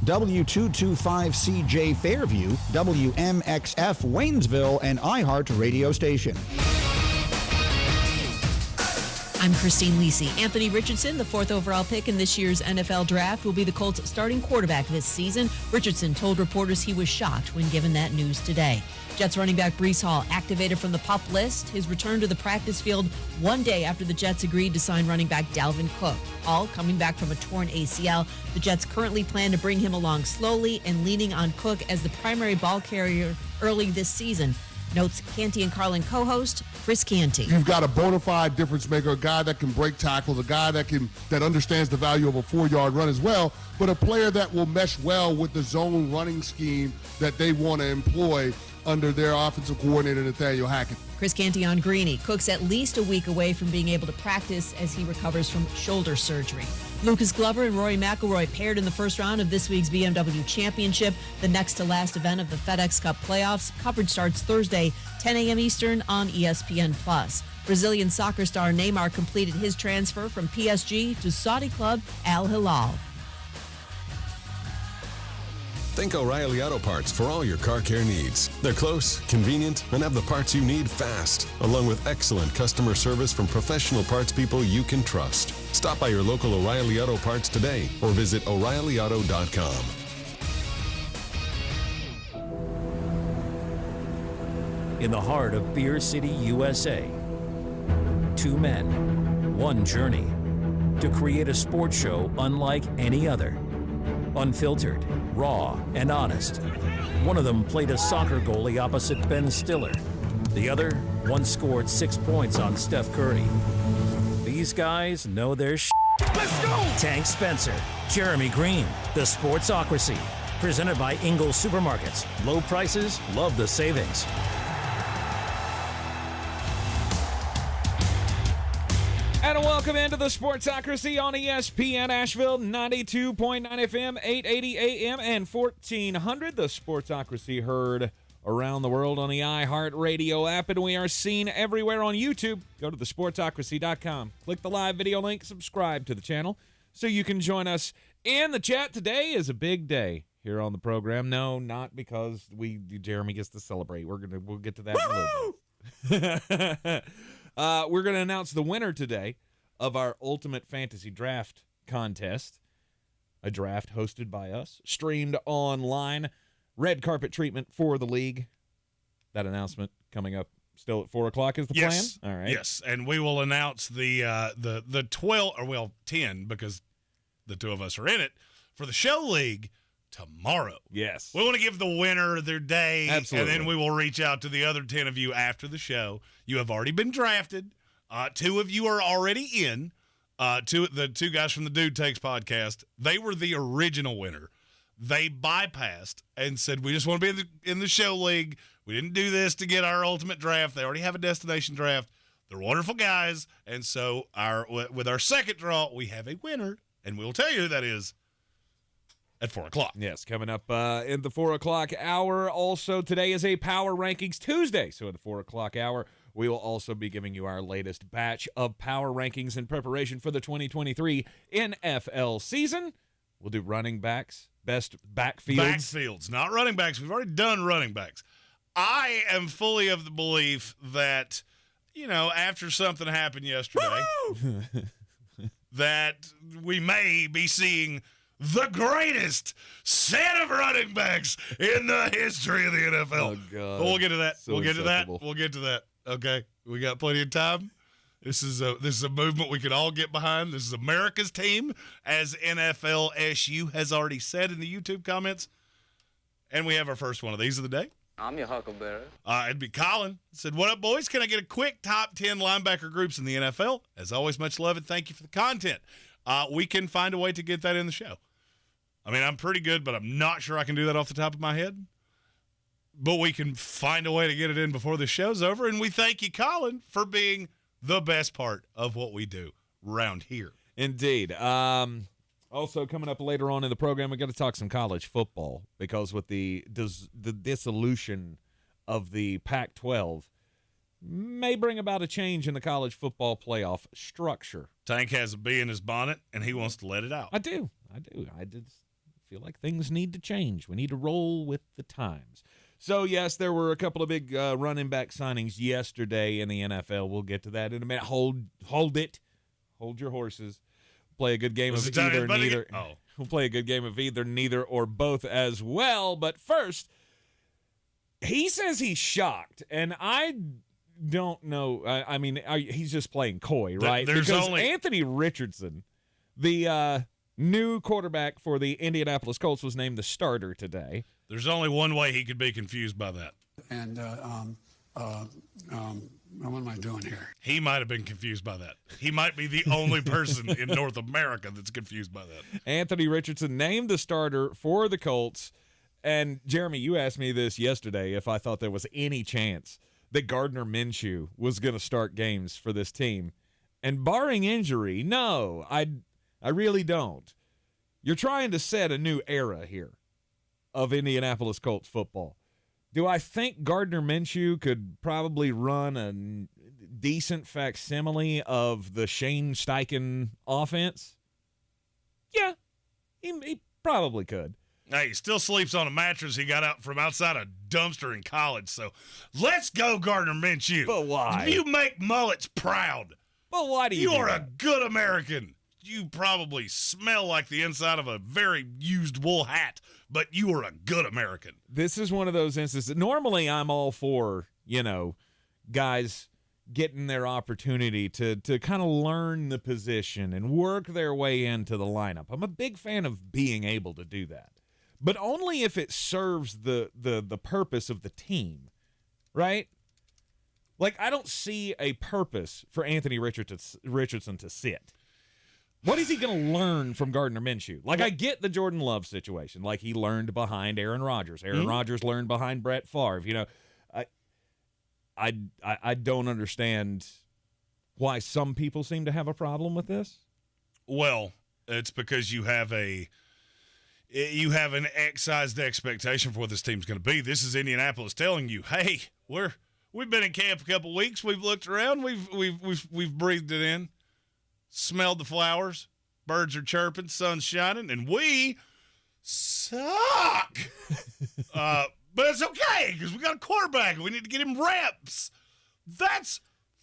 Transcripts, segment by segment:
W225CJ Fairview, WMXF Waynesville, and iHeart radio station. I'm Christine Lisi. Anthony Richardson, the 4th overall pick in this year's NFL draft, will be the Colts' starting quarterback this season. Richardson told reporters he was shocked when given that news today. Jets running back Breece Hall activated from the PUP list. His return to the practice field one day after the Jets agreed to sign running back Dalvin Cook. Hall coming back from a torn ACL. The Jets currently plan to bring him along slowly and leaning on Cook as the primary ball carrier early this season. Notes Canty and Carlin co-host Chris Canty. You've got a bona fide difference maker, a guy that can break tackles, a guy that understands the value of a 4-yard run as well, but a player that will mesh well with the zone running scheme that they want to employ under their offensive coordinator, Nathaniel Hackett. Chris Canty on Greene. Cook's at least a week away from being able to practice as he recovers from shoulder surgery. Lucas Glover and Rory McIlroy paired in the first round of this week's BMW Championship, the next to last event of the FedEx Cup playoffs. Coverage starts Thursday, 10 a.m. Eastern on ESPN+. Brazilian soccer star Neymar completed his transfer from PSG to Saudi club Al Hilal. Think O'Reilly Auto Parts for all your car care needs. They're close, convenient, and have the parts you need fast, along with excellent customer service from professional parts people you can trust. Stop by your local O'Reilly Auto Parts today or visit O'ReillyAuto.com. In the heart of Beer City, USA, 2 men, 1 journey to create a sports show unlike any other. Unfiltered, raw, and honest. One of them played a soccer goalie opposite Ben Stiller. The other once scored 6 points on Steph Curry. These guys know their shit. Let's go! Tank Spencer, Jeremy Greene, the Sportsocracy. Presented by Ingles Supermarkets. Low prices, love the savings. And welcome into the Sportsocracy on ESPN Asheville, 92.9 FM, 880 AM, and 1400. The Sportsocracy heard around the world on the iHeart Radio app, and we are seen everywhere on YouTube. Go to thesportsocracy.com. Click the live video link, subscribe to the channel so you can join us in the chat. Today is a big day here on the program. No, not because Jeremy gets to celebrate. We'll get to that in a little bit. We're going to announce the winner today of our Ultimate Fantasy Draft contest, a draft hosted by us, streamed online, red carpet treatment for the league. That announcement coming up still at 4 o'clock is the plan? All right. Yes, and we will announce the 12, or well, 10, because the 2 of us are in it, for the show league tomorrow. Yes. We want to give the winner their day. Absolutely. And then we will reach out to the other 10 of you after the show. You have already been drafted. 2 of you are already in. The 2 guys from the Dude Takes podcast, they were the original winner. They bypassed and said, we just want to be in the show league. We didn't do this to get our ultimate draft. They already have a destination draft. They're wonderful guys. And so with our second draw, we have a winner. And we'll tell you who that is at 4 o'clock. Yes, coming up in the 4 o'clock hour. Also, today is a Power Rankings Tuesday. So at the 4 o'clock hour, we will also be giving you our latest batch of Power Rankings in preparation for the 2023 NFL season. We'll do running backs, best backfields. Backfields, not running backs. We've already done running backs. I am fully of the belief that, after something happened yesterday, that we may be seeing the greatest set of running backs in the history of the NFL. Oh, God. But we'll get to that. So We'll get to that. Okay? We got plenty of time. This is a movement we can all get behind. This is America's team, as NFL SU has already said in the YouTube comments. And we have our first one of these of the day. I'm your huckleberry. It'd be Colin. Said, what up, boys? Can I get a quick top 10 linebacker groups in the NFL? As always, much love and thank you for the content. We can find a way to get that in the show. I mean, I'm pretty good, but I'm not sure I can do that off the top of my head. But we can find a way to get it in before the show's over. And we thank you, Colin, for being the best part of what we do around here. Indeed. Also, coming up later on in the program, we're going to talk some college football, because with the dissolution of the Pac-12 may bring about a change in the college football playoff structure. Tank has a bee in his bonnet, and he wants to let it out. I do. I did feel like things need to change. We need to roll with the times. So, yes, there were a couple of big running back signings yesterday in the NFL. We'll get to that in a minute. Hold it. Hold your horses. Play a good game of either, neither. We'll play a good game of either, neither, or both as well. But first, he says he's shocked, and I don't know. I mean, he's just playing coy, right? Because Anthony Richardson, the new quarterback for the Indianapolis Colts, was named the starter today. There's only one way he could be confused by that. And what am I doing here? He might have been confused by that. He might be the only person in North America that's confused by that. Anthony Richardson named the starter for the Colts. And, Jeremy, you asked me this yesterday if I thought there was any chance that Gardner Minshew was going to start games for this team. And barring injury, no, I really don't. You're trying to set a new era here of Indianapolis Colts football. Do I think Gardner Minshew could probably run a decent facsimile of the Shane Steichen offense? Yeah, he probably could. Hey, he still sleeps on a mattress he got out from outside a dumpster in college, so let's go, Gardner Minshew. But why? You make mullets proud. But why do you are that? A good American. You probably smell like the inside of a very used wool hat, but you are a good American. This is one of those instances. Normally, I'm all for, guys getting their opportunity to kind of learn the position and work their way into the lineup. I'm a big fan of being able to do that, but only if it serves the purpose of the team, right? Like, I don't see a purpose for Anthony Richardson to sit. What is he going to learn from Gardner Minshew? Like, I get the Jordan Love situation. Like, he learned behind Aaron Rodgers. Aaron Rodgers learned behind Brett Favre. I don't understand why some people seem to have a problem with this. Well, it's because you have an excised expectation for what this team's going to be. This is Indianapolis telling you, hey, we've been in camp a couple weeks. We've looked around. We've breathed it in. Smelled the flowers, birds are chirping, sun's shining, and we suck. But it's okay because we got a quarterback and we need to get him reps. That's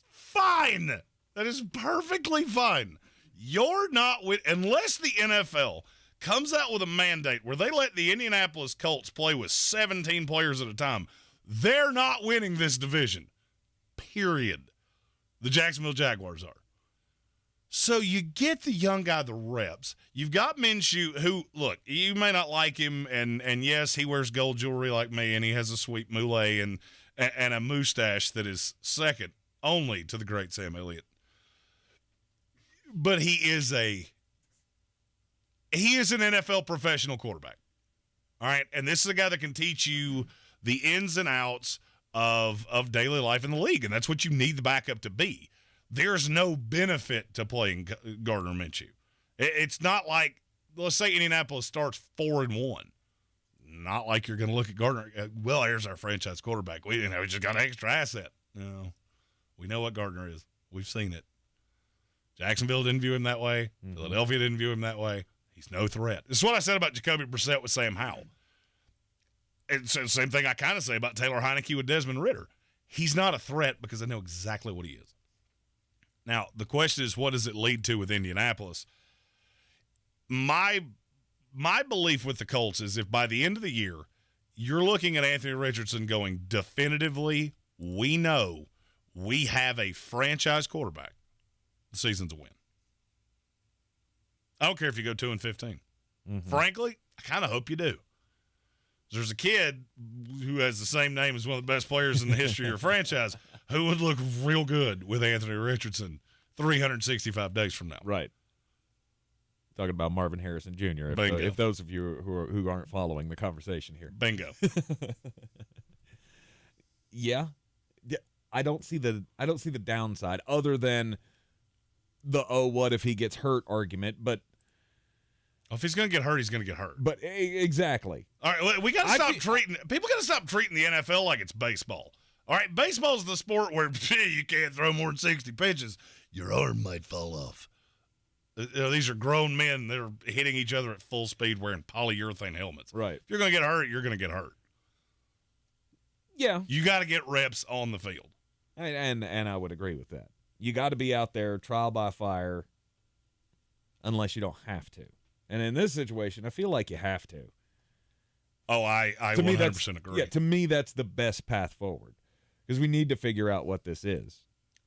fine. That is perfectly fine. You're not unless the NFL comes out with a mandate where they let the Indianapolis Colts play with 17 players at a time. They're not winning this division. Period. The Jacksonville Jaguars are. So you get the young guy the reps. You've got Minshew, who, look, you may not like him, and yes, he wears gold jewelry like me, and he has a sweet mullet and a mustache that is second only to the great Sam Elliott. But he is an NFL professional quarterback. All right, and this is a guy that can teach you the ins and outs of daily life in the league, and that's what you need the backup to be. There's no benefit to playing Gardner Minshew. It's not like, let's say Indianapolis starts 4-1. Not like you're going to look at Gardner. Well, here's our franchise quarterback. We just got an extra asset. No, we know what Gardner is. We've seen it. Jacksonville didn't view him that way. Mm-hmm. Philadelphia didn't view him that way. He's no threat. This is what I said about Jacoby Brissett with Sam Howell. It's the same thing I kind of say about Taylor Heineke with Desmond Ridder. He's not a threat because I know exactly what he is. Now, the question is, what does it lead to with Indianapolis? My belief with the Colts is if by the end of the year you're looking at Anthony Richardson going definitively, we know we have a franchise quarterback, the season's a win. I don't care if you go 2-15. Mm-hmm. Frankly, I kind of hope you do. There's a kid who has the same name as one of the best players in the history of your franchise who would look real good with Anthony Richardson 365 days from now. Right. Talking about Marvin Harrison Jr. If those of you who aren't following the conversation here. Bingo. Yeah. I don't see the downside other than the what if he gets hurt argument, but if he's going to get hurt, he's going to get hurt. But exactly. All right, we got to stop treating people. Got to stop treating the NFL like it's baseball. All right, baseball's the sport where you can't throw more than 60 pitches. Your arm might fall off. These are grown men that are hitting each other at full speed wearing polyurethane helmets. Right. If you're going to get hurt, you're going to get hurt. Yeah. You got to get reps on the field. And I would agree with that. You got to be out there trial by fire unless you don't have to. And in this situation, I feel like you have to. Oh, I 100% agree. Yeah, to me, that's the best path forward because we need to figure out what this is.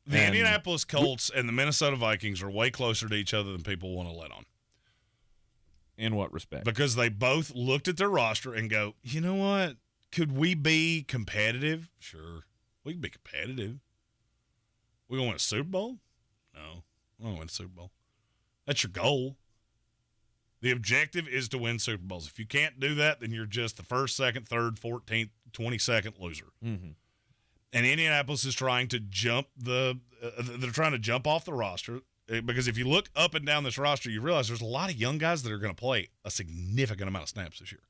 The Indianapolis Colts and the Minnesota Vikings are way closer to each other than people want to let on. In what respect? Because they both looked at their roster and go, you know what? Could we be competitive? Sure. We can be competitive. We going to win a Super Bowl? No. We don't win a Super Bowl. That's your goal. The objective is to win Super Bowls. If you can't do that, then you're just the first, second, third, 14th, 22nd loser. Mm-hmm. And Indianapolis is trying to jump they're trying to jump off the roster because if you look up and down this roster, you realize there's a lot of young guys that are going to play a significant amount of snaps this year.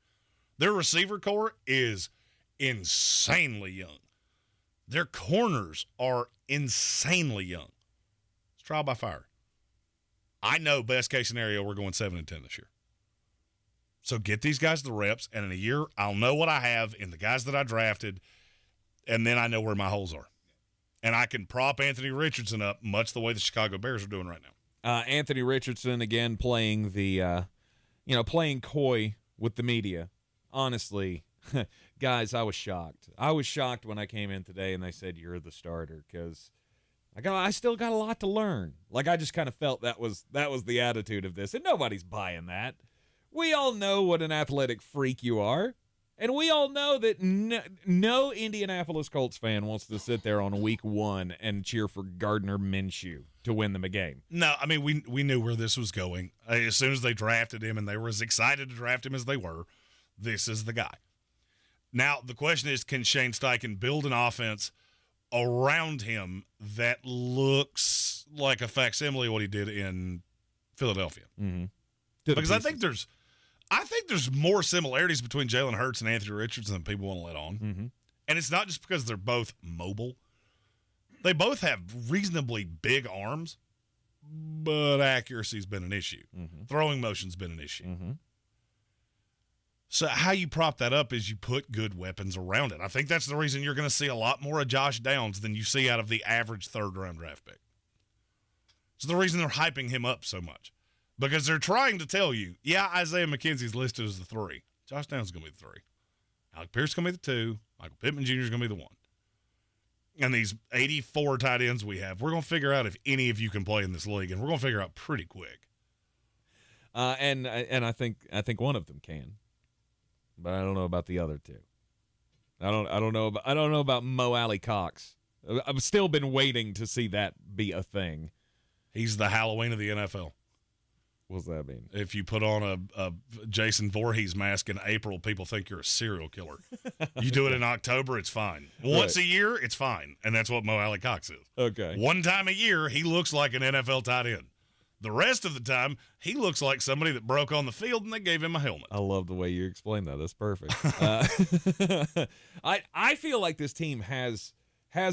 Their receiver core is insanely young. Their corners are insanely young. It's trial by fire. I know best case scenario, we're going 7-10 this year. So get these guys the reps, and in a year, I'll know what I have in the guys that I drafted, and then I know where my holes are. And I can prop Anthony Richardson up much the way the Chicago Bears are doing right now. Anthony Richardson, again, playing playing coy with the media. Honestly, guys, I was shocked. I was shocked when I came in today and they said, you're the starter, because I still got a lot to learn. Like, I just kind of felt that was the attitude of this, and nobody's buying that. We all know what an athletic freak you are, and we all know that no Indianapolis Colts fan wants to sit there on week 1 and cheer for Gardner Minshew to win them a game. No, I mean, we knew where this was going. As soon as they drafted him, and they were as excited to draft him as they were, this is the guy. Now, the question is, can Shane Steichen build an offense around him that looks like a facsimile of what he did in Philadelphia? Mm-hmm. Because I think there's more similarities between Jalen Hurts and Anthony Richardson than people want to let on. Mm-hmm. And it's not just because they're both mobile. They both have reasonably big arms, but accuracy's been an issue. Mm-hmm. Throwing motion's been an issue. Mm-hmm. So how you prop that up is you put good weapons around it. I think that's the reason you're going to see a lot more of Josh Downs than you see out of the average third-round draft pick. It's the reason they're hyping him up so much. Because they're trying to tell you, yeah, Isaiah McKenzie's listed as the 3. Josh Downs is going to be the 3. Alec Pierce is going to be the 2. Michael Pittman Jr. is going to be the 1. And these 84 tight ends we have, we're going to figure out if any of you can play in this league, and we're going to figure out pretty quick. And I think one of them can, but I don't know about the other 2. I don't know about Mo Alley Cox. I've still been waiting to see that be a thing. He's the Halloween of the NFL. What does that mean? If you put on a Jason Voorhees mask in April, people think you're a serial killer. You do it in October, it's fine. Once a year, it's fine. And that's what Mo Alley Cox is. Okay. One time a year, he looks like an NFL tight end. The rest of the time, he looks like somebody that broke on the field and they gave him a helmet. I love the way you explain that. That's perfect. I feel like this team has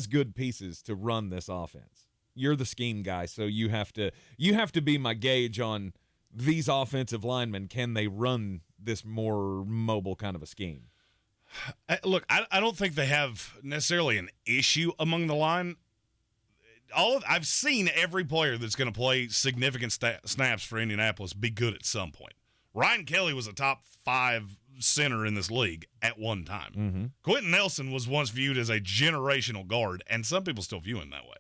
good pieces to run this offense. You're the scheme guy, so you have to be my gauge on these offensive linemen. Can they run this more mobile kind of a scheme? Look, I don't think they have necessarily an issue among the line. I've seen every player that's going to play significant snaps for Indianapolis be good at some point. Ryan Kelly was a top 5 center in this league at one time. Mm-hmm. Quentin Nelson was once viewed as a generational guard, and some people still view him that way.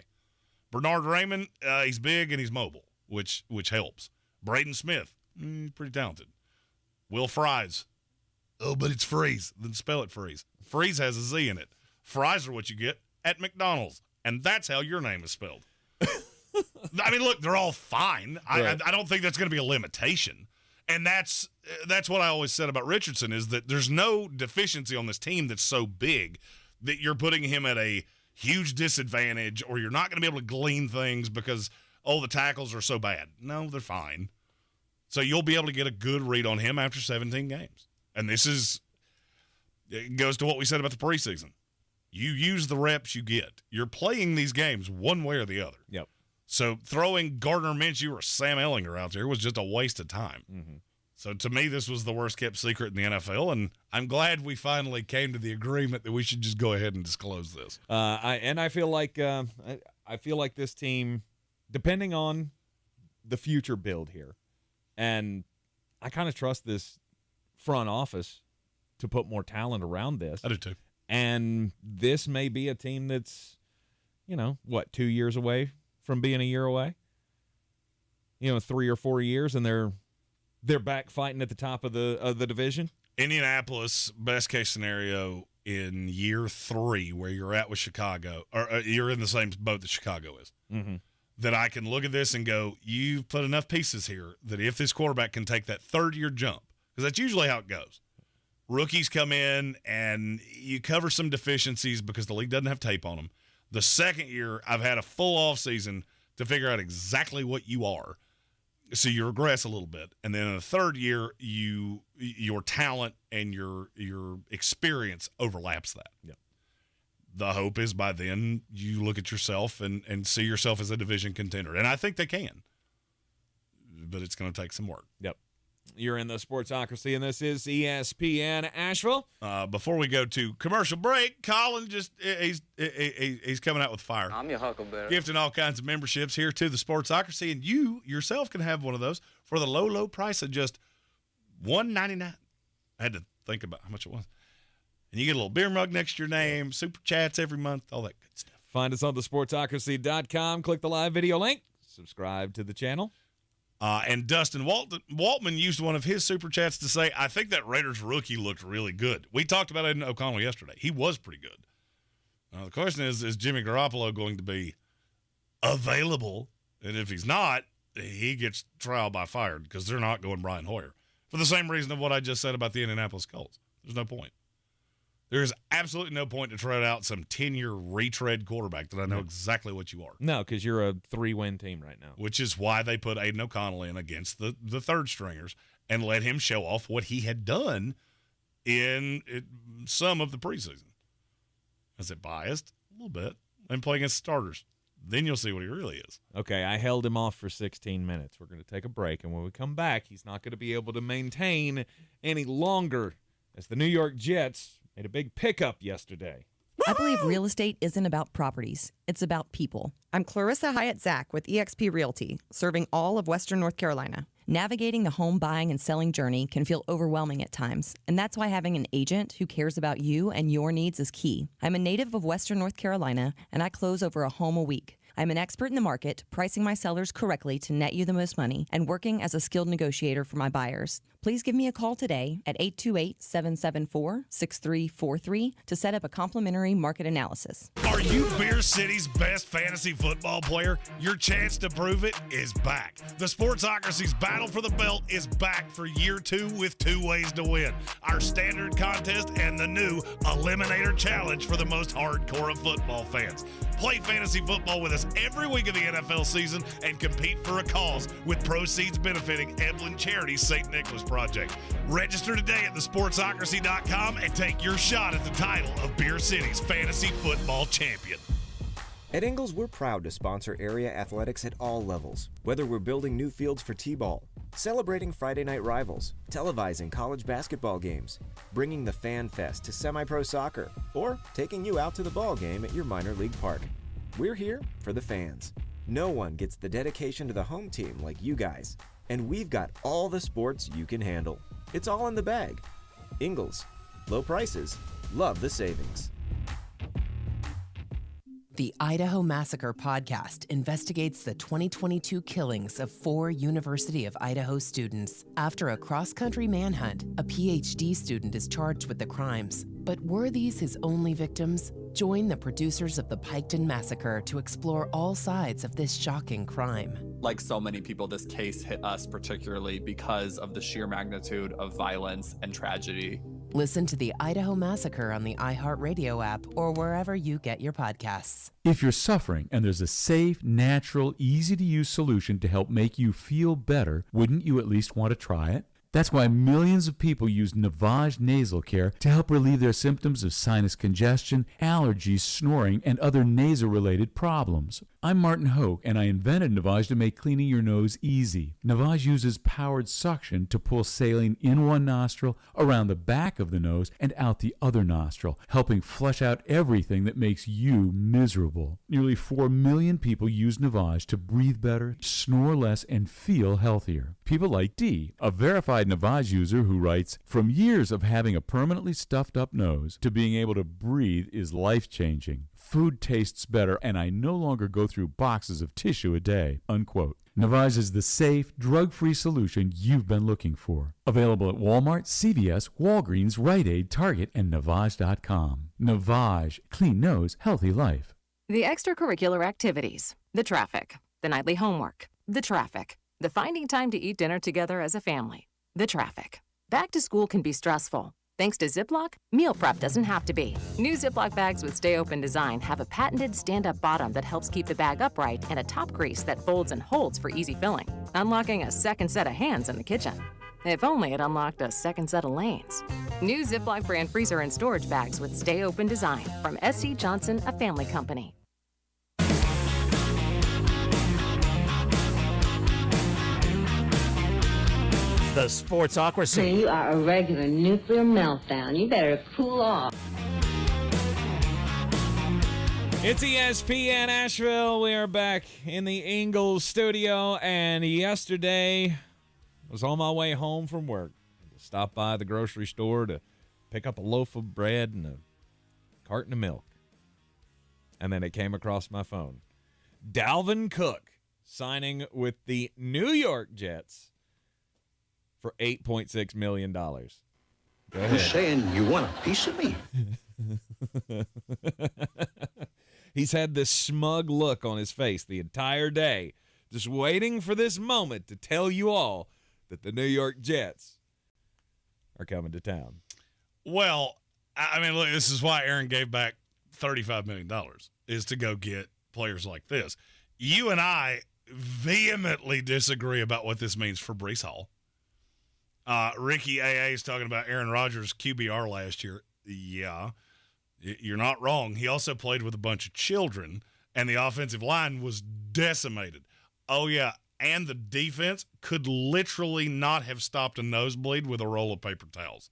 Bernard Raymond, he's big and he's mobile, which helps. Braden Smith, pretty talented. Will Fries, but it's Freeze. Then spell it Freeze. Freeze has a Z in it. Fries are what you get at McDonald's, and that's how your name is spelled. I mean, look, they're all fine. Right. I don't think that's going to be a limitation. And that's what I always said about Richardson is that there's no deficiency on this team that's so big that you're putting him at a huge disadvantage or you're not going to be able to glean things because, the tackles are so bad. No, they're fine. So you'll be able to get a good read on him after 17 games. And it goes to what we said about the preseason. You use the reps you get. You're playing these games one way or the other. Yep. So throwing Gardner Minshew or Sam Ehlinger out there was just a waste of time. Mm-hmm. So to me, this was the worst kept secret in the NFL, and I'm glad we finally came to the agreement that we should just go ahead and disclose this. I feel like this team, depending on the future build here, and I kind of trust this front office to put more talent around this. I do too. And this may be a team that's, 2 years away from being a year away. 3 or 4 years, and they're back fighting at the top of the division. Indianapolis, best case scenario in year 3, where you're at with Chicago, or you're in the same boat that Chicago is. Mm-hmm. That I can look at this and go, you've put enough pieces here that if this quarterback can take that third-year jump, because that's usually how it goes. Rookies come in and you cover some deficiencies because the league doesn't have tape on them. The second year, I've had a full offseason to figure out exactly what you are. So you regress a little bit. And then in the third year, your talent and your experience overlaps that. Yep. The hope is by then you look at yourself and see yourself as a division contender. And I think they can. But it's going to take some work. Yep. You're in the Sportsocracy, and this is ESPN Asheville. Before we go to commercial break, Colin he's coming out with fire. I'm your huckleberry. Gifting all kinds of memberships here to the Sportsocracy, and you yourself can have one of those for the low price of just $1.99. I had to think about how much it was. And you get a little beer mug next to your name, super chats every month, all that good stuff. Find us on the sportsocracy.com. Click the live video link. Subscribe to the channel. And Dustin Waltman used one of his super chats to say, I think that Raiders rookie looked really good. We talked about Aiden O'Connell yesterday. He was pretty good. Now, the question is Jimmy Garoppolo going to be available? And if he's not, he gets trial by fire because they're not going Brian Hoyer. For the same reason of what I just said about the Indianapolis Colts. There's no point. There is absolutely no point to tread out some 10-year retread quarterback that I know exactly what you are. No, because you're a 3-win team right now. Which is why they put Aiden O'Connell in against the third stringers and let him show off what he had done in some of the preseason. Is it biased? A little bit. And play against starters. Then you'll see what he really is. Okay, I held him off for 16 minutes. We're going to take a break, and when we come back, he's not going to be able to maintain any longer as the New York Jets made a big pickup yesterday. I believe real estate isn't about properties. It's about people. I'm Clarissa Hyatt Zach with eXp Realty, serving all of Western North Carolina. Navigating the home buying and selling journey can feel overwhelming at times, and that's why having an agent who cares about you and your needs is key. I'm a native of Western North Carolina, and I close over a home a week. I'm an expert in the market, pricing my sellers correctly to net you the most money, and working as a skilled negotiator for my buyers. Please give me a call today at 828-774-6343 to set up a complimentary market analysis. Are you Beer City's best fantasy football player? Your chance to prove it is back. The Sportsocracy's battle for the belt is back for year 2 with 2 ways to win. Our standard contest and the new Eliminator Challenge for the most hardcore of football fans. Play fantasy football with us every week of the NFL season and compete for a cause with proceeds benefiting Eblen Charities St. Project. Register today at thesportsocracy.com and take your shot at the title of Beer City's fantasy football champion. At Ingles, we're proud to sponsor area athletics at all levels. Whether we're building new fields for T-ball, celebrating Friday night rivals, televising college basketball games, bringing the Fan Fest to semi-pro soccer, or taking you out to the ball game at your minor league park. We're here for the fans. No one gets the dedication to the home team like you guys. And we've got all the sports you can handle. It's all in the bag. Ingles. Low prices. Love the savings. The Idaho Massacre podcast investigates the 2022 killings of 4 University of Idaho students. After a cross-country manhunt, a PhD student is charged with the crimes. But were these his only victims? Join the producers of the Piketon Massacre to explore all sides of this shocking crime. Like so many people, this case hit us particularly because of the sheer magnitude of violence and tragedy. Listen to the Idaho Massacre on the iHeartRadio app or wherever you get your podcasts. If you're suffering and there's a safe, natural, easy-to-use solution to help make you feel better, wouldn't you at least want to try it? That's why millions of people use Navage Nasal Care to help relieve their symptoms of sinus congestion, allergies, snoring, and other nasal-related problems. I'm Martin Hoke, and I invented Navage to make cleaning your nose easy. Navage uses powered suction to pull saline in one nostril, around the back of the nose, and out the other nostril, helping flush out everything that makes you miserable. Nearly 4 million people use Navage to breathe better, snore less, and feel healthier. People like Dee, a verified Navage user who writes, "From years of having a permanently stuffed up nose to being able to breathe is life-changing. Food tastes better, and I no longer go through boxes of tissue a day," unquote. Navage is the safe, drug-free solution you've been looking for. Available at Walmart, CVS, Walgreens, Rite Aid, Target, and Navage.com. Navage. Clean nose, healthy life. The extracurricular activities, the traffic, the nightly homework, the traffic, the finding time to eat dinner together as a family, the traffic. Back to school can be stressful. Thanks to Ziploc, meal prep doesn't have to be. New Ziploc bags with Stay Open design have a patented stand-up bottom that helps keep the bag upright and a top crease that folds and holds for easy filling, unlocking a second set of hands in the kitchen. If only it unlocked a second set of lanes. New Ziploc brand freezer and storage bags with Stay Open design from S.C. Johnson, a family company. The Sportsocracy. You are a regular nuclear meltdown. You better cool off. It's ESPN Asheville. We are back in the Ingles Studio, and yesterday I was on my way home from work. I stopped by the grocery store to pick up a loaf of bread and a carton of milk. And then it came across my phone. Dalvin Cook signing with the New York Jets for $8.6 million. Go ahead. You're saying you want a piece of me? He's had this smug look on his face the entire day, just waiting for this moment to tell you all that the New York Jets are coming to town. Well, I mean, look, this is why Aaron gave back $35 million, is to go get players like this. You and I vehemently disagree about what this means for Breece Hall. Ricky AA is talking about Aaron Rodgers' QBR last year. Yeah, you're not wrong. He also played with a bunch of children, and the offensive line was decimated. Oh, yeah, and the defense could literally not have stopped a nosebleed with a roll of paper towels.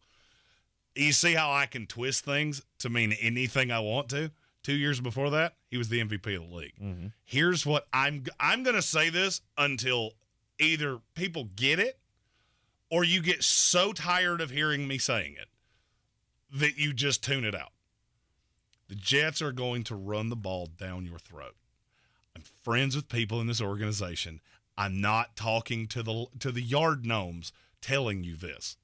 You see how I can twist things to mean anything I want to? 2 years before that, he was the MVP of the league. Mm-hmm. Here's what I'm going to say this until either people get it or you get so tired of hearing me saying it that you just tune it out. The Jets are going to run the ball down your throat. I'm friends with people in this organization. I'm not talking to the yard gnomes telling you this.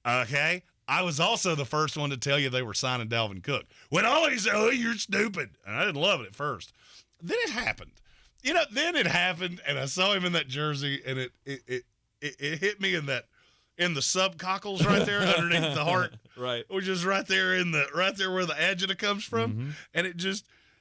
Okay? I was also the first one to tell you they were signing Dalvin Cook. When all he said, "Oh, you're stupid." And I didn't love it at first. Then it happened. Then it happened, and I saw him in that jersey, and it hit me in the subcockles right there underneath the heart. Right. Which is right there where the agita comes from. Mm-hmm. And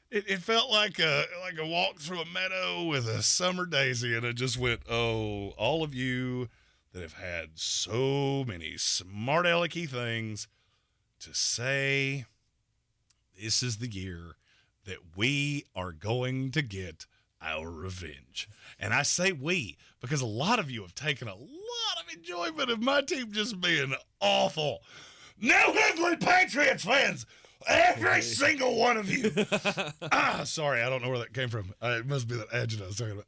it felt like a walk through a meadow with a summer daisy, and it just went, oh, all of you that have had so many smart alecky things to say, this is the year that we are going to get our revenge. And I say we because a lot of you have taken a lot of enjoyment of my team just being awful. New England Patriots fans, every single one of you. Sorry, I don't know where that came from. It must be that agita I was talking about.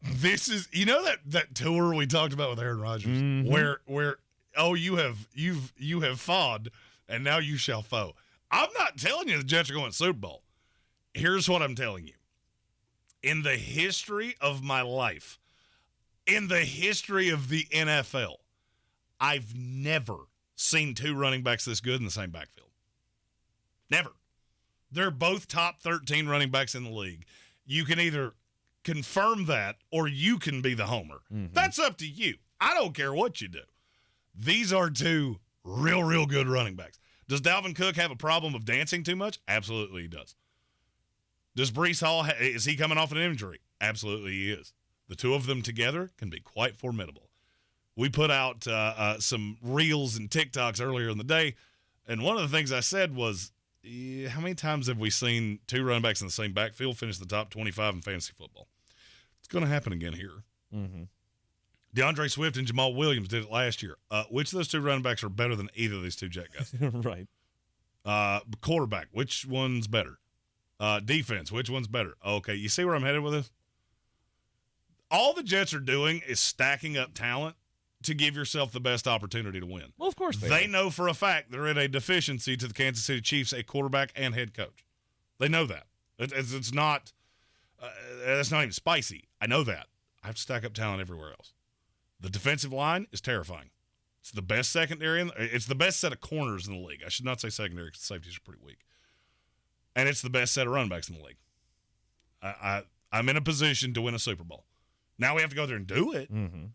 This is, that tour we talked about with Aaron Rodgers, mm-hmm. where you have fawed and now you shall foe. I'm not telling you the Jets are going to Super Bowl. Here's what I'm telling you. In the history of my life, in the history of the NFL, I've never seen two running backs this good in the same backfield. Never. They're both top 13 running backs in the league. You can either confirm that or you can be the homer. Mm-hmm. That's up to you. I don't care what you do. These are two real good running backs. Does Dalvin Cook have a problem of dancing too much? Absolutely he does. Does Breece Hall, is he coming off an injury? Absolutely he is. The two of them together can be quite formidable. We put out some reels and TikToks earlier in the day, and one of the things I said was, how many times have we seen two running backs in the same backfield finish the top 25 in fantasy football? It's going to happen again here. Mm-hmm. DeAndre Swift and Jamal Williams did it last year. Which of those two running backs are better than either of these two Jet guys? Right. Quarterback, which one's better? Defense, which one's better? Okay, you see where I'm headed with this? All the Jets are doing is stacking up talent to give yourself the best opportunity to win. Well, of course they know for a fact they're in a deficiency to the Kansas City Chiefs, a quarterback and head coach. They know that. It's not that's not even spicy. I know that. I have to stack up talent everywhere else. The defensive line is terrifying. It's the best secondary. It's the best set of corners in the league. I should not say secondary because the safeties are pretty weak. And it's the best set of running backs in the league. I'm in a position to win a Super Bowl. Now we have to go there and do it. Mm-hmm.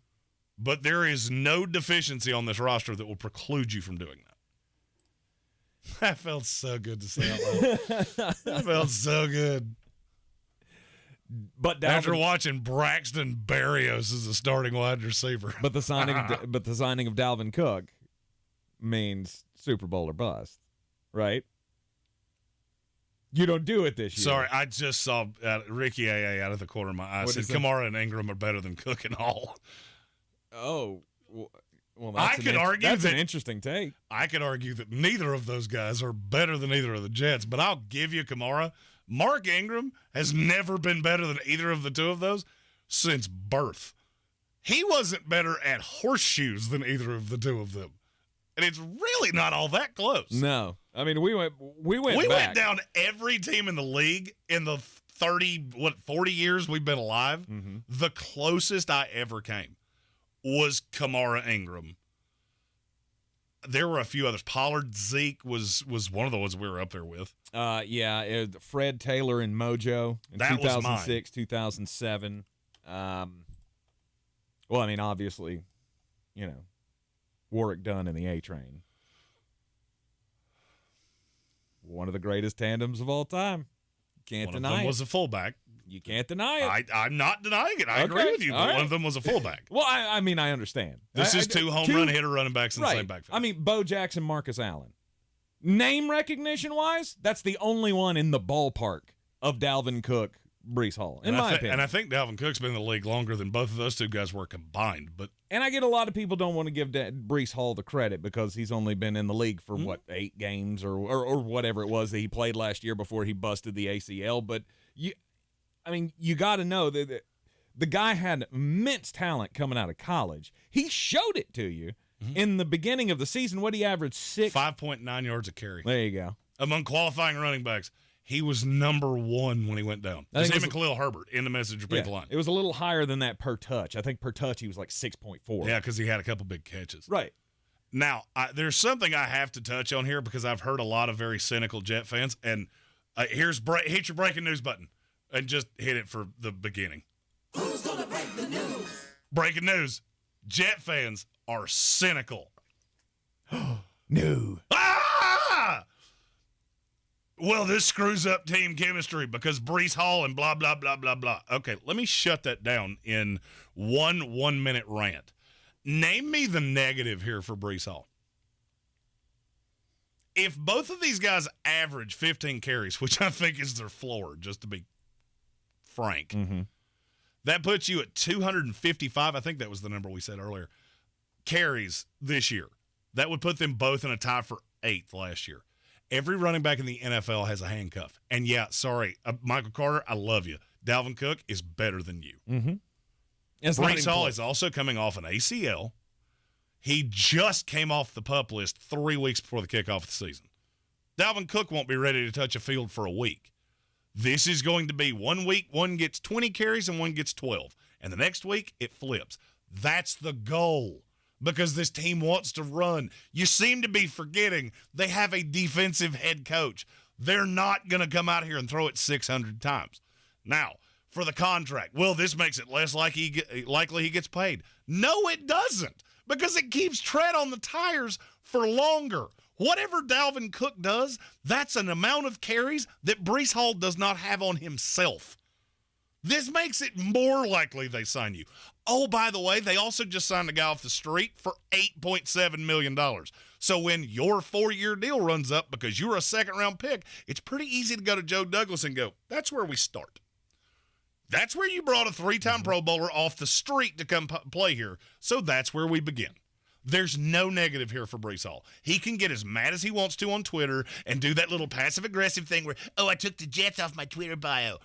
But there is no deficiency on this roster that will preclude you from doing that. That felt so good to say out loud. That felt so good. But Dalvin, after watching Braxton Berrios as a starting wide receiver. But the signing of Dalvin Cook means Super Bowl or bust, right? You don't do it this year. Sorry, I just saw Ricky A.A. out of the corner of my eye. I said Kamara and Ingram are better than Cook and Hall. Oh, well, that's an interesting take. I could argue that neither of those guys are better than either of the Jets, but I'll give you Kamara. Mark Ingram has never been better than either of the two of those since birth. He wasn't better at horseshoes than either of the two of them. And it's really not all that close. No. I mean, we went down every team in the league in the 40 years we've been alive. Mm-hmm. The closest I ever came was Kamara Ingram. There were a few others. Pollard, Zeke was one of the ones we were up there with. Fred Taylor and Mojo in that 2006, 2007. Well, I mean, obviously, Warwick Dunn and the A-Train. One of the greatest tandems of all time. Can't deny it. One of them was a fullback. You can't deny it. I'm not denying it. I agree with you, but one of them was a fullback. Well, I mean, I understand. This is two home run hitter running backs in the same backfield. I mean, Bo Jackson, Marcus Allen. Name recognition-wise, that's the only one in the ballpark of Dalvin Cook, Breece Hall, in my opinion. And I think Dalvin Cook's been in the league longer than both of those two guys were combined. And I get a lot of people don't want to give Breece Hall the credit because he's only been in the league for, 8 games or whatever it was that he played last year before he busted the ACL. But, you got to know that the guy had immense talent coming out of college. He showed it to you. In the beginning of the season, what he averaged 5.9 yards a carry. There you go. Among qualifying running backs, he was number 1 when he went down. His name and Khalil Herbert in the message repeat the line. It was a little higher than that per touch. I think per touch he was like 6.4. Yeah, because he had a couple big catches. Right. Now, there's something I have to touch on here because I've heard a lot of very cynical Jet fans. And hit your breaking news button and just hit it for the beginning. Who's going to break the news? Breaking news. Jet fans are cynical. No. Ah! Well, this screws up team chemistry because Breece Hall and blah, blah, blah, blah, blah. Okay, let me shut that down in one minute rant. Name me the negative here for Breece Hall. If both of these guys average 15 carries, which I think is their floor, just to be frank, that puts you at 255. I think that was the number we said earlier. Carries this year. That would put them both in a tie for 8th last year. Every running back in the NFL has a handcuff. And Michael Carter, I love you. Dalvin Cook is better than you. Breece Hall is also coming off an ACL. He just came off the PUP list 3 weeks before the kickoff of the season. Dalvin Cook won't be ready to touch a field for a week. This is going to be 1 week, one gets 20 carries and one gets 12. And the next week, it flips. That's the goal. Because this team wants to run. You seem to be forgetting they have a defensive head coach. They're not going to come out here and throw it 600 times. Now, for the contract, this makes it less likely he gets paid. No, it doesn't, because it keeps tread on the tires for longer. Whatever Dalvin Cook does, that's an amount of carries that Breece Hall does not have on himself. This makes it more likely they sign you. Oh, by the way, they also just signed a guy off the street for $8.7 million. So when your 4-year deal runs up because you're a second-round pick, it's pretty easy to go to Joe Douglas and go, that's where we start. That's where you brought a 3-time Pro Bowler off the street to come play here. So that's where we begin. There's no negative here for Breece Hall. He can get as mad as he wants to on Twitter and do that little passive-aggressive thing where, I took the Jets off my Twitter bio.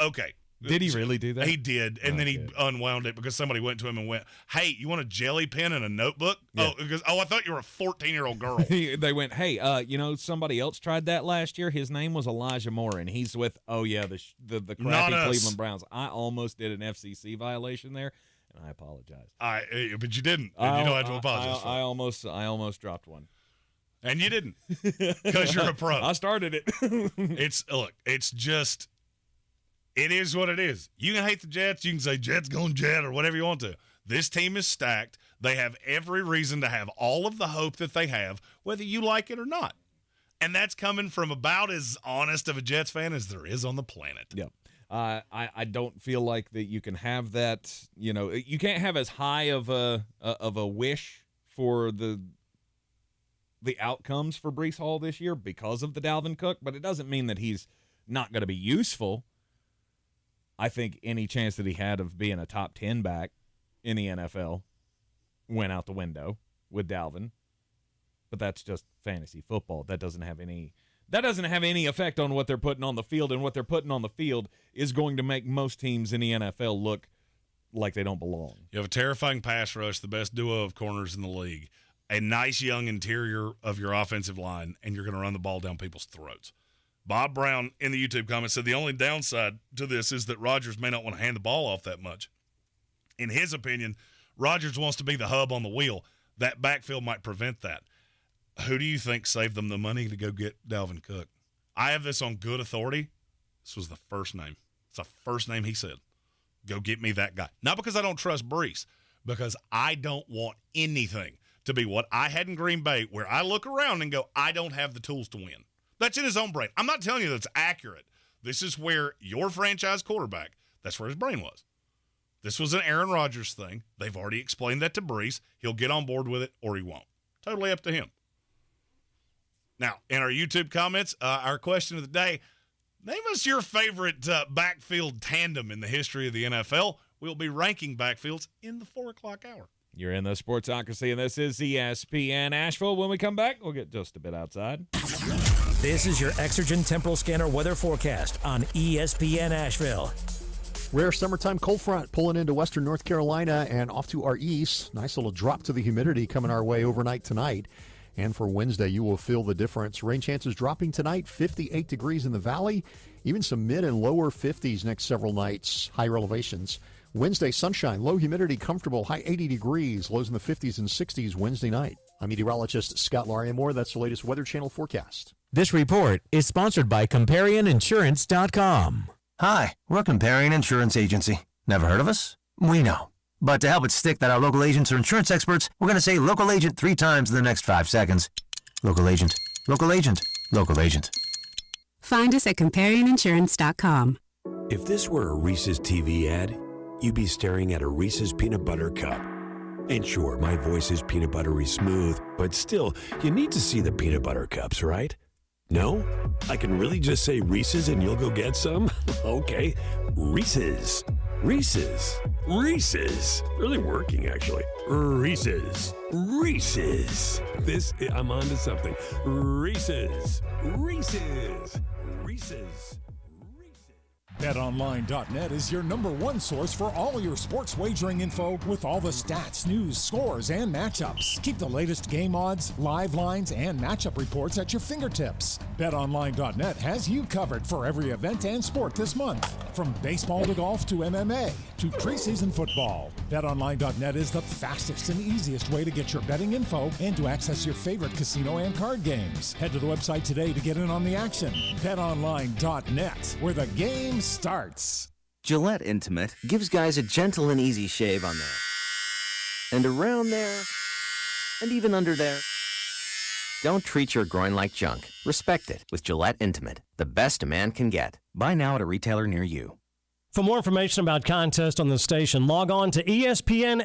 Okay. Did he really do that? He did, and then he unwound it because somebody went to him and went, hey, you want a jelly pen and a notebook? Yeah. I thought you were a 14-year-old girl. They went, hey, somebody else tried that last year. His name was Elijah Moore, and he's with, the crappy Cleveland Browns. I almost did an FCC violation there, and I apologize. But you didn't, and you don't have to apologize for it. I almost dropped one. And you didn't, because you're a pro. I started it. It's just... It is what it is. You can hate the Jets. You can say Jets going Jet or whatever you want to. This team is stacked. They have every reason to have all of the hope that they have, whether you like it or not. And that's coming from about as honest of a Jets fan as there is on the planet. Yep. I don't feel like that you can have that. You can't have as high of a wish for the outcomes for Breece Hall this year because of the Dalvin Cook, but it doesn't mean that he's not going to be useful. I think any chance that he had of being a top 10 back in the NFL went out the window with Dalvin. But that's just fantasy football. That doesn't have any effect on what they're putting on the field, and what they're putting on the field is going to make most teams in the NFL look like they don't belong. You have a terrifying pass rush, the best duo of corners in the league, a nice young interior of your offensive line, and you're going to run the ball down people's throats. Bob Brown in the YouTube comments said the only downside to this is that Rodgers may not want to hand the ball off that much. In his opinion, Rodgers wants to be the hub on the wheel. That backfield might prevent that. Who do you think saved them the money to go get Dalvin Cook? I have this on good authority. This was the first name. It's the first name he said. Go get me that guy. Not because I don't trust Breece, because I don't want anything to be what I had in Green Bay, where I look around and go, I don't have the tools to win. That's in his own brain. I'm not telling you that's accurate. This is where your franchise quarterback, that's where his brain was. This was an Aaron Rodgers thing. They've already explained that to Breece. He'll get on board with it or he won't. Totally up to him. Now, in our YouTube comments, our question of the day, name us your favorite backfield tandem in the history of the NFL. We'll be ranking backfields in the 4 o'clock hour. You're in the Sportsocracy, and this is ESPN Asheville. When we come back, we'll get just a bit outside. This is your Exergen Temporal Scanner weather forecast on ESPN Asheville. Rare summertime cold front pulling into western North Carolina and off to our east. Nice little drop to the humidity coming our way overnight tonight. And for Wednesday, you will feel the difference. Rain chances dropping tonight, 58 degrees in the valley. Even some mid and lower 50s next several nights, higher elevations. Wednesday, sunshine, low humidity, comfortable, high 80 degrees, lows in the 50s and 60s Wednesday night. I'm meteorologist Scott Larimore. That's the latest Weather Channel forecast. This report is sponsored by ComparionInsurance.com. Hi, we're Comparion Insurance Agency. Never heard of us? We know. But to help it stick that our local agents are insurance experts, we're going to say local agent 3 times in the next 5 seconds. Local agent, local agent, local agent. Find us at ComparionInsurance.com. If this were a Reese's TV ad, you'd be staring at a Reese's Peanut Butter Cup. And sure, my voice is peanut buttery smooth, but still, you need to see the peanut butter cups, right? No? I can really just say Reese's and you'll go get some? Okay, Reese's. Reese's. Reese's. Really working, actually. Reese's. Reese's. I'm on to something. Reese's. Reese's. Reese's. BetOnline.net is your #1 source for all your sports wagering info with all the stats, news, scores, and matchups. Keep the latest game odds, live lines, and matchup reports at your fingertips. BetOnline.net has you covered for every event and sport this month. From baseball to golf to MMA to preseason football. BetOnline.net is the fastest and easiest way to get your betting info and to access your favorite casino and card games. Head to the website today to get in on the action. BetOnline.net, where the game starts. Gillette Intimate gives guys a gentle and easy shave on there. And around there. And even under there. Don't treat your groin like junk. Respect it with Gillette Intimate, the best a man can get. Buy now at a retailer near you. For more information about contests on the station, log on to espnavl.com.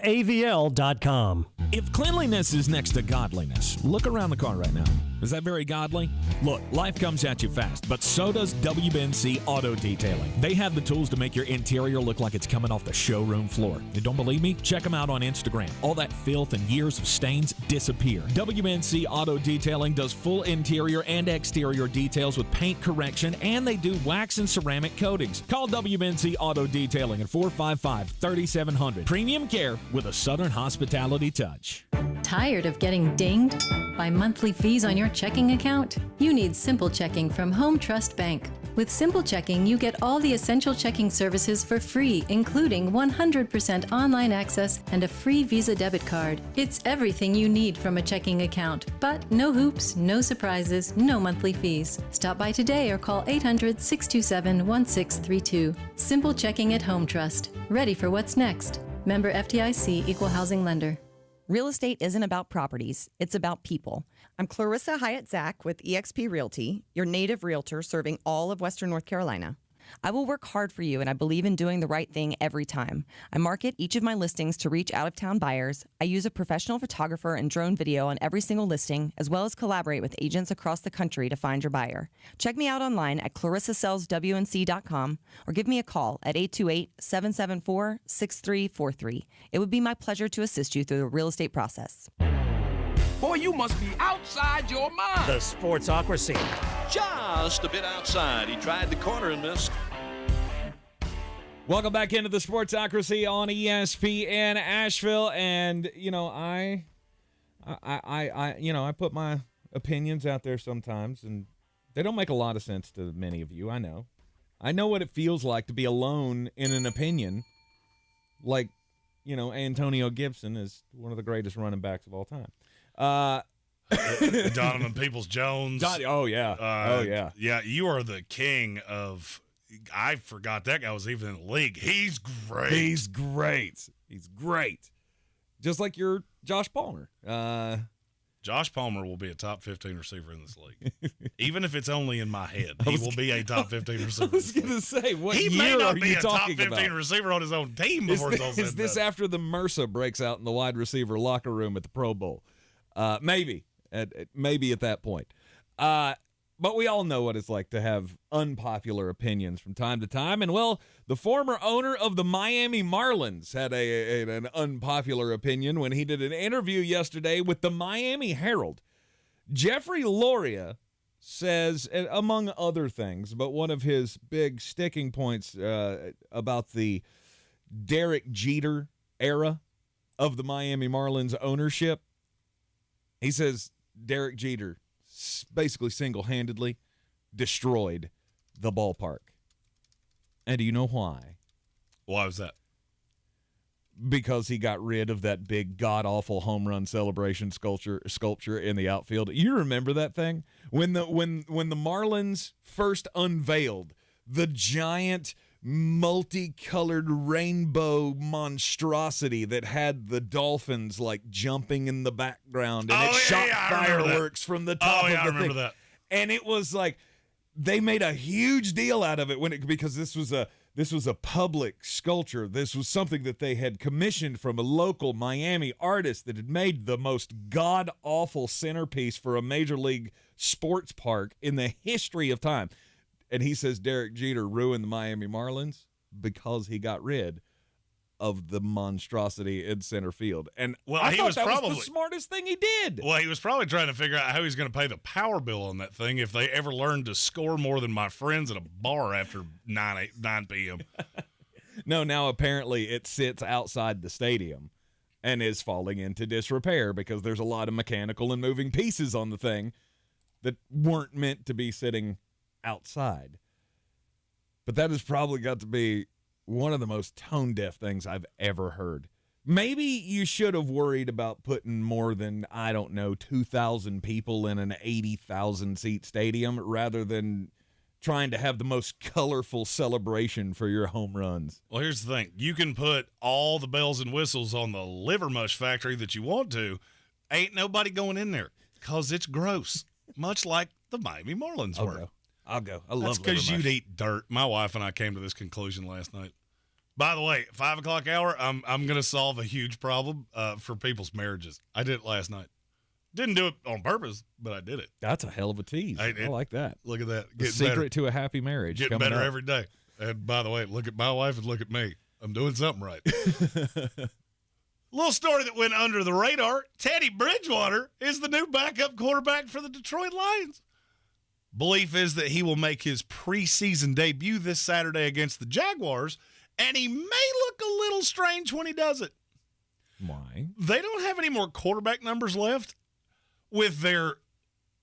If cleanliness is next to godliness, look around the car right now. Is that very godly? Look, life comes at you fast, but so does WBNC Auto Detailing. They have the tools to make your interior look like it's coming off the showroom floor. You don't believe me? Check them out on Instagram. All that filth and years of stains disappear. WBNC Auto Detailing does full interior and exterior details with paint correction, and they do wax and ceramic coatings. Call WBNC Auto Detailing at 455-3700. Premium care with a Southern hospitality touch. Tired of getting dinged by monthly fees on your checking account? You need Simple Checking from Home Trust Bank. With Simple Checking, you get all the essential checking services for free, including 100% online access and a free Visa debit card. It's everything you need from a checking account, but no hoops, no surprises, no monthly fees. Stop by today or call 800-627-1632. Simple Checking at Home Trust. Ready for what's next. Member FDIC, Equal Housing Lender. Real estate isn't about properties, it's about people. I'm Clarissa Hyatt Zach with eXp Realty, your native realtor serving all of Western North Carolina. I will work hard for you, and I believe in doing the right thing every time. I market each of my listings to reach out-of-town buyers. I use a professional photographer and drone video on every single listing, as well as collaborate with agents across the country to find your buyer. Check me out online at clarissasellswnc.com or give me a call at 828-774-6343. It would be my pleasure to assist you through the real estate process. Boy, you must be outside your mind. The Sportsocracy. Just a bit outside. He tried the corner and missed. Welcome back into the Sportsocracy on ESPN Asheville, and I put my opinions out there sometimes, and they don't make a lot of sense to many of you. I know what it feels like to be alone in an opinion. Like, Antonio Gibson is one of the greatest running backs of all time. Donovan Peoples-Jones. Yeah, you are the king of. I forgot that guy was even in the league. He's great. He's great. Just like your Josh Palmer. Josh Palmer will be a top 15 receiver in this league. Even if it's only in my head, he will be a top 15 receiver. I was going to say, what he year may not are be you a top talking 15 about? receiver on his own team before it's all said and Is this done. after the MRSA breaks out in the wide receiver locker room at the Pro Bowl? Maybe at that point. But we all know what it's like to have unpopular opinions from time to time. And, well, the former owner of the Miami Marlins had an unpopular opinion when he did an interview yesterday with the Miami Herald. Jeffrey Loria says, among other things, but one of his big sticking points about the Derek Jeter era of the Miami Marlins ownership, he says Derek Jeter basically single-handedly destroyed the ballpark. And do you know why? Why was that? Because he got rid of that big god-awful home run celebration sculpture in the outfield. You remember that thing? When the Marlins first unveiled the giant multicolored rainbow monstrosity that had the dolphins like jumping in the background, and it shot fireworks from the top of the thing. I remember that. And it was like they made a huge deal out of it because this was a public sculpture. This was something that they had commissioned from a local Miami artist that had made the most god-awful centerpiece for a major league sports park in the history of time. And he says Derek Jeter ruined the Miami Marlins because he got rid of the monstrosity in center field. And I thought that was the smartest thing he did. Well, he was probably trying to figure out how he's going to pay the power bill on that thing if they ever learned to score more than my friends at a bar after 9 p.m. No, now apparently it sits outside the stadium and is falling into disrepair because there's a lot of mechanical and moving pieces on the thing that weren't meant to be sitting outside. But that has probably got to be one of the most tone-deaf things I've ever heard. Maybe you should have worried about putting more than, 2,000 people in an 80,000-seat stadium rather than trying to have the most colorful celebration for your home runs. Well, here's the thing. You can put all the bells and whistles on the liver mush factory that you want to. Ain't nobody going in there because it's gross, much like the Miami Marlins were. I'll go. I love That's because you'd eat dirt. My wife and I came to this conclusion last night. By the way, 5 o'clock hour, I'm going to solve a huge problem for people's marriages. I did it last night. Didn't do it on purpose, but I did it. That's a hell of a tease. I like that. Look at that. The secret to a happy marriage. Getting better every day. And by the way, look at my wife and look at me. I'm doing something right. Little story that went under the radar. Teddy Bridgewater is the new backup quarterback for the Detroit Lions. Belief is that he will make his preseason debut this Saturday against the Jaguars, and he may look a little strange when he does it. Why? They don't have any more quarterback numbers left with their,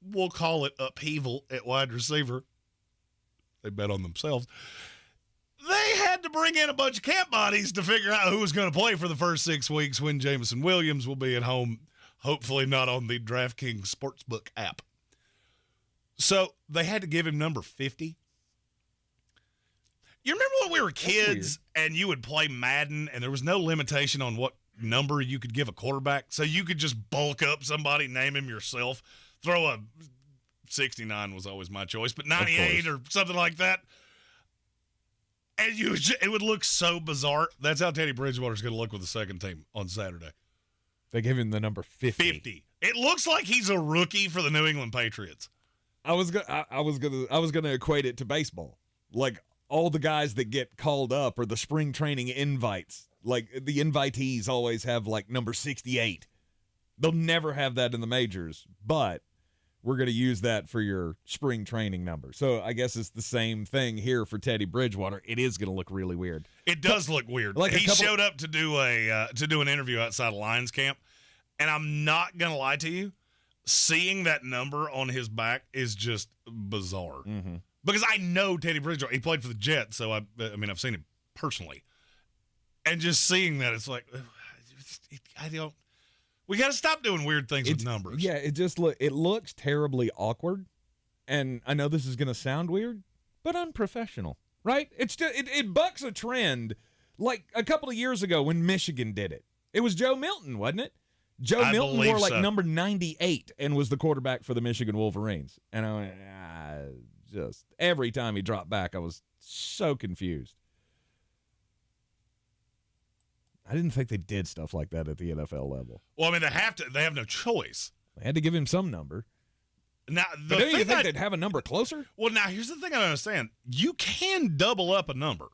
we'll call it upheaval at wide receiver. They bet on themselves. They had to bring in a bunch of camp bodies to figure out who was going to play for the first 6 weeks when Jameson Williams will be at home, hopefully not on the DraftKings Sportsbook app. So they had to give him number 50. You remember when we were kids and you would play Madden and there was no limitation on what number you could give a quarterback? So you could just bulk up somebody, name him yourself, throw a 69 was always my choice, but 98 or something like that. And it would look so bizarre. That's how Teddy Bridgewater's going to look with the second team on Saturday. They gave him the number 50. 50. It looks like he's a rookie for the New England Patriots. I was gonna equate it to baseball. Like all the guys that get called up are the spring training invites. Like the invitees always have like number 68. They'll never have that in the majors, but we're going to use that for your spring training number. So I guess it's the same thing here for Teddy Bridgewater. It is going to look really weird. It does look weird. Like he showed up to do an interview outside of Lions camp, and I'm not going to lie to you, seeing that number on his back is just bizarre. Mm-hmm. Because I know Teddy Bridgewater. He played for the Jets, so I've seen him personally. And just seeing that, it's like, we got to stop doing weird things with numbers. Yeah, it looks terribly awkward. And I know this is going to sound weird, but unprofessional, right? It bucks a trend like a couple of years ago when Michigan did it. It was Joe Milton, wasn't it? Joe Milton wore like number 98 and was the quarterback for the Michigan Wolverines. And I went, just every time he dropped back, I was so confused. I didn't think they did stuff like that at the NFL level. Well, I mean, they have no choice. They had to give him some number. Now, but don't you think they'd have a number closer? Well, now, here's the thing I don't understand. You can double up a number.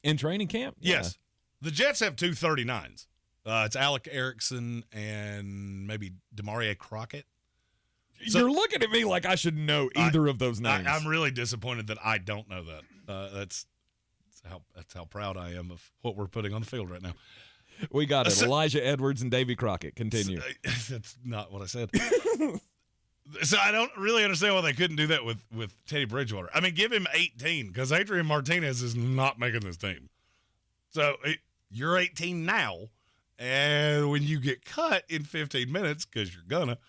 In training camp? Yeah. Yes. The Jets have 2 39s. It's Alec Erickson and maybe Demarie Crockett. So, you're looking at me like I should know either of those names. I'm really disappointed that I don't know that. That's how proud I am of what we're putting on the field right now. We got it. Elijah Edwards and Davy Crockett. Continue. That's not what I said. So I don't really understand why they couldn't do that with Teddy Bridgewater. I mean, give him 18 because Adrian Martinez is not making this team. So you're 18 now. And when you get cut in 15 minutes, because you're gonna,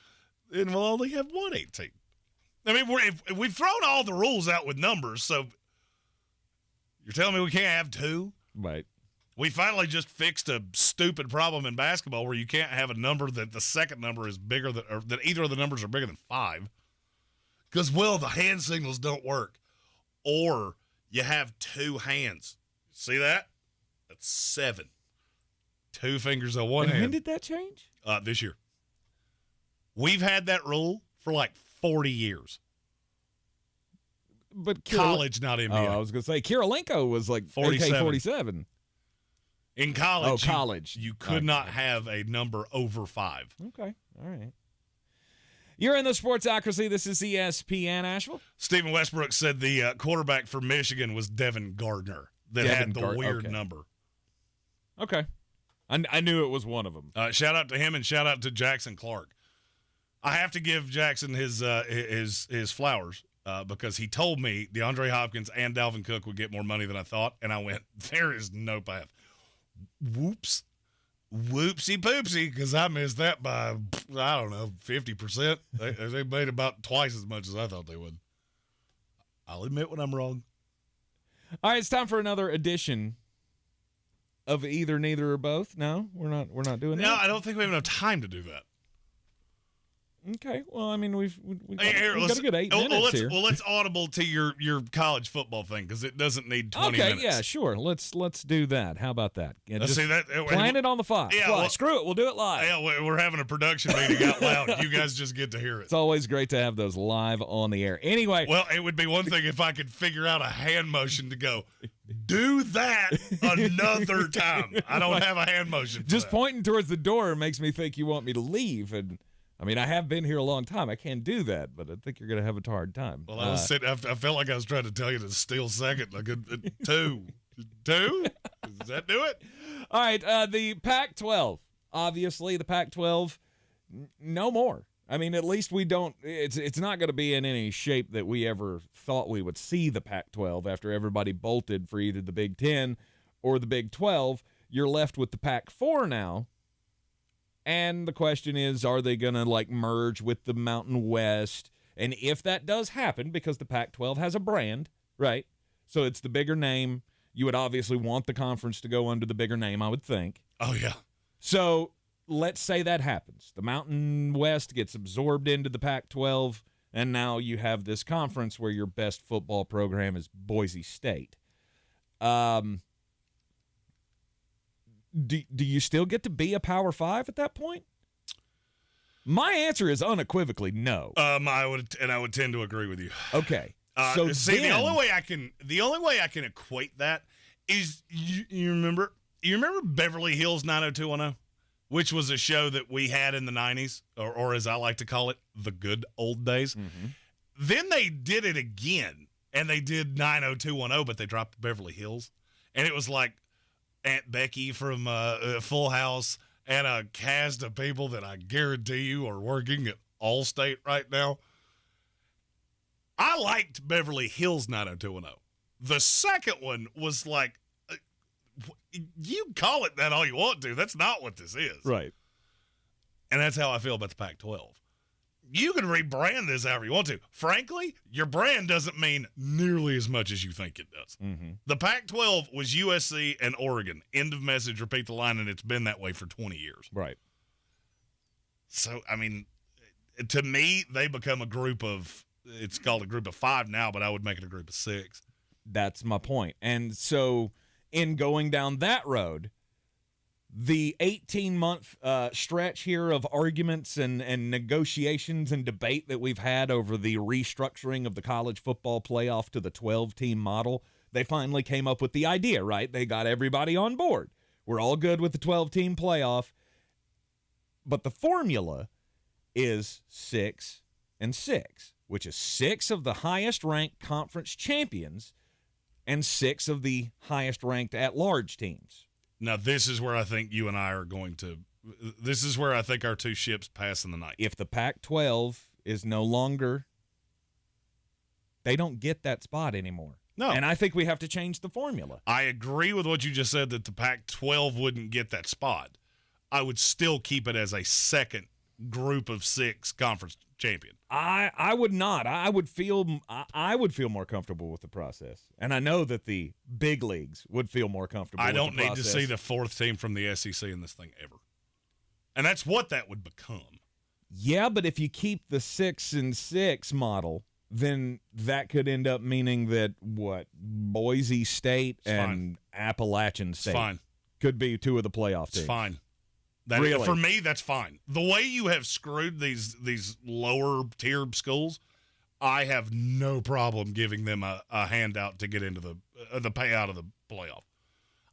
then we'll only have 118. I mean, we've thrown all the rules out with numbers, so you're telling me we can't have 2? Right. We finally just fixed a stupid problem in basketball where you can't have a number that the second number is bigger than, or that either of the numbers are bigger than 5. Because, the hand signals don't work. Or you have 2 hands. See that? That's 7. 2 fingers on one hand. When did that change? This year. We've had that rule for like 40 years. But college, not NBA. I was going to say, Kirilenko was like 47. In college, college. You could not have a number over 5. Okay, all right. You're in the Sportsocracy. This is ESPN Asheville. Stephen Westbrook said the quarterback for Michigan was Devin Gardner that had the weird number. Okay. I knew it was one of them. Shout out to him and shout out to Jackson Clark. I have to give Jackson his flowers because he told me DeAndre Hopkins and Dalvin Cook would get more money than I thought, and I went, there is no path. Whoops. Whoopsie poopsie, because I missed that by, 50%. They made about twice as much as I thought they would. I'll admit when I'm wrong. All right, it's time for another edition of Either, Neither, or Both. No, we're not doing that. No, I don't think we have enough time to do that. Okay. Well, I mean, we've got a good 8 minutes here. Well, let's audible to your college football thing because it doesn't need 20 minutes. Okay, yeah, sure. Let's do that. How about that? Yeah, Let's see that. Plan it on the fly. Yeah, well, screw it. We'll do it live. Yeah, we're having a production meeting out loud. You guys just get to hear it. It's always great to have those live on the air. Anyway. Well, it would be one thing if I could figure out a hand motion to go, do that another time. I don't have a hand motion for just that. Pointing towards the door makes me think you want me to leave, and I mean, I have been here a long time. I can do that, but I think you're going to have a hard time. Well, I felt like I was trying to tell you to steal second. Like two. Does that do it? All right. The Pac-12. Obviously, the Pac-12, no more. I mean, at least we don't. It's not going to be in any shape that we ever thought we would see the Pac-12 after everybody bolted for either the Big Ten or the Big 12. You're left with the Pac-4 now. And the question is, are they going to merge with the Mountain West? And if that does happen, because the Pac-12 has a brand, right? So it's the bigger name. You would obviously want the conference to go under the bigger name, I would think. Oh, yeah. So let's say that happens. The Mountain West gets absorbed into the Pac-12, and now you have this conference where your best football program is Boise State. Do you still get to be a Power 5 at that point? My answer is unequivocally no. I would tend to agree with you. Okay. So the only way I can equate that is you remember Beverly Hills 90210, which was a show that we had in the 90s, or as I like to call it, the good old days. Mm-hmm. Then they did it again, and they did 90210, but they dropped Beverly Hills, and it was like Aunt Becky from Full House and a cast of people that I guarantee you are working at Allstate right now. I liked Beverly Hills 90210. The second one was like, you call it that all you want to. That's not what this is. Right. And that's how I feel about the Pac-12. You can rebrand this however you want to. Frankly, your brand doesn't mean nearly as much as you think it does. Mm-hmm. The Pac-12 was USC and Oregon. End of message, repeat the line, and it's been that way for 20 years. Right. So, I mean, to me, they become a group of, it's called a group of 5 now, but I would make it a group of 6. That's my point. And so in going down that road, the 18-month stretch here of arguments and negotiations and debate that we've had over the restructuring of the college football playoff to the 12-team model, they finally came up with the idea, right? They got everybody on board. We're all good with the 12-team playoff. But the formula is 6 and 6, which is 6 of the highest-ranked conference champions and 6 of the highest-ranked at-large teams. Now, this is where I think you and I are going to – this is where I think our two ships pass in the night. If the Pac-12 is no longer – they don't get that spot anymore. No. And I think we have to change the formula. I agree with what you just said that the Pac-12 wouldn't get that spot. I would still keep it as a second group of 6 conference champion. I would not. I would feel more comfortable with the process. And I know that the big leagues would feel more comfortable with the process. I don't need to see the 4th team from the SEC in this thing ever. And that's what that would become. Yeah, but if you keep the 6 and 6 model, then that could end up meaning that Boise State and Appalachian State could be 2 of the playoff teams. It's fine. Really? For me, that's fine. The way you have screwed these lower tier schools, I have no problem giving them a handout to get into the payout of the playoff.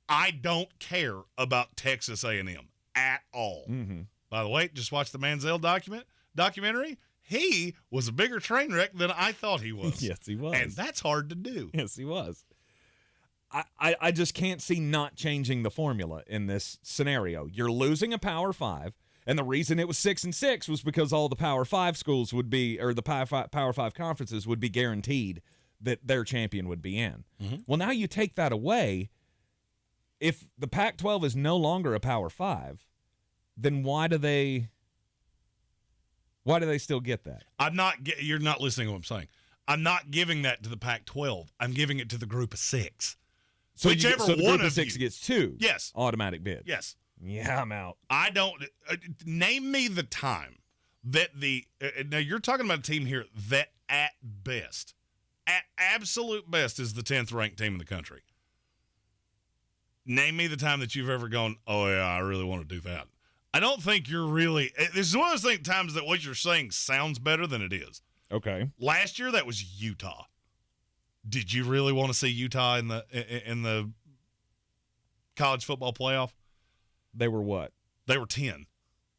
I don't care about Texas A&M at all. Mm-hmm. By the way, just watch the Manziel documentary. He was a bigger train wreck than I thought he was. Yes, he was. And that's hard to do. Yes, he was. I just can't see not changing the formula in this scenario. You're losing a Power 5, and the reason it was 6 and 6 was because all the Power 5 schools would be, or the Power 5 conferences would be guaranteed that their champion would be in. Mm-hmm. Well, now you take that away. If the Pac-12 is no longer a Power 5, then why do they still get that? You're not listening to what I'm saying. I'm not giving that to the Pac-12. I'm giving it to the group of 6. So whichever the one group of 6 gets 2. Yes. Automatic bid. Yes. Yeah, I'm out. I don't name me the time that now you're talking about a team here that at absolute best, is the 10th ranked team in the country. Name me the time that you've ever gone, oh, yeah, I really want to do that. I don't think you're really – this is one of those times that what you're saying sounds better than it is. Okay. Last year, that was Utah. Did you really want to see Utah in the college football playoff? They were what? They were 10.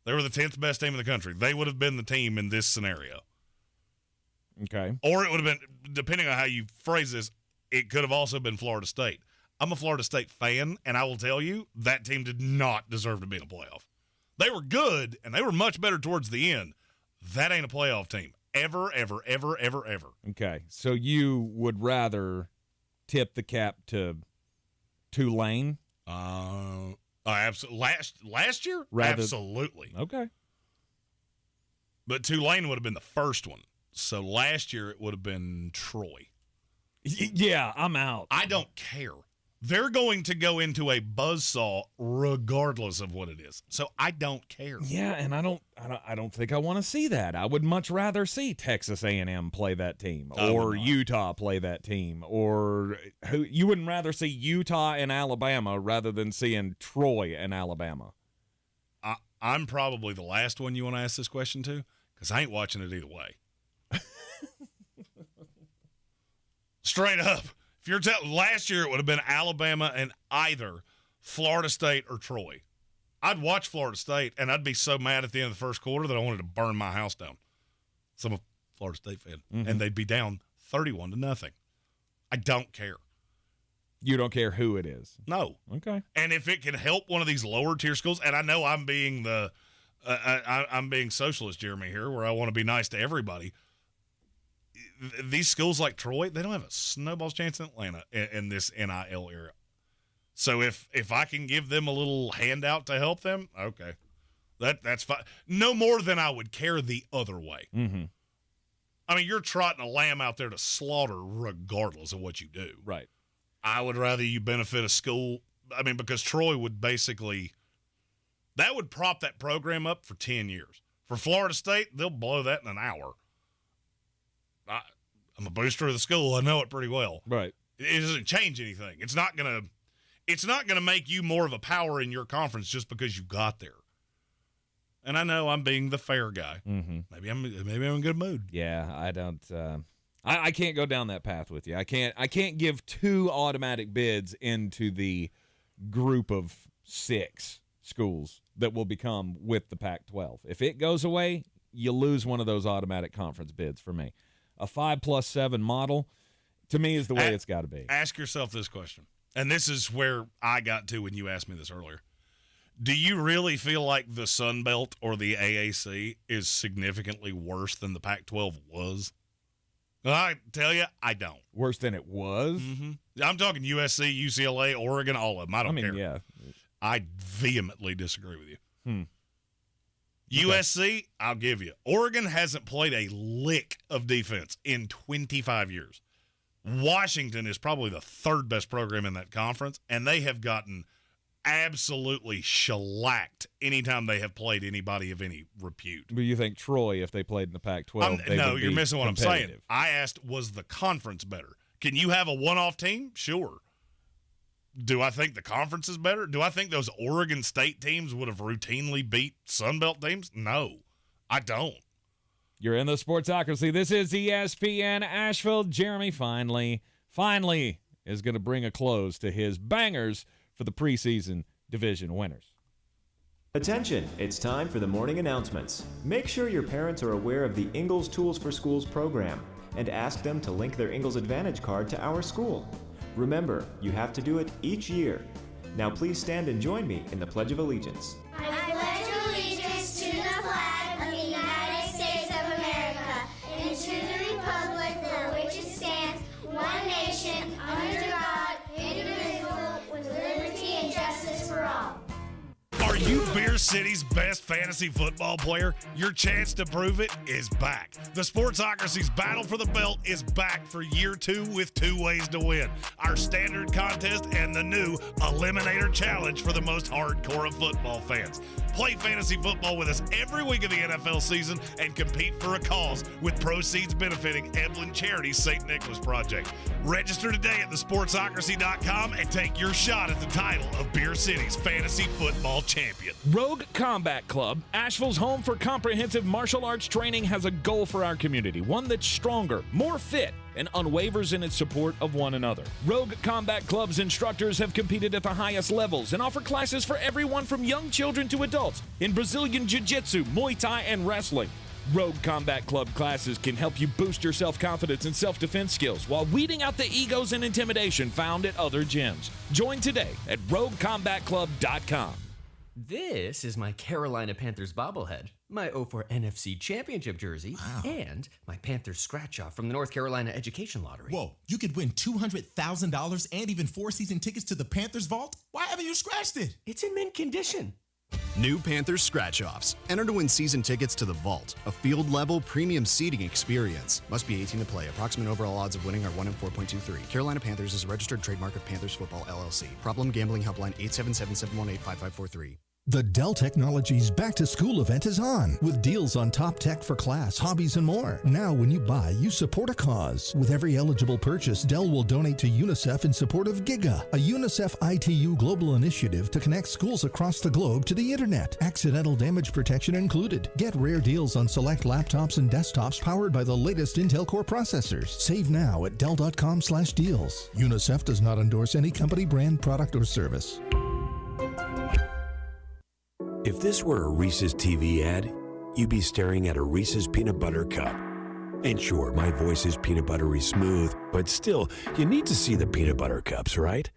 They were the 10th best team in the country. They would have been the team in this scenario. Okay. Or it would have been, depending on how you phrase this, it could have also been Florida State. I'm a Florida State fan, and I will tell you that team did not deserve to be in a playoff. They were good, and they were much better towards the end. That ain't a playoff team. Ever, ever, ever, ever, ever. Okay. So you would rather tip the cap to Tulane? Absolutely. Last year? Absolutely. Okay. But Tulane would have been the first one. So last year it would have been Troy. Yeah, I'm out. I don't care. They're going to go into a buzzsaw regardless of what it is. So I don't care. Yeah, and I don't think I want to see that. I would much rather see Texas A&M play that team, or Utah play that team, or you wouldn't rather see Utah and Alabama rather than seeing Troy and Alabama. I'm probably the last one you want to ask this question to, because I ain't watching it either way. Straight up. If you're last year, it would have been Alabama and either Florida State or Troy. I'd watch Florida State, and I'd be so mad at the end of the first quarter that I wanted to burn my house down. So I'm a Florida State fan, and they'd be down 31-0. I don't care. You don't care who it is? No. Okay. And if it can help one of these lower tier schools, and I know I'm being I'm being socialist, Jeremy, here, where I want to be nice to everybody. These schools like Troy, they don't have a snowball's chance in Atlanta in this NIL era. So if I can give them a little handout to help them, okay, that's fine. No more than I would care the other way. Mm-hmm. I mean, you're trotting a lamb out there to slaughter regardless of what you do. Right. I would rather you benefit a school. I mean, because Troy would basically – that would prop that program up for 10 years. For Florida State, they'll blow that in an hour. I'm a booster of the school. I know it pretty well. Right. It doesn't change anything. It's not gonna make you more of a power in your conference just because you got there. And I know I'm being the fair guy. Mm-hmm. Maybe I'm in a good mood. Yeah, I don't. I can't go down that path with you. I can't give 2 automatic bids into the group of 6 schools that will become with the Pac-12. If it goes away, you lose one of those automatic conference bids for me. A 5+7 model, to me, is the way it's got to be. Ask yourself this question, and this is where I got to when you asked me this earlier. Do you really feel like the Sun Belt or the AAC is significantly worse than the Pac-12 was? I tell you, I don't. Worse than it was? Mm-hmm. I'm talking USC, UCLA, Oregon, all of them. I don't care. Yeah. I vehemently disagree with you. Okay. USC, I'll give you. Oregon hasn't played a lick of defense in 25 years. Washington is probably the 3rd best program in that conference, and they have gotten absolutely shellacked anytime they have played anybody of any repute. But you think Troy, if they played in the Pac-12, no, you're missing what I'm saying. I asked, was the conference better? Can you have a one-off team? Sure. Do I think the conference is better? Do I think those Oregon State teams would have routinely beat Sunbelt teams? No, I don't. You're in the Sportsocracy. This is ESPN Asheville. Jeremy finally is going to bring a close to his bangers for the preseason division winners. Attention, it's time for the morning announcements. Make sure your parents are aware of the Ingles Tools for Schools program and ask them to link their Ingles Advantage card to our school. Remember, you have to do it each year. Now please stand and join me in the Pledge of Allegiance. I pledge allegiance to the flag of the United States of America and to the republic for which it stands, one nation, under God, indivisible, with liberty and justice for all. Are you Beer City's best fantasy football player? Your chance to prove it is back. The Sportsocracy's battle for the belt is back for year 2 with 2 ways to win. Our standard contest and the new Eliminator Challenge for the most hardcore of football fans. Play fantasy football with us every week of the NFL season and compete for a cause with proceeds benefiting Eblen Charities St. Nicholas Project. Register today at thesportsocracy.com and take your shot at the title of Beer City's fantasy football champion. Rogue Combat Club, Asheville's home for comprehensive martial arts training, has a goal for our community, one that's stronger, more fit, and unwavers in its support of one another. Rogue Combat Club's instructors have competed at the highest levels and offer classes for everyone from young children to adults in Brazilian Jiu-Jitsu, Muay Thai, and wrestling. Rogue Combat Club classes can help you boost your self-confidence and self-defense skills while weeding out the egos and intimidation found at other gyms. Join today at roguecombatclub.com. This is my Carolina Panthers bobblehead, my 04 NFC Championship jersey, and my Panthers scratch-off from the North Carolina Education Lottery. Whoa, you could win $200,000 and even 4 season tickets to the Panthers Vault? Why haven't you scratched it? It's in mint condition. New Panthers Scratch-Offs. Enter to win season tickets to the Vault, a field-level premium seating experience. Must be 18 to play. Approximate overall odds of winning are 1 in 4.23. Carolina Panthers is a registered trademark of Panthers Football, LLC. Problem Gambling Helpline 877-718-5543. The Dell Technologies Back to School event is on with deals on top tech for class, hobbies, and more. Now, when you buy, you support a cause. With every eligible purchase, Dell will donate to UNICEF in support of GIGA, a UNICEF ITU global initiative to connect schools across the globe to the internet. Accidental damage protection included. Get rare deals on select laptops and desktops powered by the latest Intel Core processors. Save now at Dell.com/deals. UNICEF does not endorse any company, brand, product, or service. If this were a Reese's TV ad, you'd be staring at a Reese's Peanut Butter Cup. And sure, my voice is peanut buttery smooth, but still, you need to see the peanut butter cups, right?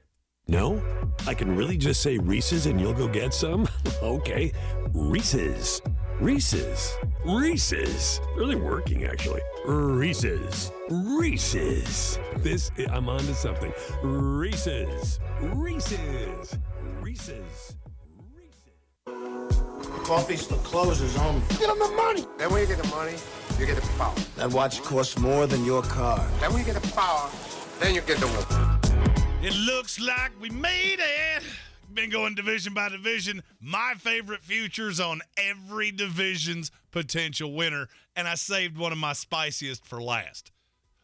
No? I can really just say Reese's and you'll go get some? Okay, Reese's. Reese's. Reese's. Really working, actually. Reese's. Reese's. I'm on to something. Reese's. Reese's. Reese's. Coffee's for closers only. Get them the money. Then when you get the money, you get the power. That watch costs more than your car. Then when you get the power, then you get the woman. It looks like we made it. Been going division by division. My favorite futures on every division's potential winner, and I saved one of my spiciest for last.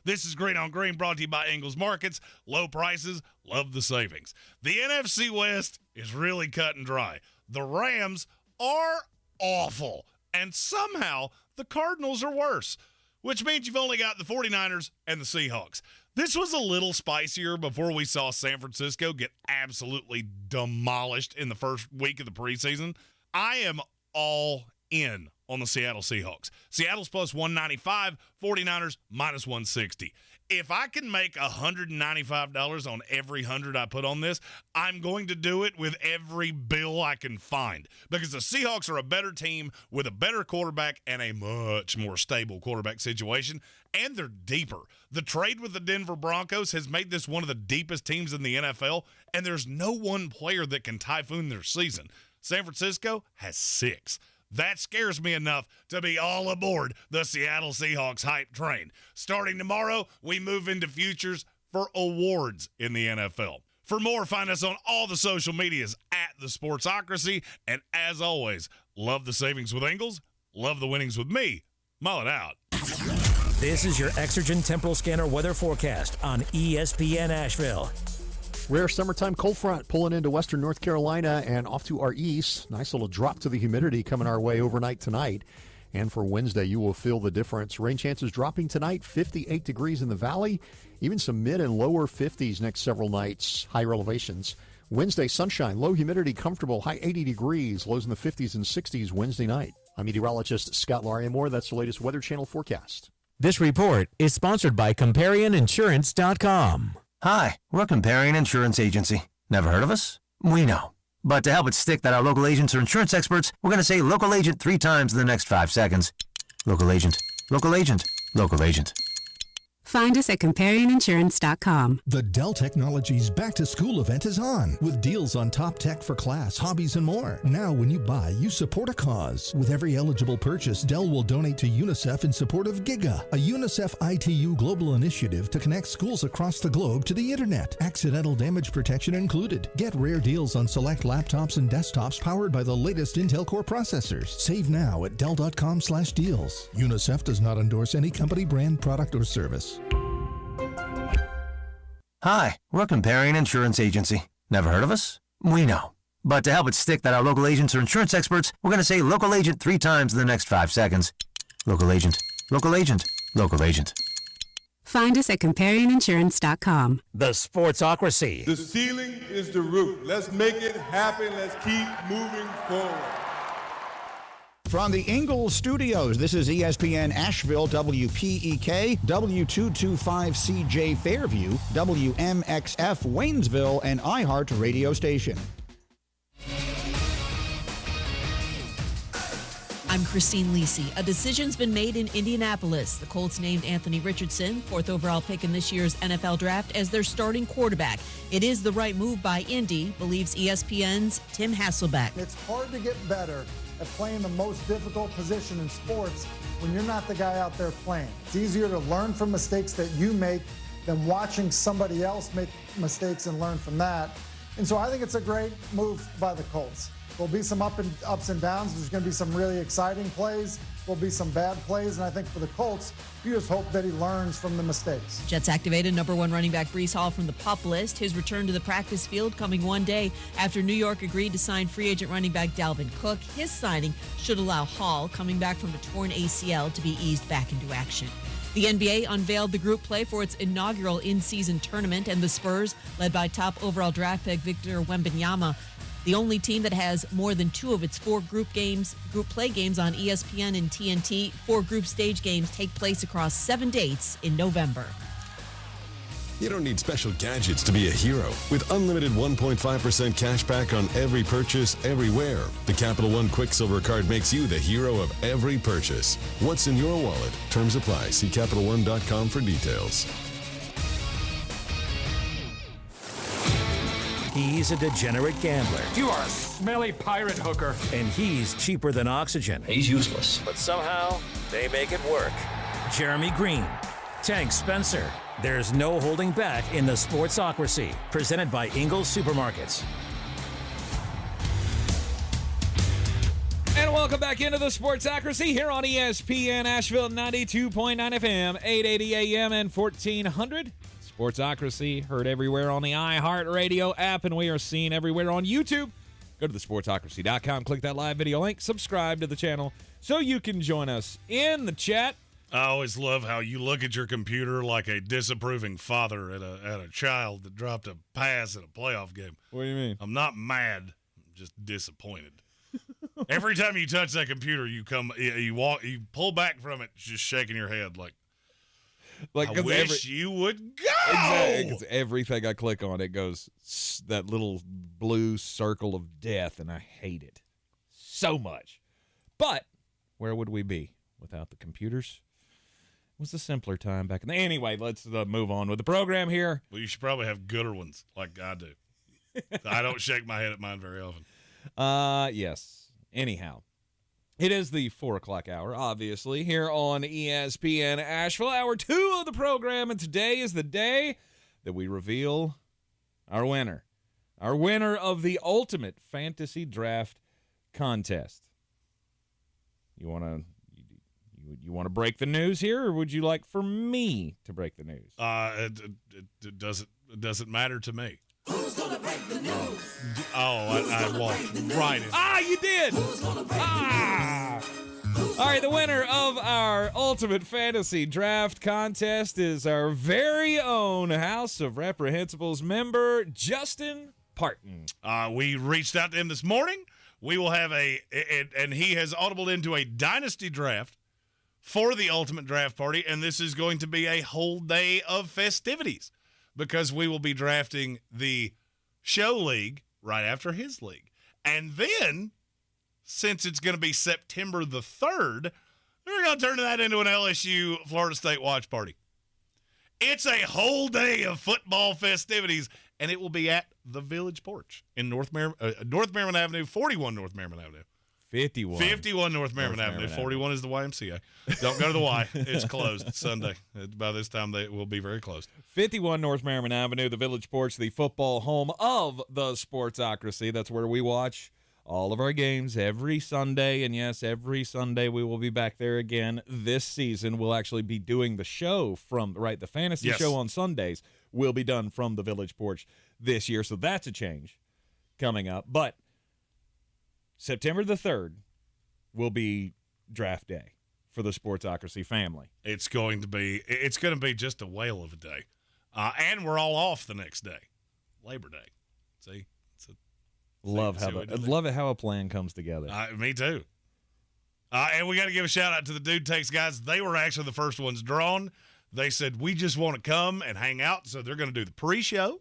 This is Green on Green, brought to you by Ingles Markets. Low prices, love the savings. The NFC West is really cut and dry. The Rams are awful, and somehow the Cardinals are worse, which means you've only got the 49ers and the Seahawks. This was a little spicier before we saw San Francisco get absolutely demolished in the first week of the preseason. I am all in on the Seattle Seahawks. Seattle's plus 195, 49ers minus 160. If I can make $195 on every 100 I put on this, I'm going to do it with every bill I can find, because the Seahawks are a better team with a better quarterback and a much more stable quarterback situation, and they're deeper. The trade with the Denver Broncos has made this one of the deepest teams in the NFL, and there's no one player that can typhoon their season. San Francisco has 6. That scares me enough to be all aboard the Seattle Seahawks hype train. Starting tomorrow, we move into futures for awards in the NFL. For more, find us on all the social medias at The Sportsocracy. And as always, love the savings with Ingles, love the winnings with me. Mull it out. This is your Exergen Temporal Scanner weather forecast on ESPN Asheville. Rare summertime cold front pulling into western North Carolina and off to our east. Nice little drop to the humidity coming our way overnight tonight. And for Wednesday, you will feel the difference. Rain chances dropping tonight, 58 degrees in the valley. Even some mid and lower 50s next several nights, higher elevations. Wednesday, sunshine, low humidity, comfortable, high 80 degrees, lows in the 50s and 60s Wednesday night. I'm meteorologist Scott Lauriamore. That's the latest Weather Channel forecast. This report is sponsored by ComparionInsurance.com. Hi, we're a Comparion Insurance Agency. Never heard of us? We know. But to help it stick that our local agents are insurance experts, we're going to say local agent 3 times in the next 5 seconds. Local agent, local agent, local agent. Find us at ComparionInsurance.com. The Dell Technologies Back to School event is on with deals on top tech for class, hobbies, and more. Now, when you buy, you support a cause. With every eligible purchase, Dell will donate to UNICEF in support of GIGA, a UNICEF ITU global initiative to connect schools across the globe to the internet. Accidental damage protection included. Get rare deals on select laptops and desktops powered by the latest Intel Core processors. Save now at Dell.com/deals. UNICEF does not endorse any company, brand, product, or service. Hi, we're Comparion Insurance Agency. Never heard of us? We know. But to help it stick that our local agents are insurance experts, we're going to say local agent 3 times in the next 5 seconds. Local agent, local agent, local agent. Find us at ComparionInsurance.com. The Sportsocracy. The ceiling is the roof. Let's make it happen. Let's keep moving forward. From the Ingles Studios, this is ESPN Asheville, WPEK, W225CJ Fairview, WMXF Waynesville, and iHeart radio station. I'm Christine Lisi. A decision's been made in Indianapolis. The Colts named Anthony Richardson, 4th overall pick in this year's NFL draft, as their starting quarterback. It is the right move by Indy, believes ESPN's Tim Hasselbeck. It's hard to get better at playing the most difficult position in sports when you're not the guy out there playing. It's easier to learn from mistakes that you make than watching somebody else make mistakes and learn from that. And so I think it's a great move by the Colts. There'll be some ups and downs. There's going to be some really exciting plays. There'll be some bad plays. And I think for the Colts, you just hope that he learns from the mistakes. Jets activated number 1 running back Breece Hall from the PUP list. His return to the practice field coming one day after New York agreed to sign free agent running back Dalvin Cook. His signing should allow Hall, coming back from a torn ACL, to be eased back into action. The NBA unveiled the group play for its inaugural in-season tournament, and the Spurs, led by top overall draft pick Victor Wembanyama, the only team that has more than 2 of its 4 group play games on ESPN and TNT. 4 group stage games take place across 7 dates in November. You don't need special gadgets to be a hero. With unlimited 1.5% cash back on every purchase, everywhere, the Capital One Quicksilver Card makes you the hero of every purchase. What's in your wallet? Terms apply. See CapitalOne.com for details. He's a degenerate gambler. You are a smelly pirate hooker. And he's cheaper than oxygen. He's useless. But somehow, they make it work. Jeremy Greene, Tank Spencer. There's no holding back in the Sportsocracy. Presented by Ingles Supermarkets. And welcome back into the Sportsocracy here on ESPN Asheville 92.9 FM, 880 AM and 1400. Sportsocracy, heard everywhere on the iHeart Radio app, and we are seen everywhere on YouTube. Go to thesportsocracy.com, click that live video link, subscribe to the channel so you can join us in the chat. I always love how you look at your computer like a disapproving father at a child that dropped a pass in a playoff game. What do you mean? I'm not mad, I'm just disappointed. Every time you touch that computer, you pull back from it, just shaking your head like I wish you would go. Exactly, because everything I click on, it goes that little blue circle of death, and I hate it so much. But where would we be without the computers? It was a simpler time back in the... Anyway, let's move on with the program here. Well, you should probably have gooder ones like I do. I don't shake my head at mine very often. Yes. Anyhow. It is the 4 o'clock hour, obviously, here on ESPN Asheville, hour 2 of the program, and today is the day that we reveal our winner of the Ultimate Fantasy Draft Contest. You want to break the news here, or would you like for me to break the news? It doesn't matter to me. Who's gonna break the news? I walked right in. You did! All right, the winner of our Ultimate Fantasy Draft Contest is our very own House of Reprehensibles member, Justin Parton. We reached out to him this morning. We will have and he has audibled into a dynasty draft for the Ultimate Draft Party, and this is going to be a whole day of festivities because we will be drafting the show league right after his league. And then, since it's going to be September the 3rd, we're going to turn that into an LSU Florida State watch party. It's a whole day of football festivities, and it will be at the Village Porch in North Merriman Avenue, 41 North Merriman Avenue. 51 North Merriman Avenue. 41 is the YMCA. Don't go to the Y. It's closed Sunday. By this time, they will be very closed. 51 North Merriman Avenue, the Village Porch, the football home of the Sportsocracy. That's where we watch all of our games every Sunday. And, yes, every Sunday we will be back there again this season. We'll actually be doing the show the fantasy show on Sundays will be done from the Village Porch this year. So that's a change coming up. But September the 3rd will be draft day for the Sportsocracy family. It's going to be just a whale of a day. And we're all off the next day, Labor Day. See? Love it how a plan comes together. Me too. And we got to give a shout out to the Dude Takes guys. They were actually the first ones drawn. They said, we just want to come and hang out. So they're going to do the pre-show.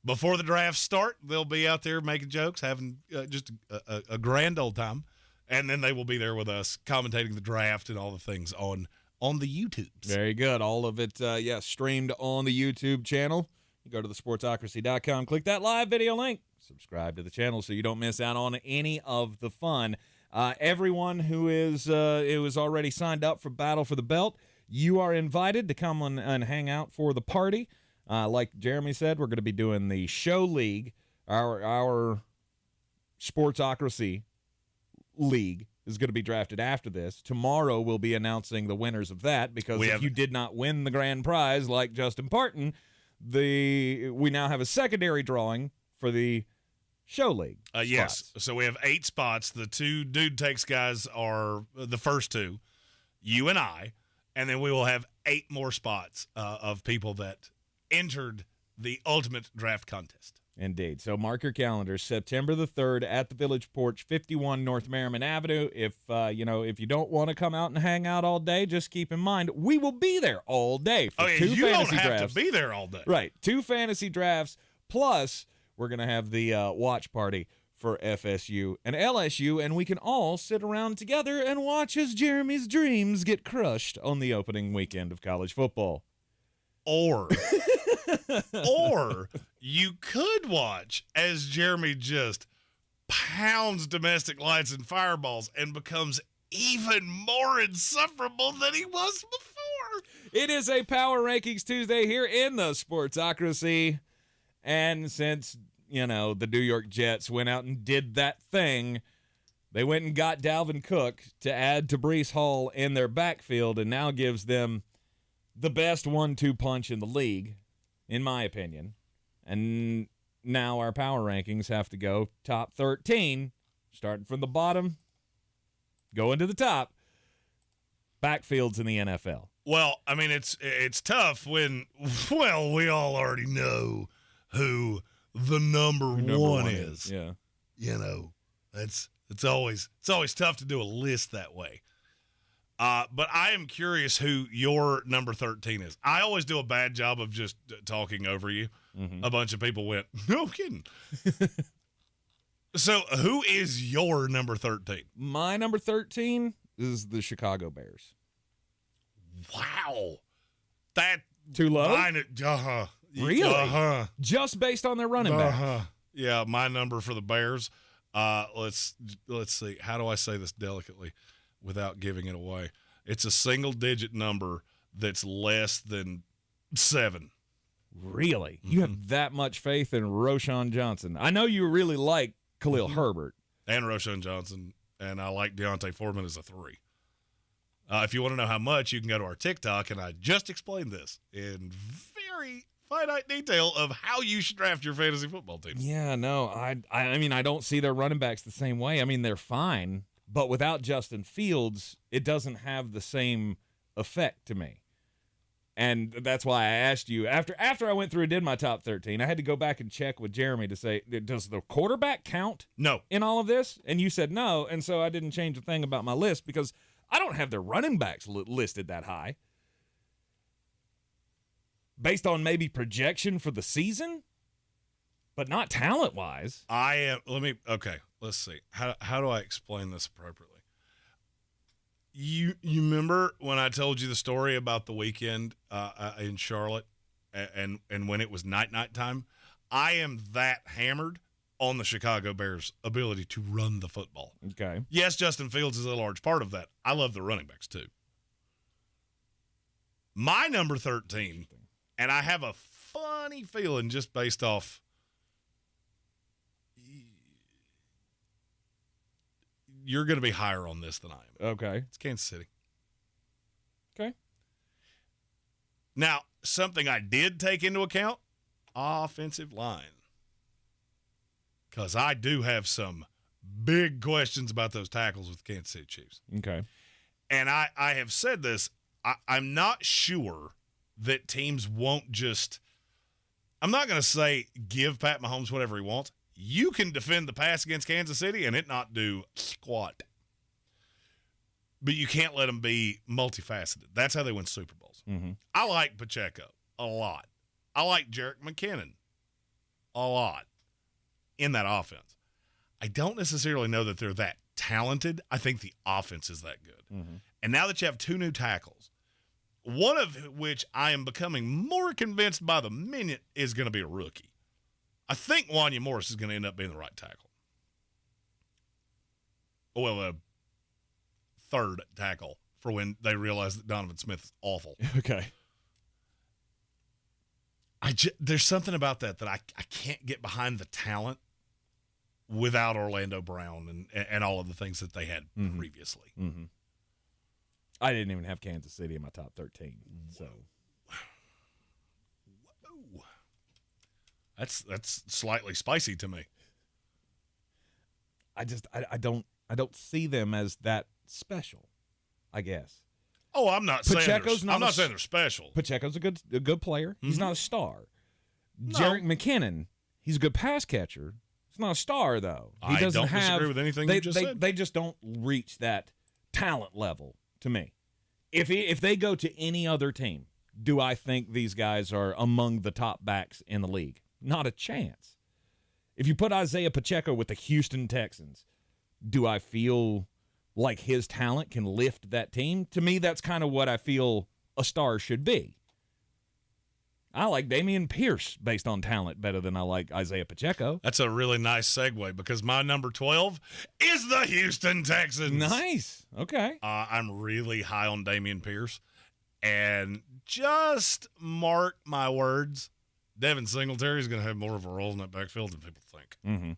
Before the drafts start, they'll be out there making jokes, having just a grand old time. And then they will be there with us commentating the draft and all the things on the YouTubes. Very good. All of it, streamed on the YouTube channel. You go to thesportsocracy.com, click that live video link, subscribe to the channel so you don't miss out on any of the fun. Everyone who is already signed up for Battle for the Belt, you are invited to come on and hang out for the party. Like Jeremy said, we're going to be doing the show league. Our Sportsocracy league is going to be drafted after this. Tomorrow we'll be announcing the winners of that because if you did not win the grand prize like Justin Parton, we now have a secondary drawing for the show league. Yes. So we have 8 spots. The 2 Dude Takes guys are the first 2, you and I, and then we will have 8 more spots of people that entered the ultimate draft contest. Indeed. So mark your calendars. September the 3rd at the Village Porch, 51 North Merriman Avenue. If you don't want to come out and hang out all day, just keep in mind we will be there all day for 2 you fantasy don't have drafts. to be there all day. Right. 2 fantasy drafts, plus we're going to have the watch party for FSU and LSU, and we can all sit around together and watch as Jeremy's dreams get crushed on the opening weekend of college football. Or you could watch as Jeremy just pounds domestic lights and fireballs and becomes even more insufferable than he was before. It is a Power Rankings Tuesday here in the Sportsocracy. And since, the New York Jets went out and did that thing, they went and got Dalvin Cook to add to Breece Hall in their backfield and now gives them the best 1-2 punch in the league, in my opinion. And now our power rankings have to go top 13, starting from the bottom, going to the top. Backfields in the NFL. Well, I mean, it's tough when, we all already know who the number one is. Yeah. It's always tough to do a list that way. But I am curious who your number 13 is. I always do a bad job of just talking over you. Mm-hmm. A bunch of people went, no kidding. So who is your number 13? My number 13 is the Chicago Bears. Wow. That too low? Really? Just based on their running back. Yeah, my number for the Bears. Let's see. How do I say this delicately without giving it away? It's a single-digit number that's less than 7. Really? Mm-hmm. You have that much faith in Roschon Johnson? I know you really like Khalil Herbert. And Roschon Johnson, and I like Deontay Foreman as a 3. If you want to know how much, you can go to our TikTok, and I just explained this in very finite detail of how you should draft your fantasy football team. Yeah, no, I mean, I don't see their running backs the same way. I mean, they're fine, but without Justin Fields, it doesn't have the same effect to me. And that's why I asked you, after I went through and did my top 13, I had to go back and check with Jeremy to say, does the quarterback count in all of this? And you said no, and so I didn't change a thing about my list because I don't have their running backs listed that high. Based on maybe projection for the season, but not talent-wise. Let's see. How do I explain this appropriately? You remember when I told you the story about the weekend in Charlotte and when it was night time? I am that hammered on the Chicago Bears' ability to run the football. Okay. Yes, Justin Fields is a large part of that. I love the running backs too. My number 13, and I have a funny feeling just based off you're going to be higher on this than I am. Okay. It's Kansas City. Okay. Now, something I did take into account, offensive line. Because I do have some big questions about those tackles with the Kansas City Chiefs. Okay. And I have said this. I'm not sure that teams won't just – I'm not going to say give Pat Mahomes whatever he wants. You can defend the pass against Kansas City and it not do squat. But you can't let them be multifaceted. That's how they win Super Bowls. Mm-hmm. I like Pacheco a lot. I like Jerick McKinnon a lot in that offense. I don't necessarily know that they're that talented. I think the offense is that good. Mm-hmm. And now that you have two new tackles, one of which I am becoming more convinced by the minute is going to be a rookie. I think Wanya Morris is going to end up being the right tackle. Well, a third tackle for when they realize that Donovan Smith is awful. Okay. There's something about that I can't get behind the talent without Orlando Brown and all of the things that they had previously. Mm-hmm. I didn't even have Kansas City in my top 13. So whoa. That's slightly spicy to me. I don't see them as that special, I guess. Oh, I'm not saying they're special. Pacheco's a good player. Mm-hmm. He's not a star. No. Jerick McKinnon, he's a good pass catcher. He's not a star though. He doesn't disagree with anything you just said. They just don't reach that talent level to me. If they go to any other team, do I think these guys are among the top backs in the league? Not a chance. If you put Isaiah Pacheco with the Houston Texans, do I feel like his talent can lift that team? To me, that's kind of what I feel a star should be. I like Dameon Pierce based on talent better than I like Isaiah Pacheco. That's a really nice segue because my number 12 is the Houston Texans. Nice. Okay. I'm really high on Dameon Pierce. And just mark my words, Devin Singletary is going to have more of a role in that backfield than people think. Mm-hmm.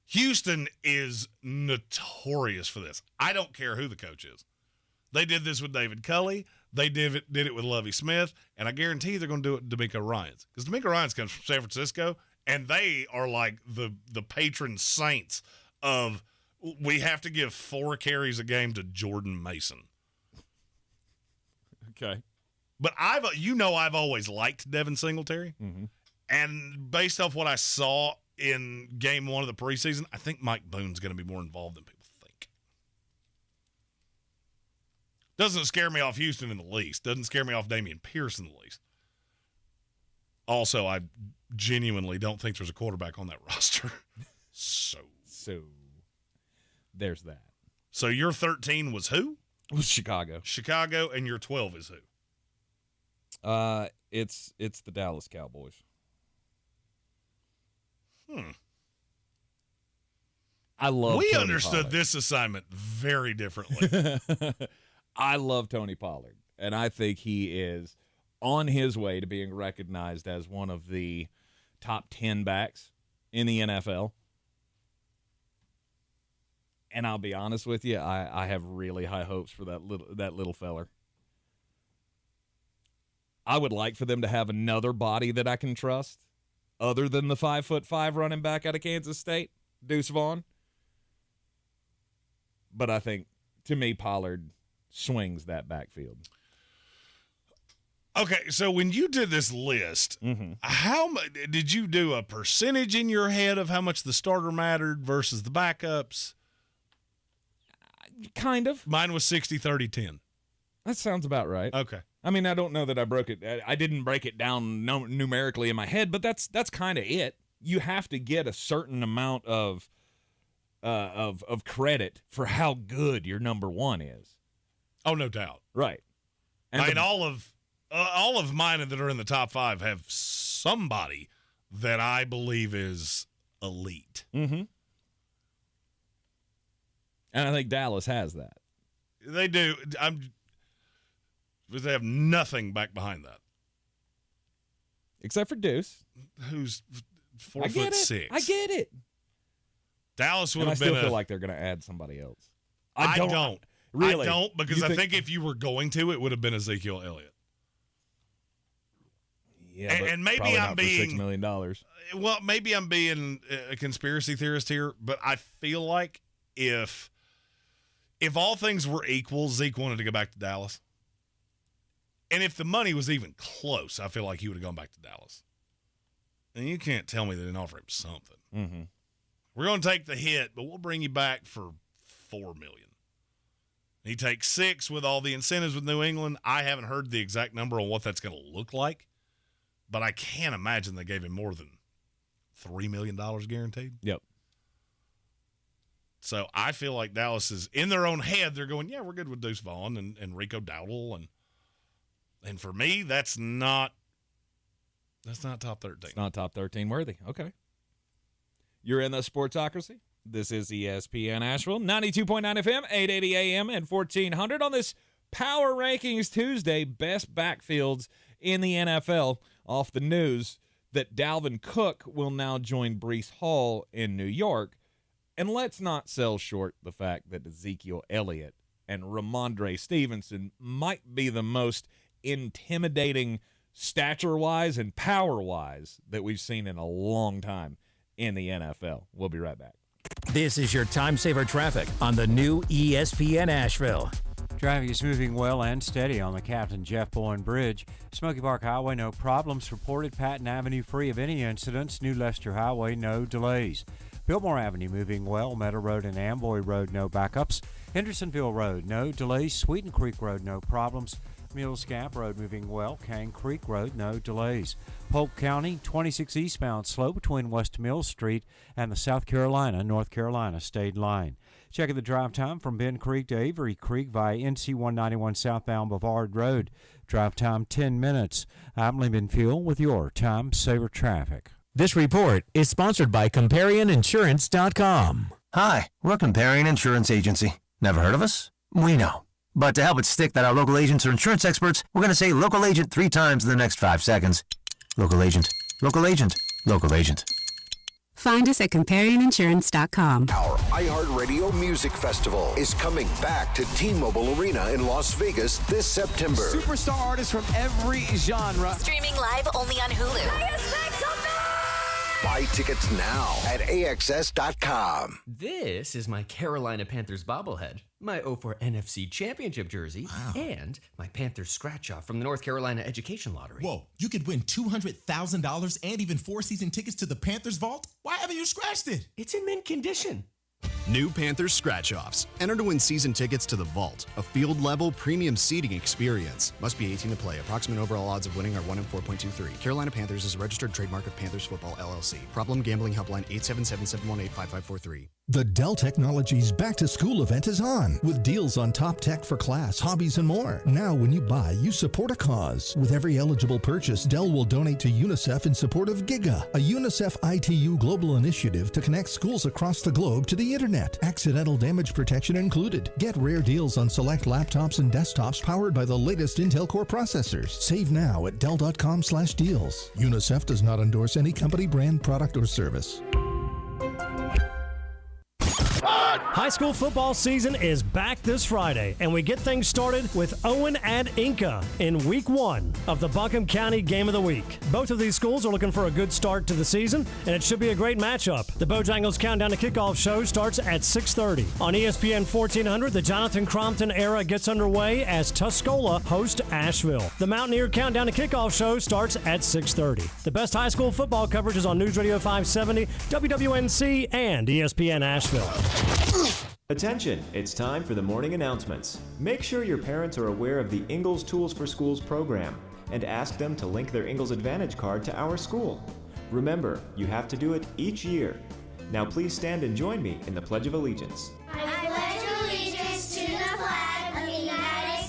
Houston is notorious for this. I don't care who the coach is. They did this with David Culley. They did it with Lovie Smith, and I guarantee they're going to do it with D'Amico Ryans because D'Amico Ryans comes from San Francisco, and they are like the patron saints of we have to give 4 carries a game to Jordan Mason. Okay. But I've always liked Devin Singletary, and based off what I saw in game 1 of the preseason, I think Mike Boone's going to be more involved than people think. Doesn't scare me off Houston in the least. Doesn't scare me off Dameon Pierce in the least. Also, I genuinely don't think there's a quarterback on that roster. So there's that. So your 13 was who? It was Chicago. Chicago, and your 12 is who? It's the Dallas Cowboys. I love We Tony understood Pollard. this assignment very differently. I love Tony Pollard, and I think he is on his way to being recognized as one of the top 10 backs in the NFL. And I'll be honest with you, I have really high hopes for that little feller. I would like for them to have another body that I can trust, other than the 5'5" running back out of Kansas State, Deuce Vaughn. But I think, to me, Pollard swings that backfield. Okay, so when you did this list, how did you do a percentage in your head of how much the starter mattered versus the backups? Kind of. Mine was 60-30-10. That sounds about right. Okay. I mean, I don't know that I broke it. I didn't break it down numerically in my head, but that's kind of it. You have to get a certain amount of credit for how good your number one is. Oh, no doubt. Right. And all of mine that are in the top 5 have somebody that I believe is elite. Mm-hmm. And I think Dallas has that. They do. They have nothing back behind that. Except for Deuce. Who's 4'6". I get it. Dallas would have been. I still feel like they're going to add somebody else. I don't. Really? I don't, because I think if you were going to, it would have been Ezekiel Elliott. Yeah, and maybe I'm being $6 million. Well, maybe I'm being a conspiracy theorist here, but I feel like if all things were equal, Zeke wanted to go back to Dallas. And if the money was even close, I feel like he would have gone back to Dallas. And you can't tell me they didn't offer him something. Mm-hmm. We're going to take the hit, but we'll bring you back for $4 million. He takes 6 with all the incentives with New England. I haven't heard the exact number on what that's going to look like, but I can't imagine they gave him more than $3 million guaranteed. Yep. So I feel like Dallas is in their own head. They're going, yeah, we're good with Deuce Vaughn and Rico Dowdle. And for me, that's not top 13. It's not top 13 worthy. Okay. You're in the Sportsocracy. This is ESPN Asheville, 92.9 FM, 880 AM, and 1400 on this Power Rankings Tuesday. Best backfields in the NFL off the news that Dalvin Cook will now join Breece Hall in New York. And let's not sell short the fact that Ezekiel Elliott and Ramondre Stevenson might be the most intimidating stature-wise and power-wise that we've seen in a long time in the NFL. We'll be right back. This is your Time Saver Traffic on the new ESPN Asheville. Traffic is moving well and steady on the Captain Jeff Bowen Bridge. Smoky Park Highway, no problems reported. Patton Avenue free of any incidents. New Leicester Highway, no delays. Biltmore Avenue moving well. Meadow Road and Amboy Road, no backups. Hendersonville Road, no delays. Sweeten Creek Road, no problems. Mules Gap Road moving well. Cane Creek Road, no delays. Polk County, 26 eastbound slow between West Mill Street and the South Carolina-North Carolina state line. Checking the drive time from Bend Creek to Avery Creek via NC 191 southbound Bavard Road. Drive time 10 minutes. I'm Lehman Fuel with your Time Saver Traffic. This report is sponsored by ComparionInsurance.com. Hi, we're a Comparion Insurance Agency. Never heard of us? We know. But to help it stick that our local agents are insurance experts, we're going to say local agent 3 times in the next 5 seconds. Local agent, local agent, local agent. Find us at ComparionInsurance.com. Our iHeartRadio Music Festival is coming back to T-Mobile Arena in Las Vegas this September. Superstar artists from every genre. Streaming live only on Hulu. Buy tickets now at AXS.com. This is my Carolina Panthers bobblehead, my 04 NFC Championship jersey, and my Panthers scratch-off from the North Carolina Education Lottery. Whoa, you could win $200,000 and even 4 season tickets to the Panthers Vault? Why haven't you scratched it? It's in mint condition. New Panthers Scratch-Offs. Enter to win season tickets to the Vault, a field-level premium seating experience. Must be 18 to play. Approximate overall odds of winning are 1 in 4.23. Carolina Panthers is a registered trademark of Panthers Football, LLC. Problem Gambling Helpline 877-718-5543. The Dell Technologies Back to School event is on with deals on top tech for class, hobbies, and more. Now, when you buy, you support a cause. With every eligible purchase, Dell will donate to UNICEF in support of GIGA, a UNICEF ITU global initiative to connect schools across the globe to the internet. Accidental damage protection included. Get rare deals on select laptops and desktops powered by the latest Intel Core processors. Save now at Dell.com/deals. UNICEF does not endorse any company, brand, product, or service. High school football season is back this Friday, and we get things started with Owen and Inca in Week 1 of the Buncombe County Game of the Week. Both of these schools are looking for a good start to the season, and it should be a great matchup. The Bojangles Countdown to Kickoff show starts at 6:30. On ESPN 1400, the Jonathan Crompton era gets underway as Tuscola host Asheville. The Mountaineer Countdown to Kickoff show starts at 6:30. The best high school football coverage is on News Radio 570, WWNC, and ESPN Asheville. Attention, it's time for the morning announcements. Make sure your parents are aware of the Ingles Tools for Schools program and ask them to link their Ingles Advantage card to our school. Remember, you have to do it each year. Now please stand and join me in the Pledge of Allegiance. I pledge allegiance to the flag of the United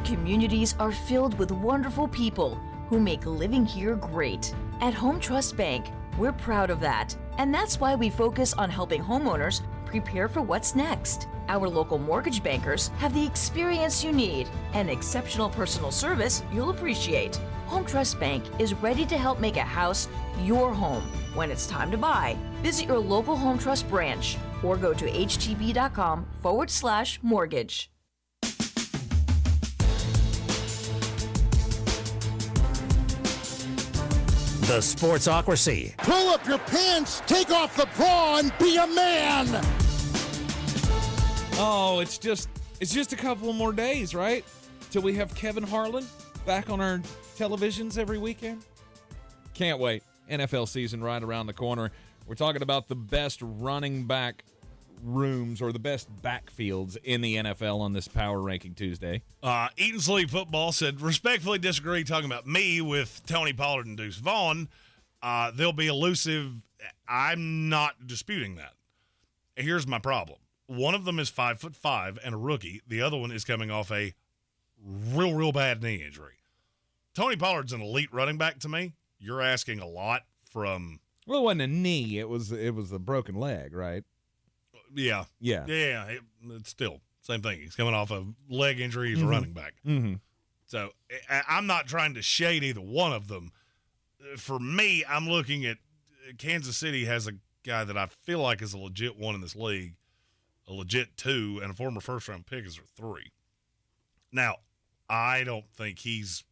communities are filled with wonderful people who make living here great. At Home Trust Bank, we're proud of that. And that's why we focus on helping homeowners prepare for what's next. Our local mortgage bankers have the experience you need and exceptional personal service you'll appreciate. Home Trust Bank is ready to help make a house your home. When it's time to buy, visit your local Home Trust branch or go to htb.com/mortgage. The Sportsocracy. Pull up your pants, take off the bra, and be a man. Oh, it's just a couple more days, right? Till we have Kevin Harlan back on our televisions every weekend. Can't wait. NFL season right around the corner. We're talking about the best running back rooms or the best backfields in the NFL on this Power Ranking Tuesday. Eat and Sleep Football said, respectfully disagree talking about me with Tony Pollard and Deuce Vaughn. They'll be elusive. I'm not disputing that. Here's my problem. One of them is 5'5" and a rookie. The other one is coming off a real bad knee injury. Tony Pollard's an elite running back to me. You're asking a lot from... Well, it wasn't a knee. It was a broken leg, right? Yeah. It's still same thing. He's coming off a leg injury. He's a running back. Mm-hmm. So I'm not trying to shade either one of them. For me, I'm looking at Kansas City has a guy that I feel like is a legit one in this league, a legit 2, and a former first-round pick is a 3. Now, I don't think he's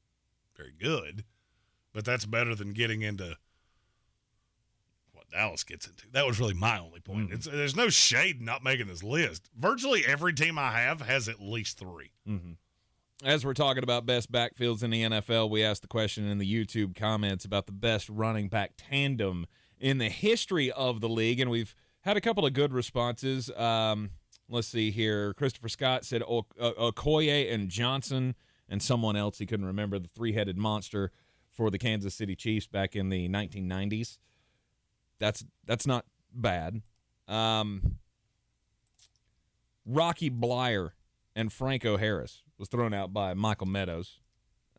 very good, but that's better than getting into Dallas gets into. That was really my only point. Mm-hmm. There's no shade in not making this list. Virtually every team I have has at least 3. Mm-hmm. As we're talking about best backfields in the NFL, we asked the question in the YouTube comments about the best running back tandem in the history of the league, and we've had a couple of good responses. Let's see here. Christopher Scott said Okoye and Johnson, and someone else he couldn't remember, the three-headed monster for the Kansas City Chiefs back in the 1990s. That's not bad. Rocky Blyer and Franco Harris was thrown out by Michael Meadows.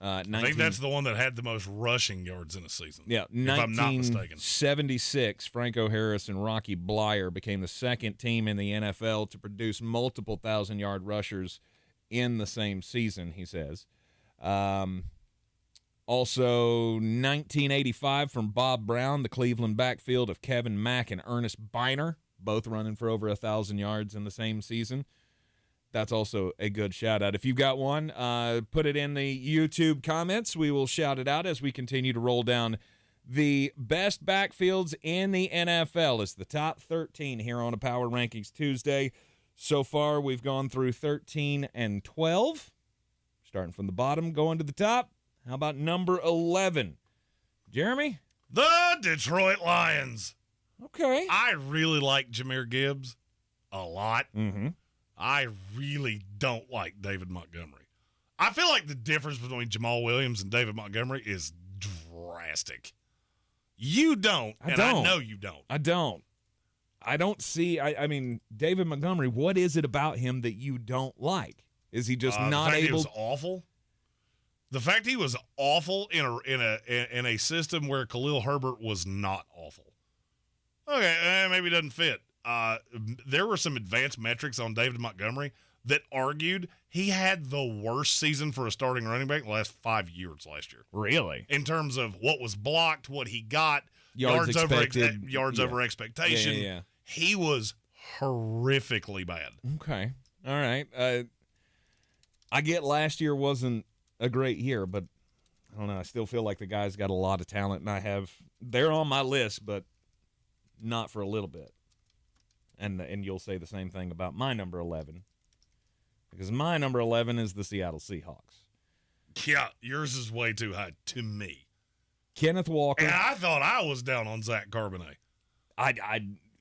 I think that's the one that had the most rushing yards in a season. Yeah, if I'm not mistaken. 1976, Franco Harris and Rocky Blyer became the second team in the NFL to produce multiple 1,000-yard rushers in the same season, he says. Also, 1985 from Bob Brown, the Cleveland backfield of Kevin Mack and Ernest Biner, both running for over 1,000 yards in the same season. That's also a good shout-out. If you've got one, put it in the YouTube comments. We will shout it out as we continue to roll down the best backfields in the NFL. It's the top 13 here on a Power Rankings Tuesday. So far, we've gone through 13 and 12. Starting from the bottom, going to the top. How about number 11? Jeremy? The Detroit Lions. Okay. I really like Jahmyr Gibbs a lot. Mm-hmm. I really don't like David Montgomery. I feel like the difference between Jamal Williams and David Montgomery is drastic. You don't, I know you don't. I don't see, I mean, David Montgomery, what is it about him that you don't like? Is he just not able? He was awful. The fact he was awful in a system where Khalil Herbert was not awful. Okay, maybe it doesn't fit. There were some advanced metrics on David Montgomery that argued he had the worst season for a starting running back in the last 5 years last year. Really? In terms of what was blocked, what he got, yards over expectation. Yeah. He was horrifically bad. Okay. All right. I get last year wasn't a great year, but I don't know. I still feel like the guy's got a lot of talent, and they're on my list, but not for a little bit. And you'll say the same thing about my number 11, because my number 11 is the Seattle Seahawks. Yeah, yours is way too high to me. Kenneth Walker. And I thought I was down on Zach Charbonnet.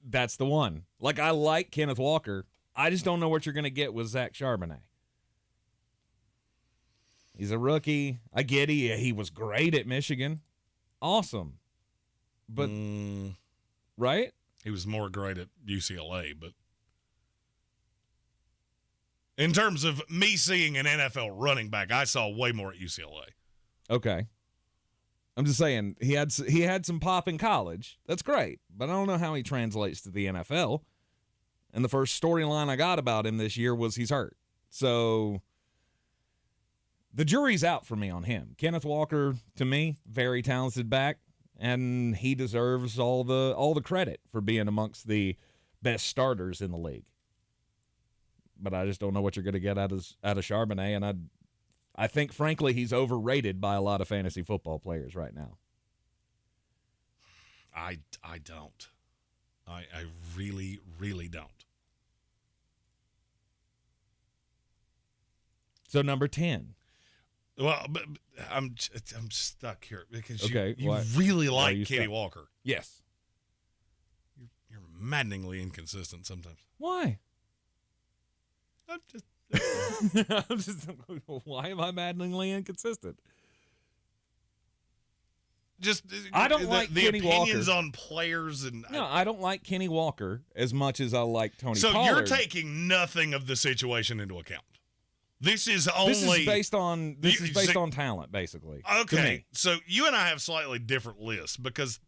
That's the one. Like, I like Kenneth Walker. I just don't know what you're going to get with Zach Charbonnet. He's a rookie. I get he was great at Michigan. Awesome. But, right? He was more great at UCLA, but In terms of me seeing an NFL running back, I saw way more at UCLA. Okay. I'm just saying he had some pop in college. That's great, but I don't know how he translates to the NFL. And the first storyline I got about him this year was he's hurt. So the jury's out for me on him. Kenneth Walker, to me, very talented back, and he deserves all the credit for being amongst the best starters in the league. But I just don't know what you're going to get out of Charbonnet, and I think, frankly, he's overrated by a lot of fantasy football players right now. I don't. I really, really don't. So number 10. Well, but I'm stuck here because Okay, you why? really Why are like you Kenny stuck? Walker. Yes. You're maddeningly inconsistent sometimes. Why? I'm just why am I maddeningly inconsistent? Just I don't like the Kenny opinions Walker. on players and No, I don't like Kenny Walker as much as I like Tony so Pollard. you're taking nothing of the situation into account. This is only This is based on talent, basically. to Okay, me. so you and I have slightly different lists because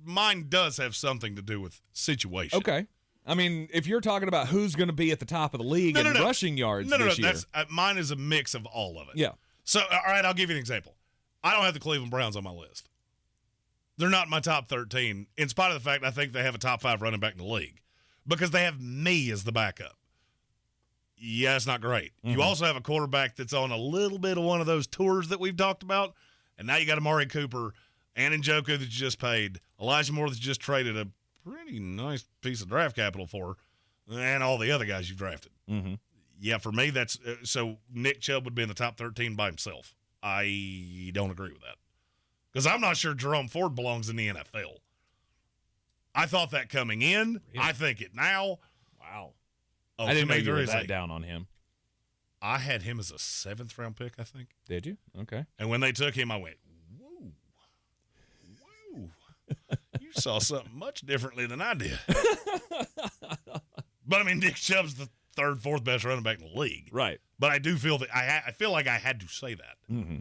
mine does have something to do with situation. Okay. I mean, if you're talking about who's going to be at the top of the league in rushing yards this year. That's mine is a mix of all of it. Yeah. So, all right, I'll give you an example. I don't have the Cleveland Browns on my list. They're not in my top 13, in spite of the fact I think they have a top 5 running back in the league, because they have me as the backup. Yeah, it's not great. Mm-hmm. You also have a quarterback that's on a little bit of one of those tours that we've talked about, and now you got Amari Cooper and Njoku that you just paid, Elijah Moore that you just traded a pretty nice piece of draft capital for, and all the other guys you drafted. Mm-hmm. Yeah, for me, that's so Nick Chubb would be in the top 13 by himself. I don't agree with that because I'm not sure Jerome Ford belongs in the NFL. I thought that coming in. Really? I think it now. Wow. Oh, I didn't know to me, you there were is that a- down on him. I had him as a 7th round pick, I think. Did you? Okay. And when they took him, I went, whoa. You saw something much differently than I did. But, I mean, Nick Chubb's the 3rd, 4th best running back in the league. Right. But I do feel that I feel like I had to say that. Mm-hmm.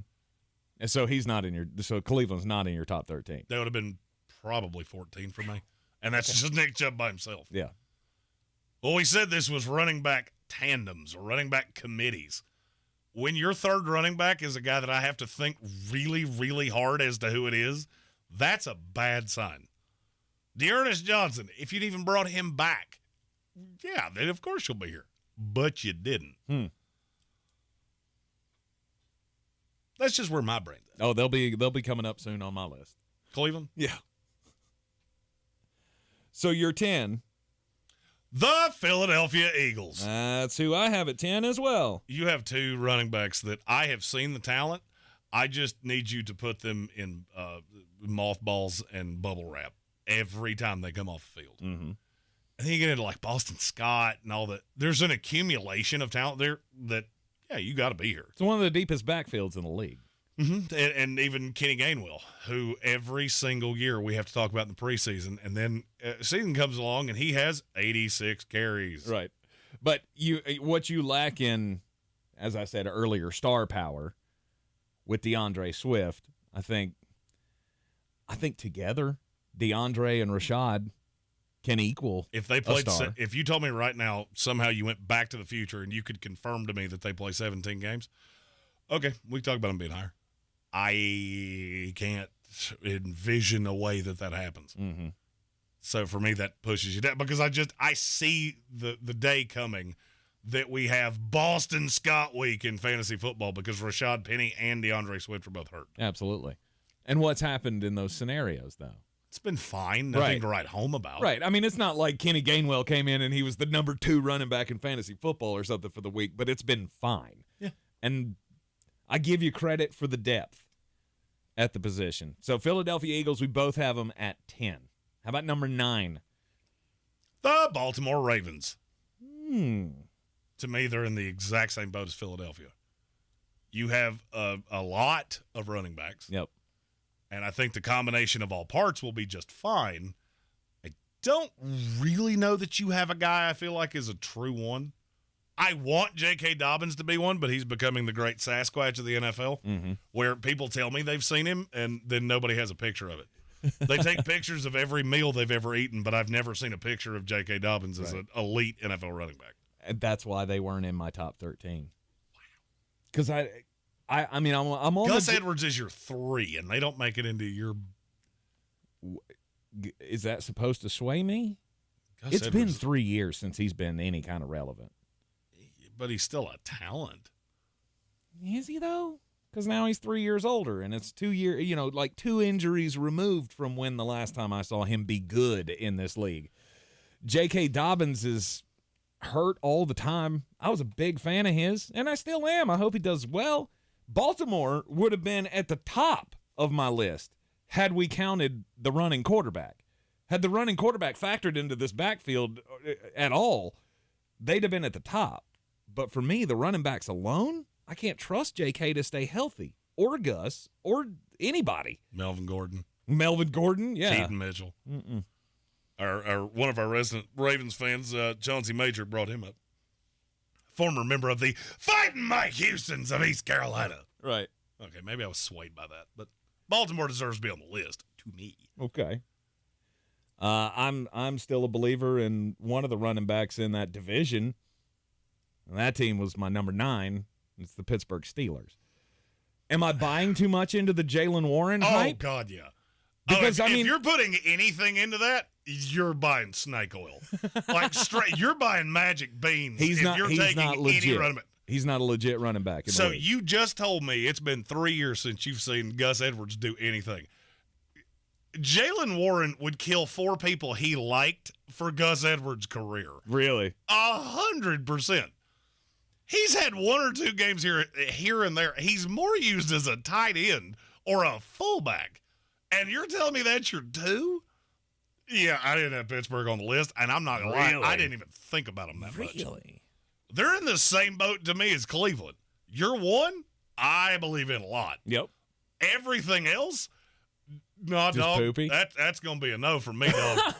And so he's not in so Cleveland's not in your top 13. That would have been probably 14 for me. And that's just Nick Chubb by himself. Yeah. Well, we said this was running back tandems or running back committees. When your 3rd running back is a guy that I have to think really, really hard as to who it is, that's a bad sign. Dearness Johnson, if you'd even brought him back, yeah, then of course you'll be here. But you didn't. That's just where my brain's at. Oh, they'll be coming up soon on my list. Cleveland? Yeah. So you're 10. The Philadelphia Eagles. That's who I have at 10 as well. You have 2 running backs that I have seen the talent. I just need you to put them in mothballs and bubble wrap every time they come off the field. Mm-hmm. And then you get into like Boston Scott and all that. There's an accumulation of talent there that, yeah, you got to be here. It's one of the deepest backfields in the league. Mm-hmm. And even Kenny Gainwell, who every single year we have to talk about in the preseason, and then season comes along and he has 86 carries. Right. But what you lack in, as I said earlier, star power with DeAndre Swift, I think together DeAndre and Rashad can equal if they played. a star. If you told me right now somehow you went back to the future and you could confirm to me that they play 17 games, okay, we can talk about them being higher. I can't envision a way that happens. Mm-hmm. So for me, that pushes you down because I see the day coming that we have Boston Scott week in fantasy football because Rashad Penny and DeAndre Swift are both hurt. Absolutely. And what's happened in those scenarios, though? It's been fine. Nothing to write home about. Right. I mean, it's not like Kenny Gainwell came in and he was the number 2 running back in fantasy football or something for the week, but it's been fine. Yeah. And I give you credit for the depth at the position. So Philadelphia Eagles, we both have them at 10. How about number 9? The Baltimore Ravens. To me, they're in the exact same boat as Philadelphia. You have a lot of running backs. Yep. And I think the combination of all parts will be just fine. I don't really know that you have a guy I feel like is a true one. I want J.K. Dobbins to be one, but he's becoming the great Sasquatch of the NFL, where people tell me they've seen him, and then nobody has a picture of it. They take pictures of every meal they've ever eaten, but I've never seen a picture of J.K. Dobbins as an elite NFL running back. And that's why they weren't in my top 13. Wow. Because I mean, I'm on Gus Edwards is your 3, and they don't make it into your. Is that supposed to sway me? It's been 3 years since he's been any kind of relevant. But he's still a talent. Is he, though? Because now he's 3 years older, and it's 2 years, like 2 injuries removed from when the last time I saw him be good in this league. J.K. Dobbins is hurt all the time. I was a big fan of his, and I still am. I hope he does well. Baltimore would have been at the top of my list had we counted the running quarterback. Had the running quarterback factored into this backfield at all, they'd have been at the top. But for me, the running backs alone, I can't trust J.K. to stay healthy, or Gus, or anybody. Melvin Gordon, yeah. Keaton Mitchell. Our one of our resident Ravens fans, Chauncey Major, brought him up. Former member of the Fighting Mike Houstons of East Carolina. Right. Okay, maybe I was swayed by that, but Baltimore deserves to be on the list, to me. Okay. I'm still a believer in one of the running backs in that division, and that team was my number 9. It's the Pittsburgh Steelers. Am I buying too much into the Jalen Warren hype? Oh, God, yeah. Because, if you're putting anything into that, you're buying snake oil. Like, straight, you're buying magic beans. He's not legit. Any running back. He's not a legit running back. So you just told me it's been 3 years since you've seen Gus Edwards do anything. Jalen Warren would kill 4 people he liked for Gus Edwards' career. Really? 100%. He's had 1 or 2 games here and there. He's more used as a tight end or a fullback. And you're telling me that's your 2? Yeah, I didn't have Pittsburgh on the list, and I'm not going to lie. I didn't even think about them that much. Really? They're in the same boat to me as Cleveland. You're 1, I believe in a lot. Yep. Everything else, no, dog. Poopy? That's going to be a no from me, dog.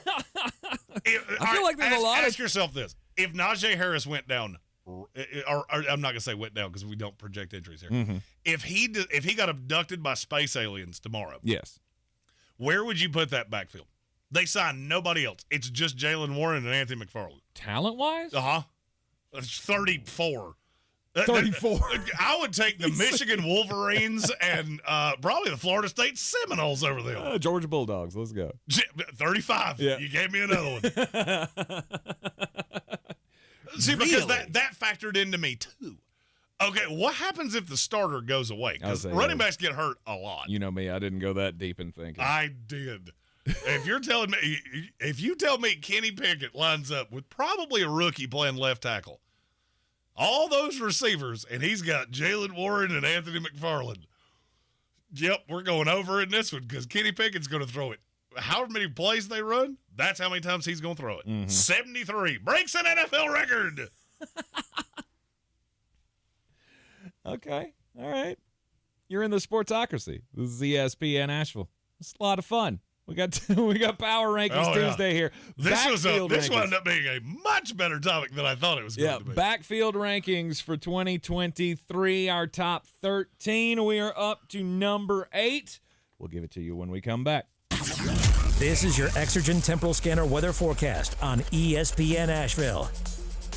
I feel like there's a lot Ask yourself this. If Najee Harris went down, or I'm not going to say went down because we don't project injuries here. Mm-hmm. If he got abducted by space aliens tomorrow, yes, where would you put that backfield? They signed nobody else. It's just Jalen Warren and Anthony McFarland. Talent-wise? Uh-huh. That's 34. 34. I would take the Michigan Wolverines and probably the Florida State Seminoles over them. Georgia Bulldogs. Let's go. 35. Yeah. You gave me another one. See, because that factored into me, too. Okay, what happens if the starter goes away? Because running backs get hurt a lot. You know me. I didn't go that deep in thinking. I did. If you tell me Kenny Pickett lines up with probably a rookie playing left tackle, all those receivers, and he's got Jalen Warren and Anthony McFarland. Yep, we're going over in this one because Kenny Pickett's going to throw it. However many plays they run, that's how many times he's going to throw it. Mm-hmm. 73. Breaks an NFL record. Okay. All right. You're in the Sportsocracy. This is ESPN Asheville. It's a lot of fun. We got Power Rankings Tuesday here. This wound up being a much better topic than I thought it was going to be. Backfield rankings for 2023, our top 13. We are up to number 8. We'll give it to you when we come back. This is your Exergen Temporal Scanner weather forecast on ESPN Asheville.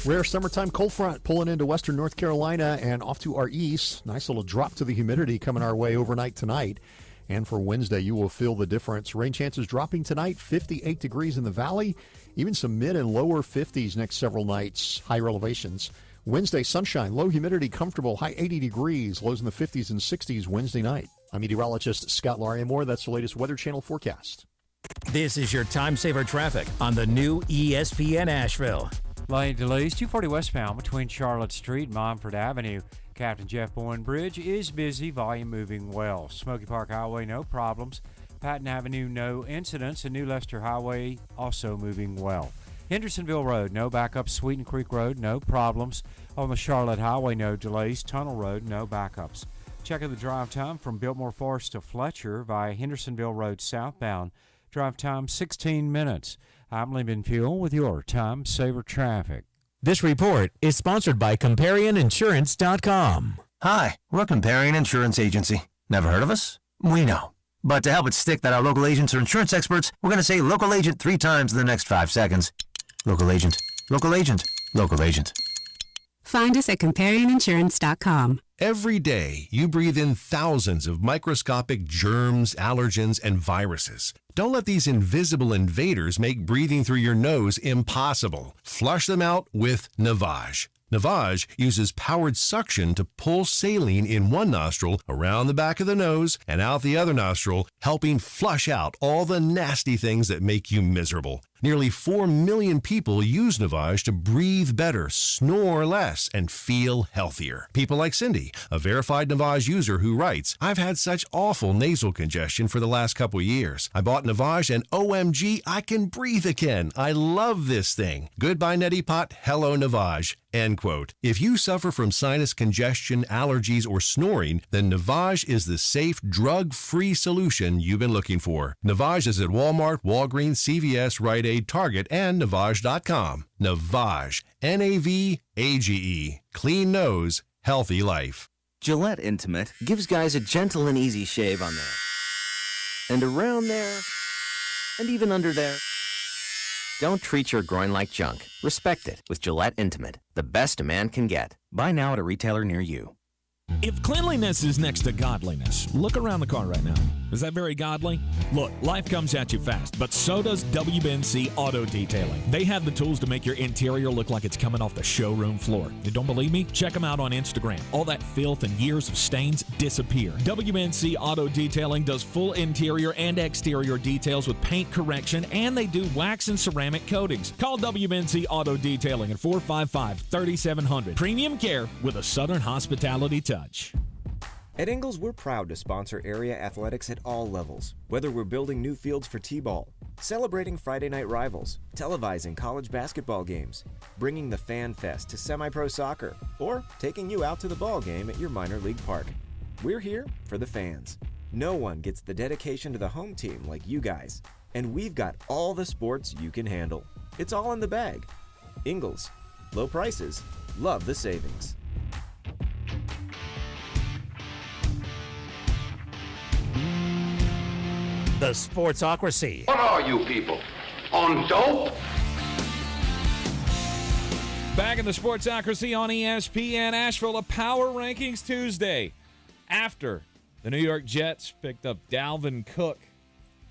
Rare summertime cold front pulling into western North Carolina and off to our east. Nice little drop to the humidity coming our way overnight tonight. And for Wednesday, you will feel the difference. Rain chances dropping tonight, 58 degrees in the valley, even some mid and lower 50s next several nights, higher elevations. Wednesday, sunshine, low humidity, comfortable, high 80 degrees, lows in the 50s and 60s Wednesday night. I'm meteorologist Scott Larimore. That's the latest Weather Channel forecast. This is your time saver traffic on the new ESPN Asheville. Lane delays 240 westbound between Charlotte Street and Montford Avenue. Captain Jeff Bowen Bridge is busy, volume moving well. Smoky Park Highway, no problems. Patton Avenue, no incidents. And New Leicester Highway, also moving well. Hendersonville Road, no backups. Sweeten Creek Road, no problems. On the Charlotte Highway, no delays. Tunnel Road, no backups. Checking the drive time from Biltmore Forest to Fletcher via Hendersonville Road southbound. Drive time 16 minutes. I'm Lee Fuel with your time saver traffic. This report is sponsored by ComparionInsurance.com. Hi, we're Comparion Insurance Agency. Never heard of us? We know. But to help it stick that our local agents are insurance experts, we're going to say local agent 3 times in the next 5 seconds. Local agent, local agent, local agent. Find us at ComparionInsurance.com. Every day, you breathe in thousands of microscopic germs, allergens, and viruses. Don't let these invisible invaders make breathing through your nose impossible. Flush them out with Navage. Navage uses powered suction to pull saline in one nostril around the back of the nose and out the other nostril, helping flush out all the nasty things that make you miserable. Nearly 4 million people use Navage to breathe better, snore less, and feel healthier. People like Cindy, a verified Navage user who writes, "I've had such awful nasal congestion for the last couple years. I bought Navage and OMG, I can breathe again. I love this thing. Goodbye neti pot, hello Navage." End quote. If you suffer from sinus congestion, allergies, or snoring, then Navage is the safe, drug-free solution you've been looking for. Navage is at Walmart, Walgreens, CVS, Rite Aid, Target, and Navage.com. Navage, Navage. Clean nose, healthy life. Gillette Intimate gives guys a gentle and easy shave on there. And around there. And even under there. Don't treat your groin like junk. Respect it with Gillette Intimate, the best a man can get. Buy now at a retailer near you. If cleanliness is next to godliness, look around the car right now. Is that very godly? Look, life comes at you fast, but so does WBNC Auto Detailing. They have the tools to make your interior look like it's coming off the showroom floor. You don't believe me? Check them out on Instagram. All that filth and years of stains disappear. WBNC Auto Detailing does full interior and exterior details with paint correction, and they do wax and ceramic coatings. Call WBNC Auto Detailing at 455-3700. Premium care with a Southern hospitality touch. At Ingles, we're proud to sponsor area athletics at all levels. Whether we're building new fields for T-ball, celebrating Friday night rivals, televising college basketball games, bringing the Fan Fest to semi-pro soccer, or taking you out to the ball game at your minor league park. We're here for the fans. No one gets the dedication to the home team like you guys. And we've got all the sports you can handle. It's all in the bag. Ingles. Low prices. Love the savings. The Sportsocracy. What are you people? On dope? Back in the Sportsocracy on ESPN Asheville, a Power Rankings Tuesday. After the New York Jets picked up Dalvin Cook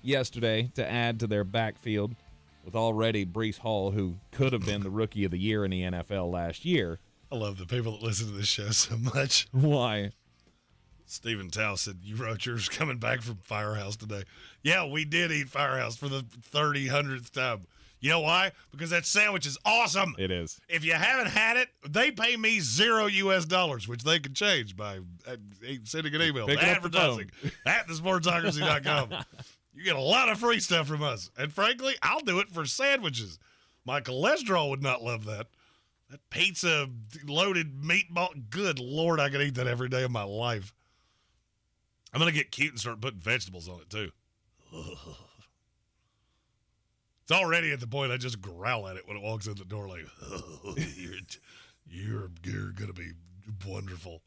yesterday to add to their backfield with already Breece Hall, who could have been the Rookie of the Year in the NFL last year. I love the people that listen to this show so much. Why? Stephen Tao said, you wrote yours coming back from Firehouse today. Yeah, we did eat Firehouse for the 300th time. You know why? Because that sandwich is awesome. It is. If you haven't had it, they pay me $0, which they can change by sending an email. Advertising at thesportsocracy.com. You get a lot of free stuff from us. And frankly, I'll do it for sandwiches. My cholesterol would not love that. That pizza loaded meatball. Good Lord, I could eat that every day of my life. I'm going to get cute and start putting vegetables on it, too. Ugh. It's already at the point I just growl at it when it walks in the door like, oh, you're going to be wonderful.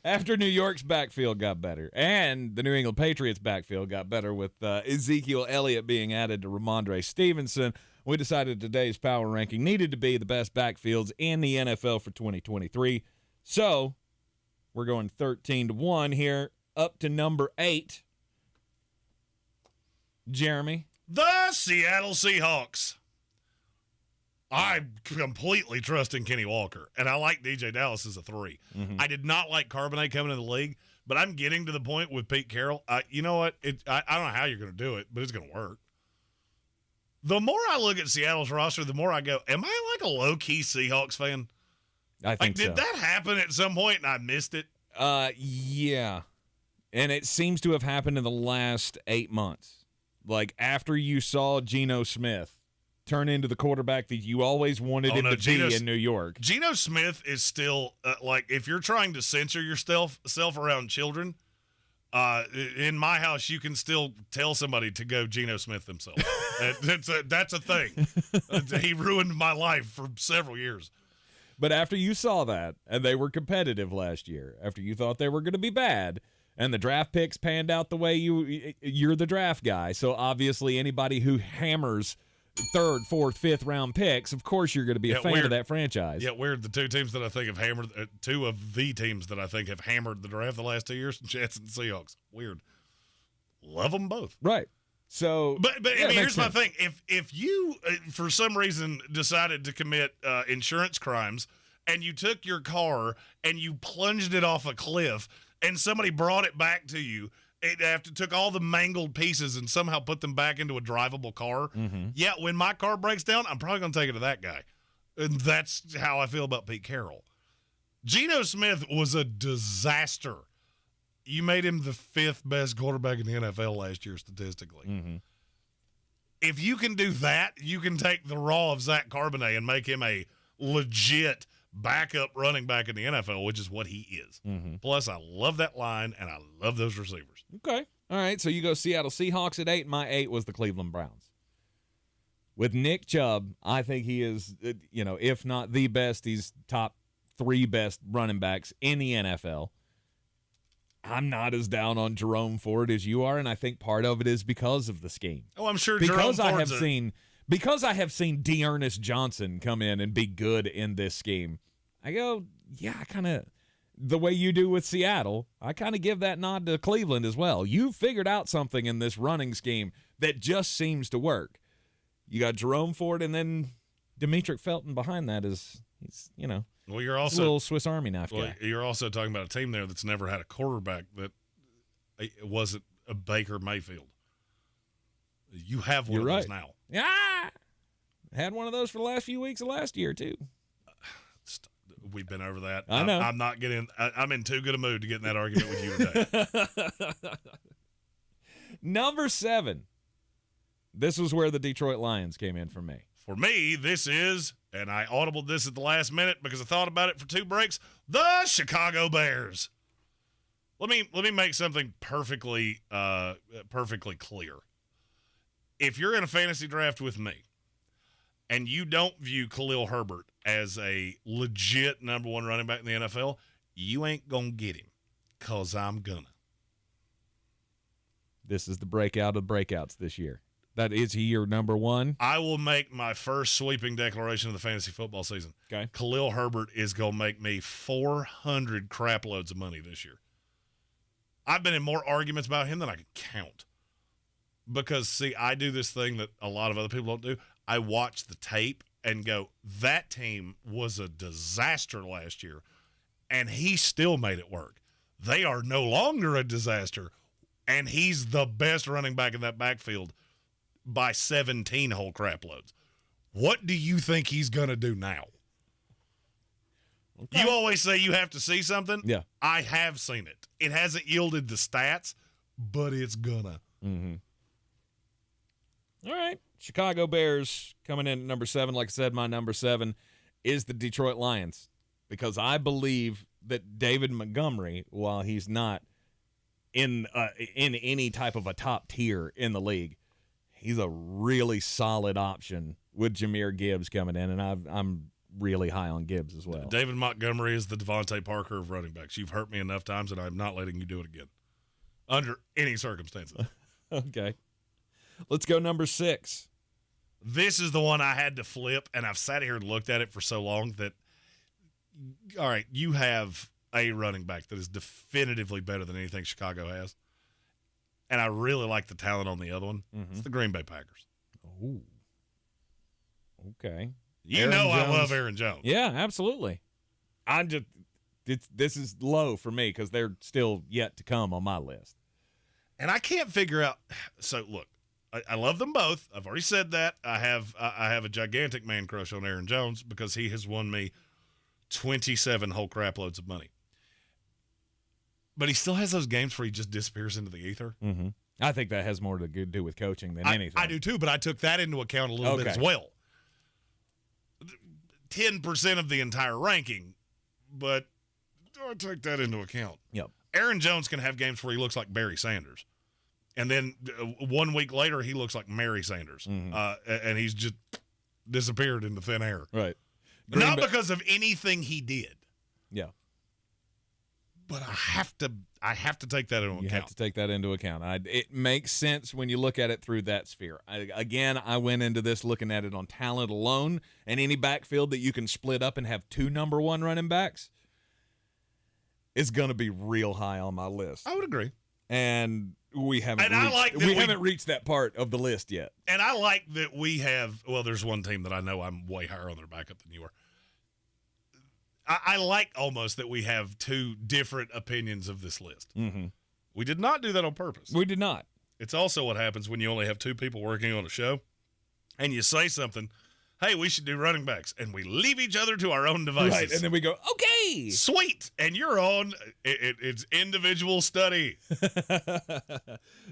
After New York's backfield got better and the New England Patriots backfield got better with Ezekiel Elliott being added to Ramondre Stevenson, we decided today's power ranking needed to be the best backfields in the NFL for 2023. So we're going 13-1 here, up to number 8. Jeremy? The Seattle Seahawks. I completely trust in Kenny Walker, and I like DJ Dallas as a 3. Mm-hmm. I did not like Carbonate coming in the league, but I'm getting to the point with Pete Carroll. You know what? I don't know how you're going to do it, but it's going to work. The more I look at Seattle's roster, the more I go, am I like a low-key Seahawks fan? I think so. Did that happen at some point and I missed it? Yeah. And it seems to have happened in the last 8 months. Like, after you saw Geno Smith turn into the quarterback that you always wanted him to be in New York. Geno Smith is still, like, if you're trying to censor yourself around children, In my house, you can still tell somebody to go Geno Smith themselves. That's a thing. He ruined my life for several years. But after you saw that, and they were competitive last year, after you thought they were going to be bad, and the draft picks panned out the way you're the draft guy, so obviously anybody who hammers third, fourth, fifth round picks, of course you're going to be a fan of that franchise. Yeah, weird. The two teams that I think have hammered, two of the teams that I think have hammered the draft the last 2 years, Jets and Seahawks. Weird. Love them both. Right. So, but I mean, here's my thing: if you for some reason decided to commit insurance crimes and you took your car and you plunged it off a cliff and somebody brought it back to you, after took all the mangled pieces and somehow put them back into a drivable car. Mm-hmm. Yeah, when my car breaks down, I'm probably going to take it to that guy. And that's how I feel about Pete Carroll. Geno Smith was a disaster. You made him the 5th best quarterback in the NFL last year statistically. Mm-hmm. If you can do that, you can take the raw of Zach Charbonnet and make him a legit backup running back in the NFL, which is what he is. Mm-hmm. Plus, I love that line, and I love those receivers. Okay. All right, so you go Seattle Seahawks at 8. My 8 was the Cleveland Browns. With Nick Chubb, I think he is, if not the best, he's top 3 best running backs in the NFL. I'm not as down on Jerome Ford as you are, and I think part of it is because of the scheme. Oh, I'm sure because Jerome Ford's I have seen Dearness Johnson come in and be good in this scheme. I go, yeah, the way you do with Seattle, I kind of give that nod to Cleveland as well. You figured out something in this running scheme that just seems to work. You got Jerome Ford, and then Demetric Felton behind that he's Well, you're also a little Swiss Army knife well, guy. You're also talking about a team there that's never had a quarterback that wasn't a Baker Mayfield. You have one of those now. Yeah, had one of those for the last few weeks of last year too. We've been over that. I know. I'm not getting. I'm in too good a mood to get in that argument with you today. Number 7. This was where the Detroit Lions came in for me. For me, this is, and I audibled this at the last minute because I thought about it for 2 breaks, the Chicago Bears. Let me make something perfectly clear. If you're in a fantasy draft with me and you don't view Khalil Herbert as a legit number 1 running back in the NFL, you ain't going to get him because I'm going to. This is the breakout of breakouts this year. That is he your number 1? I will make my first sweeping declaration of the fantasy football season. Okay. Khalil Herbert is going to make me 400 crap loads of money this year. I've been in more arguments about him than I can count. Because, see, I do this thing that a lot of other people don't do. I watch the tape and go, that team was a disaster last year, and he still made it work. They are no longer a disaster, and he's the best running back in that backfield by 17 whole crap loads. What do you think he's going to do now? Okay. You always say you have to see something. Yeah. I have seen it. It hasn't yielded the stats, but it's gonna. Mm-hmm. All right. Chicago Bears coming in at number 7. Like I said, my number 7 is the Detroit Lions because I believe that David Montgomery, while he's not in any type of a top tier in the league, he's a really solid option with Jahmyr Gibbs coming in, and I'm really high on Gibbs as well. David Montgomery is the Devontae Parker of running backs. You've hurt me enough times, and I'm not letting you do it again under any circumstances. Okay. Let's go number 6. This is the one I had to flip, and I've sat here and looked at it for so long that, all right, you have a running back that is definitively better than anything Chicago has, and I really like the talent on the other one. Mm-hmm. It's the Green Bay Packers. Oh, okay. You know I love Aaron Jones. Yeah, absolutely. This is low for me because they're still yet to come on my list. And I can't figure out. So look, I love them both. I've already said that. I have a gigantic man crush on Aaron Jones because he has won me 27 whole crap loads of money. But he still has those games where he just disappears into the ether. Mm-hmm. I think that has more to do with coaching than anything. I do too, but I took that into account a little bit as well. 10% of the entire ranking, but I took that into account. Yep. Aaron Jones can have games where he looks like Barry Sanders. And then 1 week later, he looks like Mary Sanders. And he's just disappeared into thin air. Right. Not because of anything he did. Yeah. But I have to take that into account. You have to take that into account. It makes sense when you look at it through that sphere. I went into this looking at it on talent alone, and any backfield that you can split up and have 2 number 1 running backs is going to be real high on my list. I would agree. And we haven't reached that part of the list yet. And I like that we have – well, there's one team that I know I'm way higher on their backup than you are. I like almost that we have 2 different opinions of this list. Mm-hmm. We did not do that on purpose. We did not. It's also what happens when you only have 2 people working on a show and you say something, hey, we should do running backs, and we leave each other to our own devices. Right, and then we go, okay. Sweet, and you're on. It's individual study.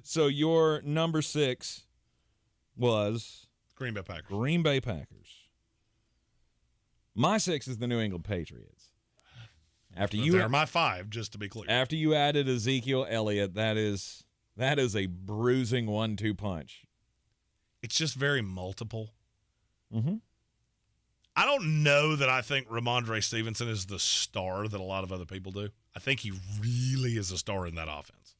So your number 6 was? Green Bay Packers. Green Bay Packers. My 6 is the New England Patriots. They're my 5, just to be clear. After you added Ezekiel Elliott, that is a bruising 1-2 punch. It's just very multiple. Mm-hmm. I don't know that I think Ramondre Stevenson is the star that a lot of other people do. I think he really is a star in that offense.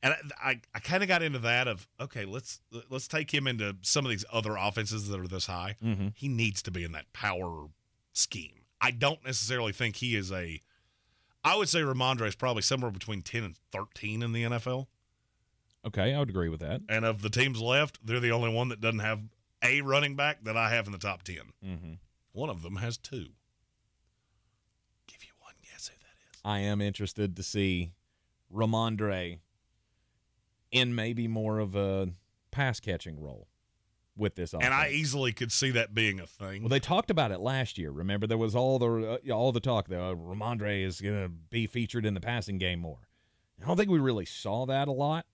And I kind of got into that of, okay, let's take him into some of these other offenses that are this high. Mm-hmm. He needs to be in that power scheme. I don't necessarily think he is I would say Ramondre is probably somewhere between 10 and 13 in the NFL. Okay, I would agree with that. And of the teams left, they're the only one that doesn't have a running back that I have in the top 10. Mm-hmm. One of them has 2. Give you one guess who that is. I am interested to see Ramondre in maybe more of a pass-catching role with this offense. And I easily could see that being a thing. Well, they talked about it last year. Remember, there was all the talk that Ramondre is going to be featured in the passing game more. I don't think we really saw that a lot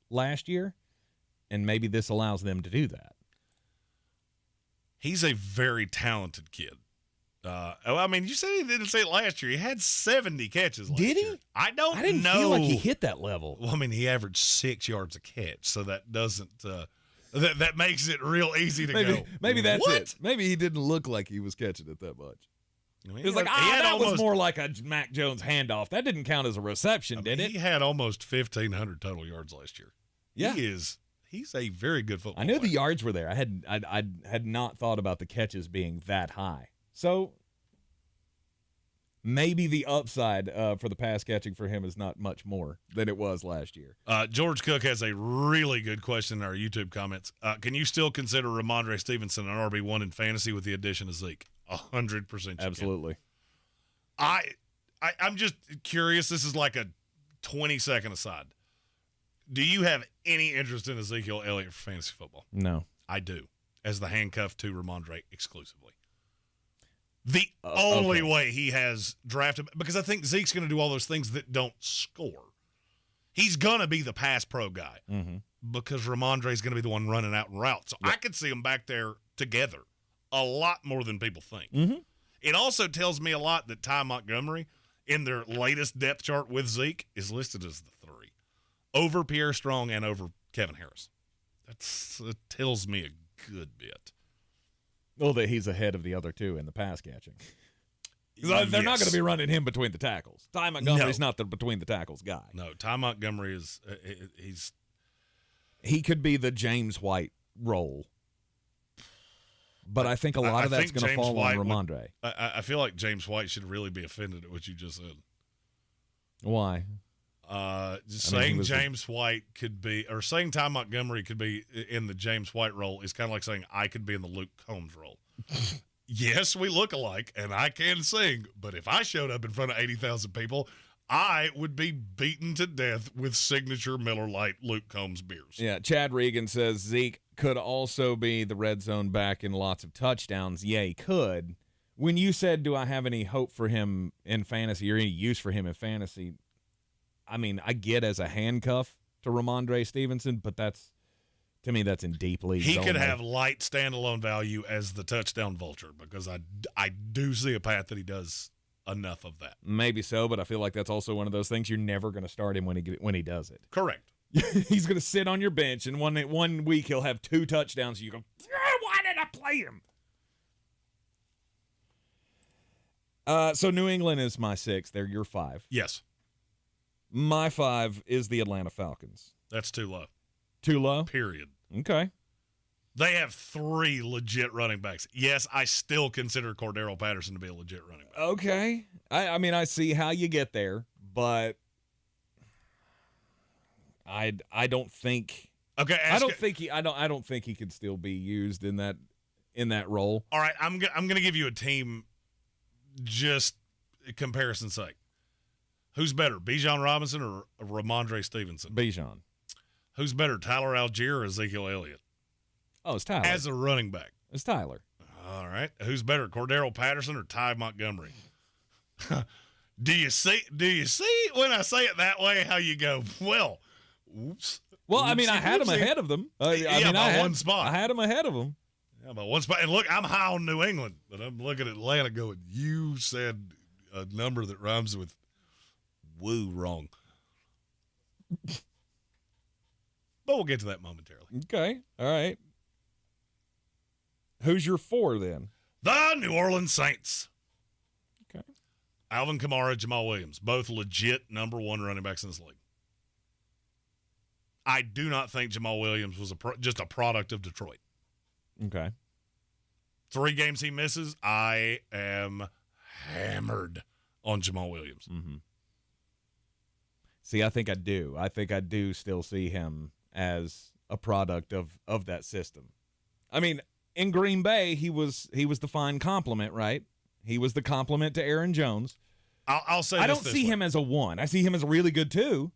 last year, and maybe this allows them to do that. He's a very talented kid. I mean, you said he didn't say it last year. He had 70 catches last year. Did he? I didn't know. Feel like he hit that level. Well, I mean, he averaged 6 yards a catch, so that doesn't that makes it real easy to go. Maybe that's what? it. Maybe he didn't look like he was catching it that much. I mean, it was that was more like a Mac Jones handoff. That didn't count as a reception, did it? He had almost 1,500 total yards last year. Yeah. He's a very good football I knew player. the yards were there. I had not thought about the catches being that high. So maybe the upside for the pass catching for him is not much more than it was last year. George Cook has a really good question in our YouTube comments. Can you still consider Ramondre Stevenson an RB1 in fantasy with the addition of Zeke? 100%. Absolutely. I'm just curious. This is like a 20-second aside. Do you have any interest in Ezekiel Elliott for fantasy football? No. I do, as the handcuff to Ramondre exclusively. The only way he has drafted, because I think Zeke's going to do all those things that don't score. He's going to be the pass pro guy because Ramondre's going to be the one running out and route. So I could see them back there together a lot more than people think. Mm-hmm. It also tells me a lot that Ty Montgomery, in their latest depth chart with Zeke, is listed as the 3. Over Pierre Strong and over Kevin Harris. That tells me a good bit. Well, that he's ahead of the other 2 in the pass catching. They're not going to be running him between the tackles. Ty Montgomery's not the between the tackles guy. No, Ty Montgomery is he could be the James White role. But I think a lot of that's going to fall on Ramondre. I feel like James White should really be offended at what you just said. Why? Saying James White could be, or saying Ty Montgomery could be in the James White role is kind of like saying I could be in the Luke Combs role. Yes, we look alike, and I can sing, but if I showed up in front of 80,000 people, I would be beaten to death with signature Miller Lite Luke Combs beers. Yeah, Chad Regan says Zeke could also be the red zone back in lots of touchdowns. Yeah, he could. When you said, do I have any hope for him in fantasy or any use for him in fantasy, I mean, I get as a handcuff to Ramondre Stevenson, but to me, that's in deep leagues. He could have light standalone value as the touchdown vulture because I do see a path that he does enough of that. Maybe so, but I feel like that's also one of those things you're never going to start him when he does it. Correct. He's going to sit on your bench, and one week he'll have 2 touchdowns, and you go, why did I play him? So New England is my 6. They're your 5. Yes. My 5 is the Atlanta Falcons. That's too low. Too low? Period. Okay. They have 3 legit running backs. Yes, I still consider Cordero Patterson to be a legit running back. Okay. I mean, I see how you get there, but I don't think. Okay. I don't think he could still be used in that role. All right. I'm gonna give you a team, just comparison's sake. Who's better, Bijan Robinson or Ramondre Stevenson? Bijan. Who's better, Tyler Algier or Ezekiel Elliott? Oh, it's Tyler. As a running back. It's Tyler. All right. Who's better, Cordero Patterson or Ty Montgomery? Do you see when I say it that way how you go, well, oops. Well, I mean, I had him ahead of them. By one spot. I had him ahead of them. Yeah, by one spot. And look, I'm high on New England, but I'm looking at Atlanta going, you said a number that rhymes with woo wrong. But we'll get to that momentarily. Okay. All right. Who's your 4 then? The New Orleans Saints. Okay. Alvin Kamara, Jamal Williams, both legit number 1 running backs in this league. I do not think Jamal Williams was just a product of Detroit. Okay. 3 games he misses, I am hammered on Jamal Williams. Mm-hmm. See, I think I do. I think I do still see him as a product of that system. I mean, in Green Bay, he was the fine complement, right? He was the complement to Aaron Jones. I'll say I this don't see him as a 1. I see him as a really good 2.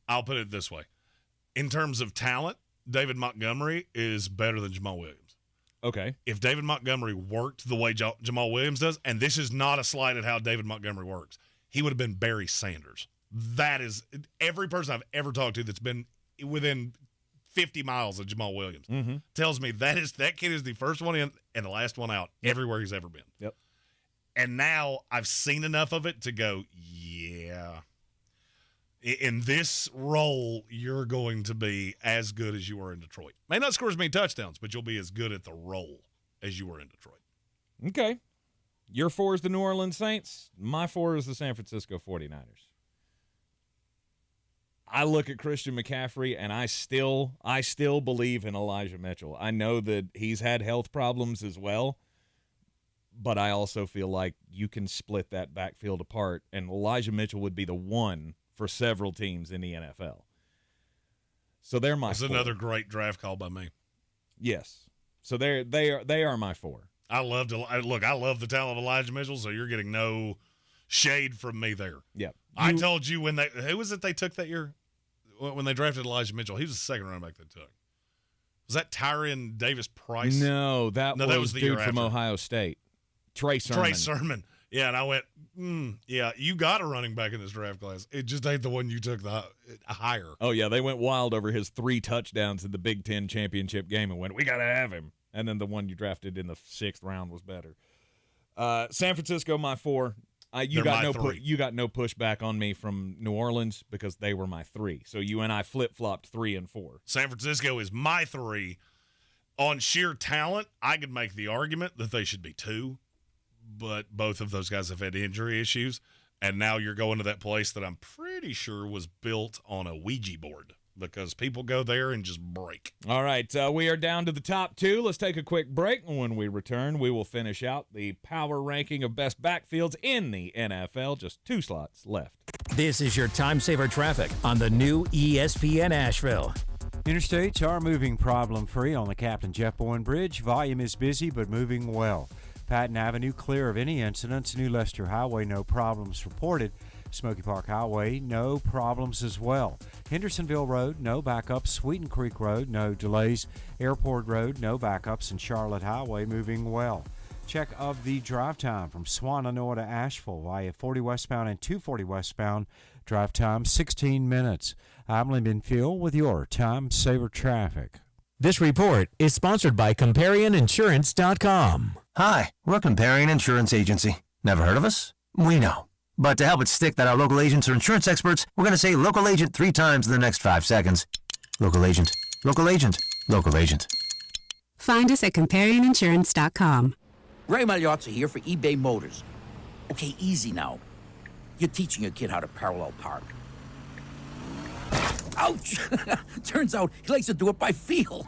I'll put it this way. In terms of talent, David Montgomery is better than Jamal Williams. Okay. If David Montgomery worked the way Jamal Williams does, and this is not a slight at how David Montgomery works, he would have been Barry Sanders. That is every person I've ever talked to that's been within 50 miles of Jamal Williams tells me that kid is the first one in and the last one out everywhere he's ever been. Yep. And now I've seen enough of it to go, yeah. In this role, you're going to be as good as you were in Detroit. May not score as many touchdowns, but you'll be as good at the role as you were in Detroit. Okay. Your 4 is the New Orleans Saints. My 4 is the San Francisco 49ers. I look at Christian McCaffrey, and I still believe in Elijah Mitchell. I know that he's had health problems as well, but I also feel like you can split that backfield apart, and Elijah Mitchell would be the one for several teams in the NFL. So they're my 4. That's another great draft call by me. Yes. So they are my 4. I love the talent of Elijah Mitchell, so you're getting no shade from me there. Yeah. I told you who was it they took that year when they drafted Elijah Mitchell? He was the second running back they took. Was that Tyrion Davis-Price? No, that was the dude from after. Ohio State. Trey Sermon. Yeah, and I went, yeah, you got a running back in this draft class. It just ain't the one you took the higher. Oh, yeah, they went wild over his 3 touchdowns in the Big Ten championship game and went, we got to have him. And then the one you drafted in the 6th round was better. San Francisco, my 4. You got no pushback on me from New Orleans because they were my 3. So you and I flip-flopped 3 and 4. San Francisco is my 3. On sheer talent, I could make the argument that they should be 2, but both of those guys have had injury issues, and now you're going to that place that I'm pretty sure was built on a Ouija board because people go there and just break. All right, we are down to the top 2. Let's take a quick break, and when we return, we will finish out the power ranking of best backfields in the NFL. Just 2 slots left. This is your time saver traffic on the new ESPN Asheville. Interstates are moving problem-free on the Captain Jeff Bowen Bridge. Volume is busy but moving well. Patton Avenue clear of any incidents. New Leicester Highway, no problems reported. Smoky Park Highway, no problems as well. Hendersonville Road, no backups. Sweeten Creek Road, no delays. Airport Road, no backups. And Charlotte Highway, moving well. Check of the drive time from Swannanoa to Asheville via 40 westbound and 240 westbound. Drive time 16 minutes. I'm Lyndon Field with your Time Saver Traffic. This report is sponsored by ComparionInsurance.com. Hi, we're a Comparion Insurance Agency. Never heard of us? We know. But to help it stick that our local agents are insurance experts, we're going to say local agent 3 times in the next 5 seconds. Local agent, local agent, local agent. Find us at comparinginsurance.com. Ray Magliozzi here for eBay Motors. Okay, easy now. You're teaching your kid how to parallel park. Ouch! Turns out he likes to do it by feel.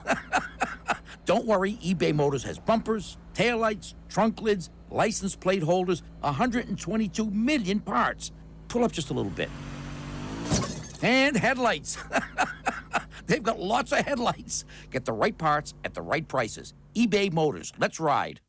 Don't worry, eBay Motors has bumpers, taillights, trunk lids, license plate holders, 122 million parts. Pull up just a little bit. And headlights. They've got lots of headlights. Get the right parts at the right prices. eBay Motors. Let's ride.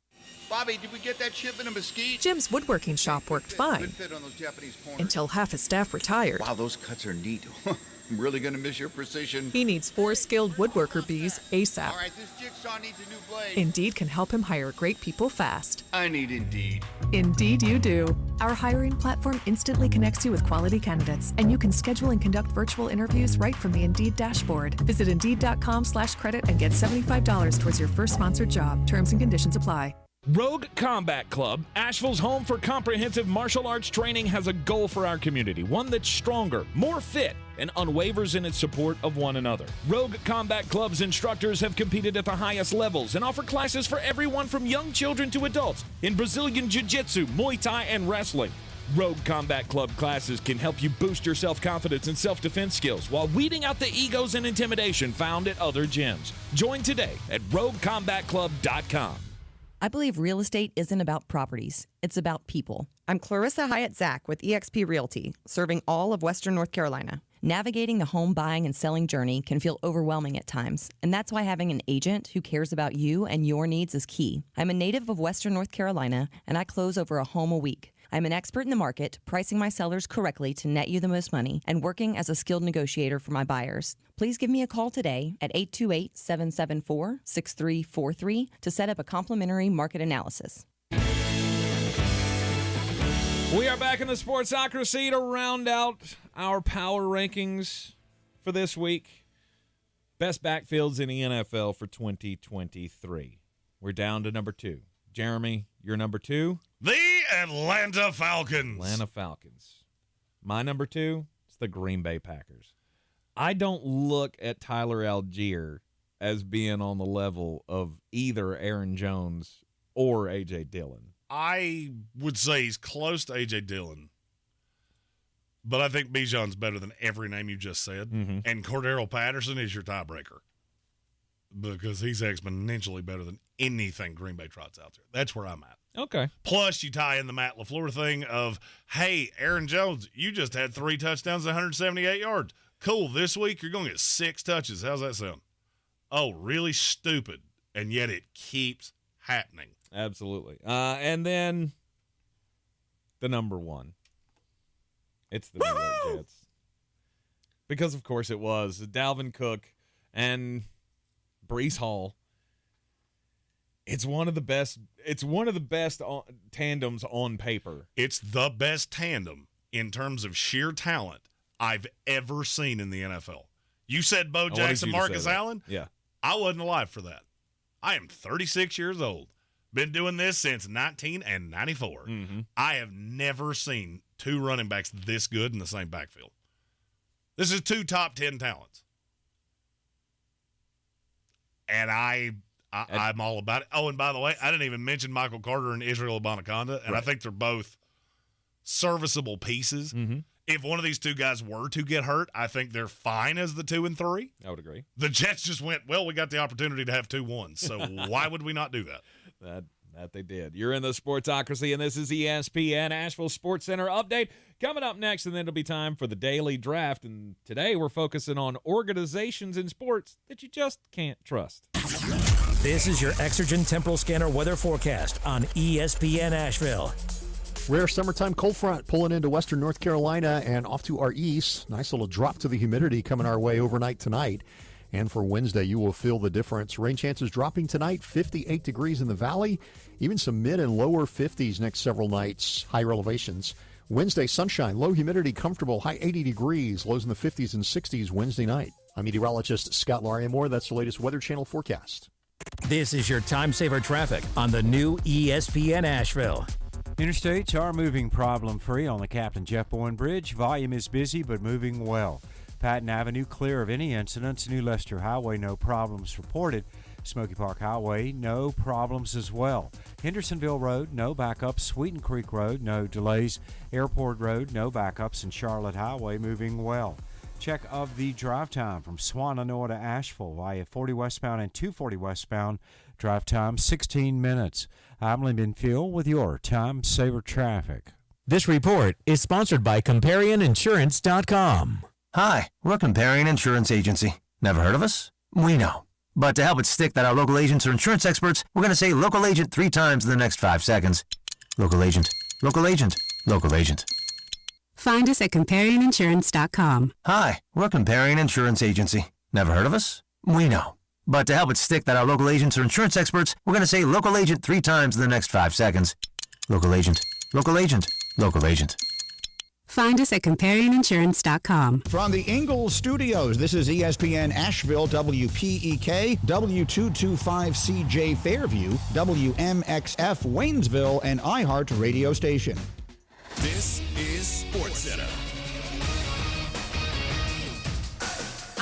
Bobby, did we get that shipment of mesquite? Jim's woodworking shop worked fine. Good fit on those Japanese corners. Until half his staff retired. Wow, those cuts are neat. I'm really going to miss your precision. He needs 4 skilled woodworker bees ASAP. All right, this jigsaw needs a new blade. Indeed can help him hire great people fast. I need Indeed. Indeed you do. Our hiring platform instantly connects you with quality candidates, and you can schedule and conduct virtual interviews right from the Indeed dashboard. Visit Indeed.com/credit and get $75 towards your first sponsored job. Terms and conditions apply. Rogue Combat Club, Asheville's home for comprehensive martial arts training, has a goal for our community, one that's stronger, more fit, and unwavers in its support of one another. Rogue Combat Club's instructors have competed at the highest levels and offer classes for everyone from young children to adults in Brazilian Jiu-Jitsu, Muay Thai, and wrestling. Rogue Combat Club classes can help you boost your self-confidence and self-defense skills while weeding out the egos and intimidation found at other gyms. Join today at roguecombatclub.com. I believe real estate isn't about properties. It's about people. I'm Clarissa Hyatt-Zach with eXp Realty, serving all of Western North Carolina. Navigating the home buying and selling journey can feel overwhelming at times, and that's why having an agent who cares about you and your needs is key. I'm a native of Western North Carolina, and I close over a home a week. I'm an expert in the market, pricing my sellers correctly to net you the most money, and working as a skilled negotiator for my buyers. Please give me a call today at 828-774-6343 to set up a complimentary market analysis. We are back in the Sportsocracy to round out our power rankings for this week. Best backfields in the NFL for 2023. We're down to number 2. Jeremy, you're number 2? The Atlanta Falcons. Atlanta Falcons. My number 2 is the Green Bay Packers. I don't look at Tyler Algier as being on the level of either Aaron Jones or A.J. Dillon. I would say he's close to A.J. Dillon. But I think Bijan's better than every name you just said. Mm-hmm. And Cordero Patterson is your tiebreaker. Because he's exponentially better than anything Green Bay trots out there. That's where I'm at. Okay. Plus, you tie in the Matt LaFleur thing of, hey, Aaron Jones, you just had 3 touchdowns and 178 yards. Cool. This week, you're going to get 6 touches. How's that sound? Oh, really stupid. And yet it keeps happening. Absolutely. And then the number 1. It's the New York Jets. Because, of course, it was Dalvin Cook and Breece Hall. It's one of the best. It's one of the best tandems on paper. It's the best tandem in terms of sheer talent I've ever seen in the NFL. You said Bo Jackson, Marcus Allen? Yeah. I wasn't alive for that. I am 36 years old. Been doing this since 1994. Mm-hmm. I have never seen 2 running backs this good in the same backfield. This is 2 top 10 talents. And I'm all about it. Oh, and by the way, I didn't even mention Michael Carter and Israel Abanikanda, and I think they're both serviceable pieces. Mm-hmm. If one of these 2 guys were to get hurt, I think they're fine as the 2 and 3. I would agree. The Jets just went, well, we got the opportunity to have 2 1s, so why would we not do that? That they did. You're in the Sportsocracy, and this is ESPN Asheville Sports Center update. Coming up next, and then it'll be time for the daily draft. And today we're focusing on organizations in sports that you just can't trust. This is your Exergen Temporal Scanner weather forecast on ESPN Asheville. Rare summertime cold front pulling into western North Carolina and off to our east. Nice little drop to the humidity coming our way overnight tonight. And for Wednesday, you will feel the difference. Rain chances dropping tonight, 58 degrees in the valley, even some mid and lower 50s next several nights, higher elevations. Wednesday, sunshine, low humidity, comfortable, high 80 degrees, lows in the 50s and 60s Wednesday night. I'm meteorologist Scott Lauriamore. That's the latest Weather Channel forecast. This is your time saver traffic on the new ESPN Asheville. Interstates are moving problem-free on the Captain Jeff Bowen Bridge. Volume is busy but moving well. Patton Avenue clear of any incidents. New Leicester Highway, no problems reported. Smoky Park Highway, no problems as well. Hendersonville Road, no backups. Sweeten Creek Road, no delays. Airport Road, no backups. And Charlotte Highway, moving well. Check of the drive time from Swannanoa to Asheville via 40 westbound and 240 westbound. Drive time 16 minutes. I'm Lyndon Field with your Time Saver Traffic. This report is sponsored by ComparionInsurance.com. Hi, we're Comparion Insurance Agency. Never heard of us? We know. But to help it stick that our local agents are insurance experts, we're going to say local agent 3 times in the next 5 seconds. Local agent, local agent, local agent. Find us at ComparionInsurance.com. Hi, we're Comparion Insurance Agency. Never heard of us? We know. But to help it stick that our local agents are insurance experts, we're going to say local agent 3 times in the next 5 seconds. Local agent, local agent, local agent. Find us at ComparionInsurance.com. From the Ingles Studios, this is ESPN Asheville, WPEK, W225CJ Fairview, WMXF Waynesville, and iHeart radio station. This is SportsCenter.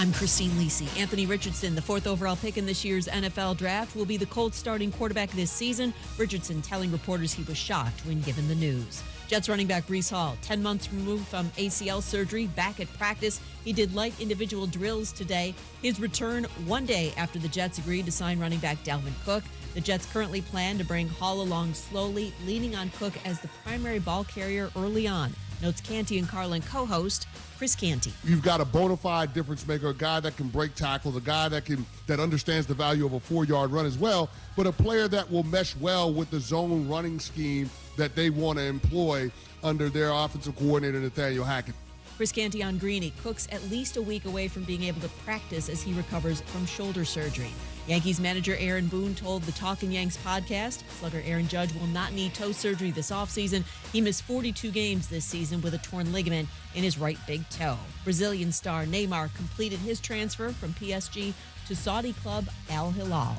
I'm Christine Lisi. Anthony Richardson, the 4th overall pick in this year's NFL draft, will be the Colts starting quarterback this season. Richardson telling reporters he was shocked when given the news. Jets running back Breece Hall, 10 months removed from ACL surgery, back at practice. He did light individual drills today. His return one day after the Jets agreed to sign running back Dalvin Cook. The Jets currently plan to bring Hall along slowly, leaning on Cook as the primary ball carrier early on. Notes Canty and Carlin co-host Chris Canty. You've got a bona fide difference maker, a guy that can break tackles, a guy that understands the value of a 4-yard run as well, but a player that will mesh well with the zone running scheme that they want to employ under their offensive coordinator, Nathaniel Hackett. Chris Canty on Greene. Cook's at least a week away from being able to practice as he recovers from shoulder surgery. Yankees manager Aaron Boone told the Talkin' Yanks podcast slugger Aaron Judge will not need toe surgery this offseason. He missed 42 games this season with a torn ligament in his right big toe. Brazilian star Neymar completed his transfer from PSG to Saudi club Al Hilal.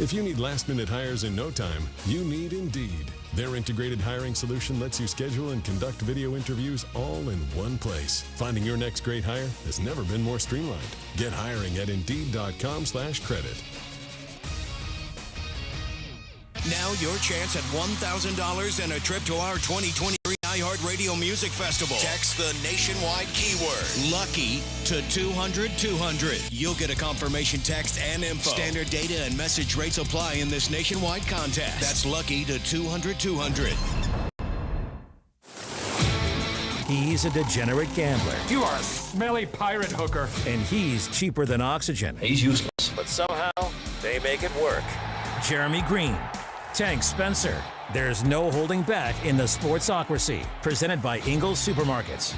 If you need last-minute hires in no time, you need Indeed. Their integrated hiring solution lets you schedule and conduct video interviews all in one place. Finding your next great hire has never been more streamlined. Get hiring at Indeed.com/credit. Now your chance at $1,000 and a trip to our 2023 iHeartRadio Music Festival. Text the nationwide keyword LUCKY to 200-200. You'll get a confirmation text and info. Standard data and message rates apply in this nationwide contest. That's LUCKY to 200-200. He's a degenerate gambler. You are a smelly pirate hooker. And he's cheaper than oxygen. He's useless. But somehow, they make it work. Jeremy Greene, Tank Spencer. There's no holding back in the Sportsocracy, presented by Ingles Supermarkets.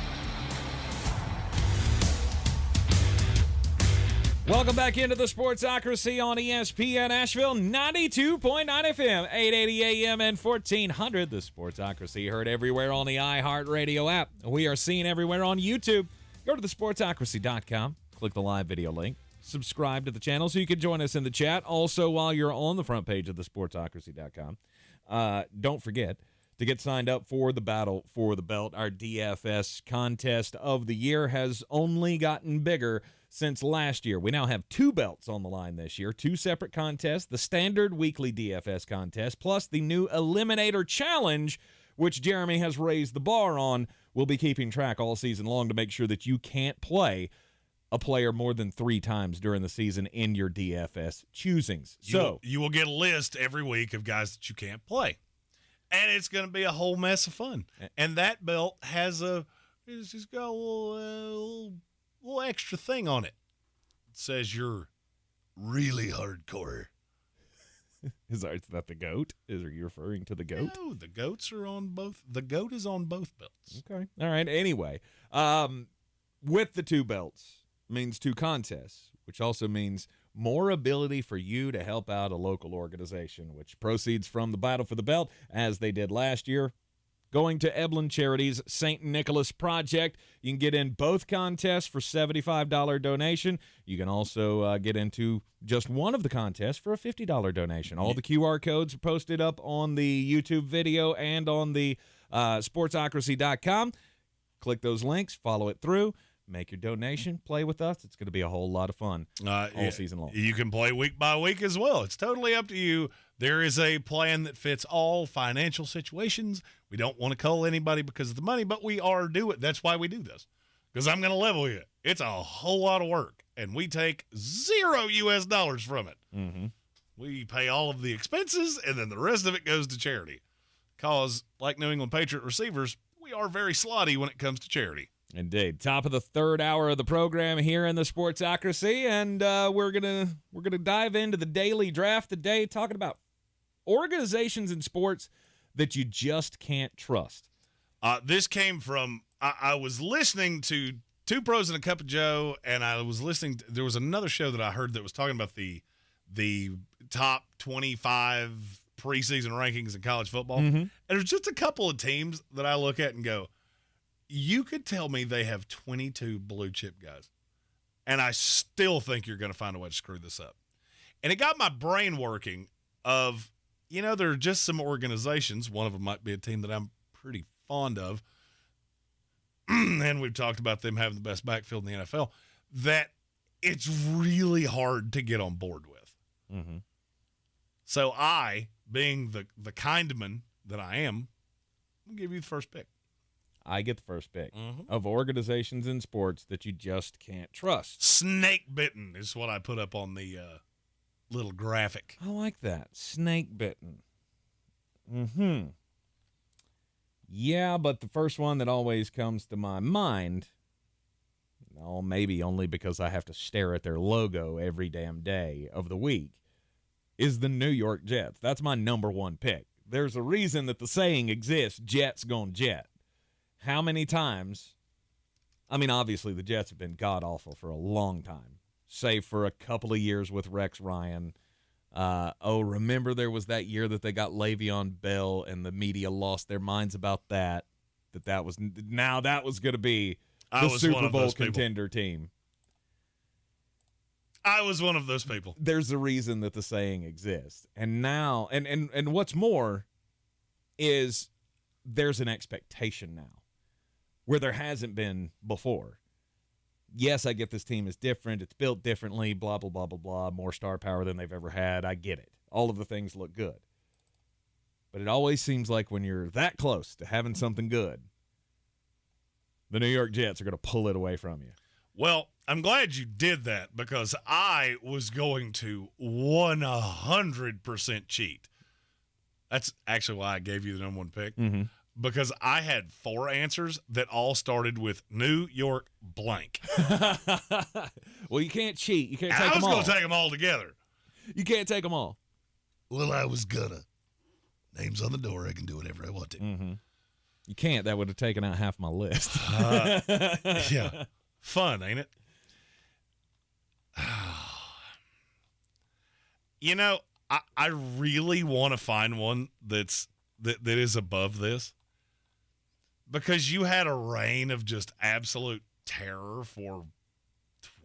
Welcome back into the Sportsocracy on ESPN Asheville, 92.9 FM, 880 AM and 1400. The Sportsocracy heard everywhere on the iHeartRadio app. We are seen everywhere on YouTube. Go to thesportsocracy.com, click the live video link, subscribe to the channel so you can join us in the chat. Also, while you're on the front page of thesportsocracy.com, don't forget to get signed up for the Battle for the Belt. Our DFS contest of the year has only gotten bigger since last year. We now have 2 belts on the line this year, 2 separate contests, the standard weekly DFS contest, plus the new Eliminator Challenge, which Jeremy has raised the bar on. We'll be keeping track all season long to make sure that you can't play a player more than 3 times during the season in your DFS choosings. So you will get a list every week of guys that you can't play. And it's going to be a whole mess of fun. And that belt has it's got a little extra thing on it. It says you're really hardcore. Is that the goat? Are you referring to the goat? No, the goats are on both. The goat is on both belts. Okay. All right. Anyway, with the 2 belts means 2 contests, which also means more ability for you to help out a local organization, which proceeds from the Battle for the Belt, as they did last year, going to Eblen Charities St. Nicholas Project. You can get in both contests for $75 donation. You can also get into just one of the contests for a $50 donation. All the QR codes are posted up on the YouTube video and on the sportsocracy.com. Click those links, follow it through. Make your donation, play with us. It's going to be a whole lot of fun all season long. You can play week by week as well. It's totally up to you. There is a plan that fits all financial situations. We don't want to cull anybody because of the money, but we are doing it. That's why we do this. Because I'm going to level you. It's a whole lot of work, and we take $0 from it. Mm-hmm. We pay all of the expenses, and then the rest of it goes to charity. Because, like New England Patriot receivers, we are very slotty when it comes to charity. Indeed. Top of the third hour of the program here in the Sportsocracy, and we're gonna dive into the daily draft today, talking about organizations in sports that you just can't trust. This came from I was listening to Two Pros and a Cup of Joe, and I was listening. There was another show that I heard that was talking about the top 25 preseason rankings in college football, and there's just a couple of teams that I look at and go, you could tell me they have 22 blue chip guys, and I still think you're going to find a way to screw this up. And it got my brain working of, there are just some organizations. One of them might be a team that I'm pretty fond of, and we've talked about them having the best backfield in the NFL, that it's really hard to get on board with. Mm-hmm. So I, being the kind man that I am, I'll give you the first pick. I get the first pick of organizations in sports that you just can't trust. Snake bitten is what I put up on the little graphic. I like that. Snake bitten. Yeah, but the first one that always comes to my mind, maybe only because I have to stare at their logo every damn day of the week, is the New York Jets. That's my number one pick. There's a reason that the saying exists, Jets gone jet. How many times? I mean, obviously the Jets have been god-awful for a long time, save for a couple of years with Rex Ryan. Remember there was that year that they got Le'Veon Bell and the media lost their minds about that was going to be the Super Bowl contender team. I was one of those people. There's a reason that the saying exists. And now, and what's more is there's an expectation now where there hasn't been before. Yes, I get this team is different. It's built differently, blah, blah, blah, blah, blah, more star power than they've ever had. I get it. All of the things look good. But it always seems like when you're that close to having something good, the New York Jets are going to pull it away from you. Well, I'm glad you did that because I was going to 100% cheat. That's actually why I gave you the number one pick. Mm-hmm. Because I had 4 answers that all started with New York blank. Well, you can't cheat. You can't take them all. I was going to take them all together. You can't take them all. Well, I was going to. Name's on the door. I can do whatever I want to. Mm-hmm. You can't. That would have taken out half my list. Yeah. Fun, ain't it? I really want to find one that is above this. Because you had a reign of just absolute terror for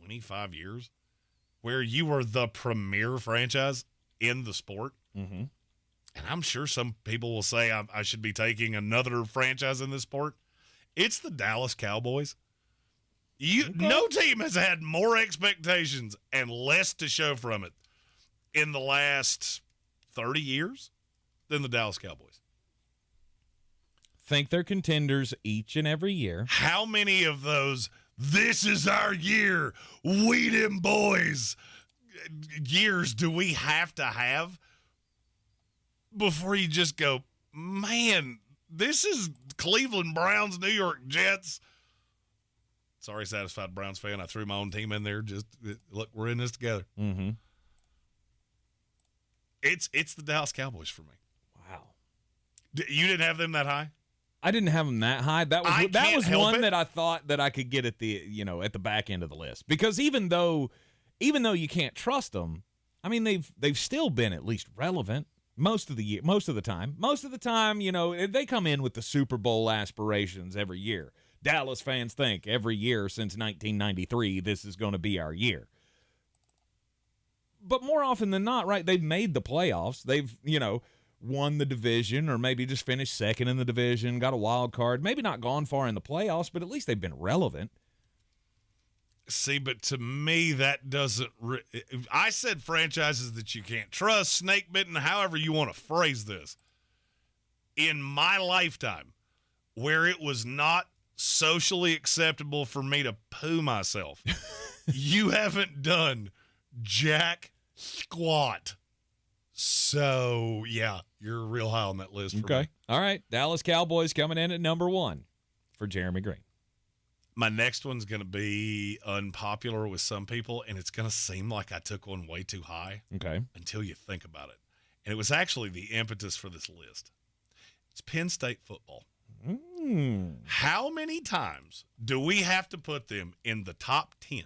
25 years where you were the premier franchise in the sport. Mm-hmm. And I'm sure some people will say I should be taking another franchise in this sport. It's the Dallas Cowboys. No team has had more expectations and less to show from it in the last 30 years than the Dallas Cowboys. Think they're contenders each and every year. How many of those, this is our year, we them boys, years do we have to have before you just go, man, this is Cleveland Browns, New York Jets. Sorry, satisfied Browns fan. I threw my own team in there. Just look, we're in this together. Mm-hmm. It's the Dallas Cowboys for me. Wow. You didn't have them that high? I didn't have them that high. That was one that I thought that I could get at the back end of the list, because even though you can't trust them, I mean they've still been at least relevant. Most of the time, you know, they come in with the Super Bowl aspirations every year. Dallas fans think every year since 1993, this is going to be our year. But more often than not, right, they've made the playoffs. They've, you know, won the division or maybe just finished second in the division, got a wild card, maybe not gone far in the playoffs, but at least they've been relevant. See, but to me, that doesn't I said franchises that you can't trust, snake bitten, however you want to phrase this. In my lifetime, where it was not socially acceptable for me to poo myself, you haven't done jack squat. So, yeah, you're real high on that list for me. All right. Dallas Cowboys coming in at number 1 for Jeremy Greene. My next one's going to be unpopular with some people, and it's going to seem like I took one way too high. Okay. Until you think about it. And it was actually the impetus for this list. It's Penn State football. How many times do we have to put them in the top 10?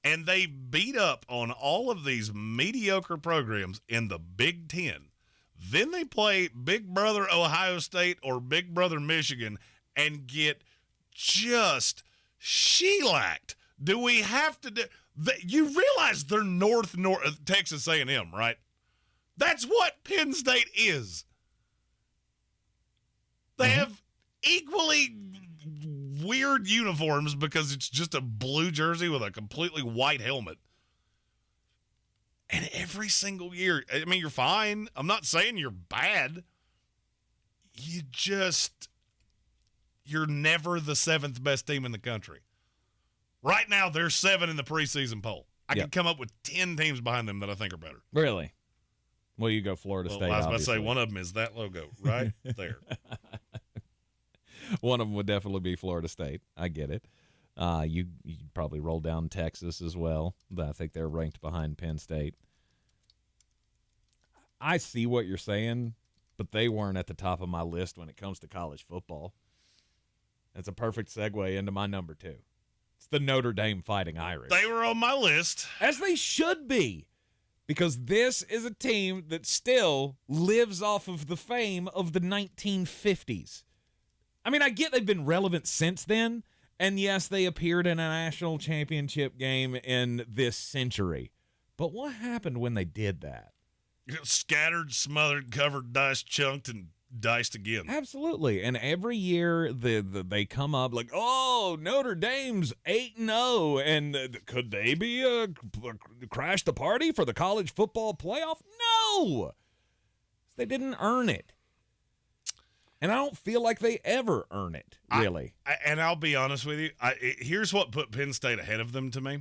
And they beat up on all of these mediocre programs in the Big Ten. Then they play Big Brother Ohio State or Big Brother Michigan and get just shellacked. Do we have to do? You realize they're North Texas A&M, right? That's what Penn State is. They have equally weird uniforms because it's just a blue jersey with a completely white helmet. And every single year, I mean, you're fine. I'm not saying you're bad. You're never the 7th best team in the country. Right now, they're 7 in the preseason poll. I can come up with 10 teams behind them that I think are better. Really? Well, you go Florida State, I was about obviously. to say one of them is that logo right there. One of them would definitely be Florida State. I get it. You probably roll down Texas as well. I think they're ranked behind Penn State. I see what you're saying, but they weren't at the top of my list when it comes to college football. That's a perfect segue into my number 2. It's the Notre Dame Fighting Irish. They were on my list. As they should be, because this is a team that still lives off of the fame of the 1950s. I mean, I get they've been relevant since then, and yes, they appeared in a national championship game in this century. But what happened when they did that? Scattered, smothered, covered, diced, chunked, and diced again. Absolutely. And every year they come up like, oh, Notre Dame's 8-0, and could they be crash the party for the college football playoff? No! They didn't earn it. And I don't feel like they ever earn it, really. And I'll be honest with you. Here's what put Penn State ahead of them to me.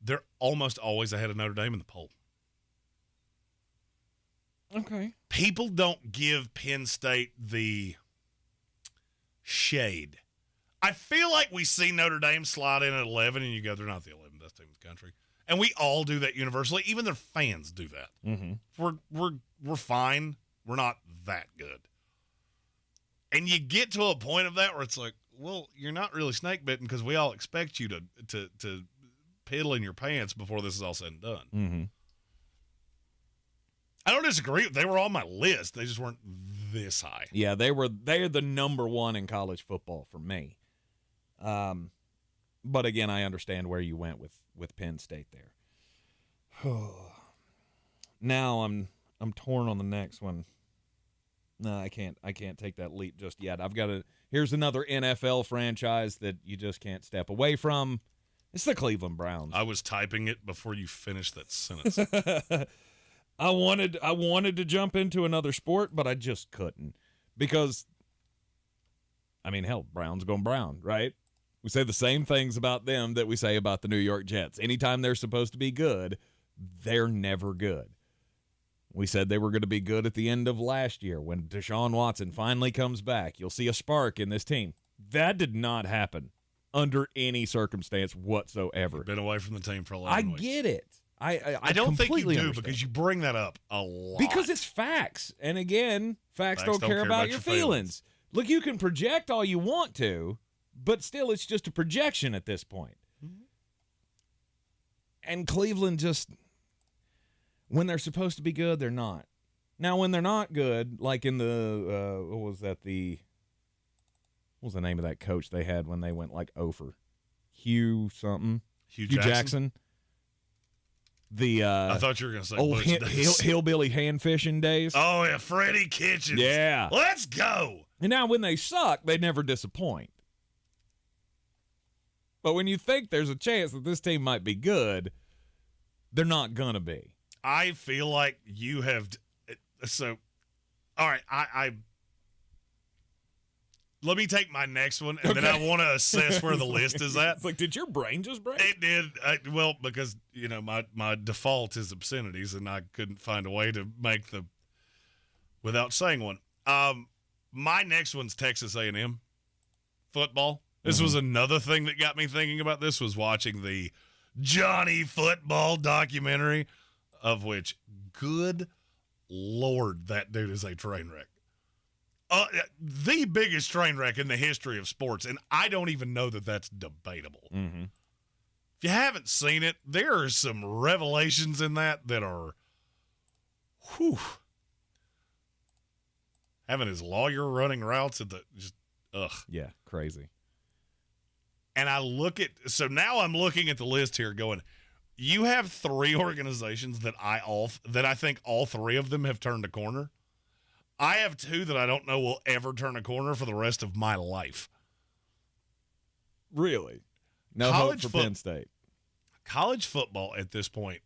They're almost always ahead of Notre Dame in the poll. Okay. People don't give Penn State the shade. I feel like we see Notre Dame slide in at 11, and you go, they're not the 11th best team in the country. And we all do that universally. Even their fans do that. Mm-hmm. We're fine. We're not that good. And you get to a point of that where it's like, well, you're not really snake bitten because we all expect you to piddle in your pants before this is all said and done. Mm-hmm. I don't disagree. They were on my list. They just weren't this high. Yeah, they're the number 1 in college football for me. But again, I understand where you went with Penn State there. Now I'm torn on the next one. No, I can't take that leap just yet. Here's another NFL franchise that you just can't step away from. It's the Cleveland Browns. I was typing it before you finished that sentence. I wanted to jump into another sport, but I just couldn't. Because, I mean, hell, Browns going brown, right? We say the same things about them that we say about the New York Jets. Anytime they're supposed to be good, they're never good. We said they were going to be good at the end of last year. When Deshaun Watson finally comes back, you'll see a spark in this team. That did not happen under any circumstance whatsoever. You've been away from the team for a long time. I get it. I don't think you do understand. because you bring that up a lot. Because it's facts. And again, facts don't care about your feelings. Look, you can project all you want to, but still it's just a projection at this point. Mm-hmm. And Cleveland just, when they're supposed to be good, they're not. Now, when they're not good, like in the what was the name of that coach they had when they went like over? Hugh Jackson. I thought you were going to say old Bush hillbilly hand fishing days. Oh, yeah, Freddie Kitchens. Yeah. Let's go. And now when they suck, they never disappoint. But when you think there's a chance that this team might be good, they're not going to be. I feel like you have so all right, I let me take my next one, and then I want to assess where the list is at. It's like, did your brain just break? It did. Well, because, my default is obscenities, and I couldn't find a way to make without saying one. My next one's Texas A&M football. This was another thing that got me thinking about this, was watching the Johnny Football documentary, of which, good Lord, that dude is a train wreck. The biggest train wreck in the history of sports, and I don't even know that that's debatable. Mm-hmm. If you haven't seen it, there are some revelations in that are, whew. Having his lawyer running routes at Yeah, crazy. And so now I'm looking at the list here going, you have 3 organizations that I think all 3 of them have turned a corner. I have 2 that I don't know will ever turn a corner for the rest of my life. Really? No hope for Penn State. College football at this point,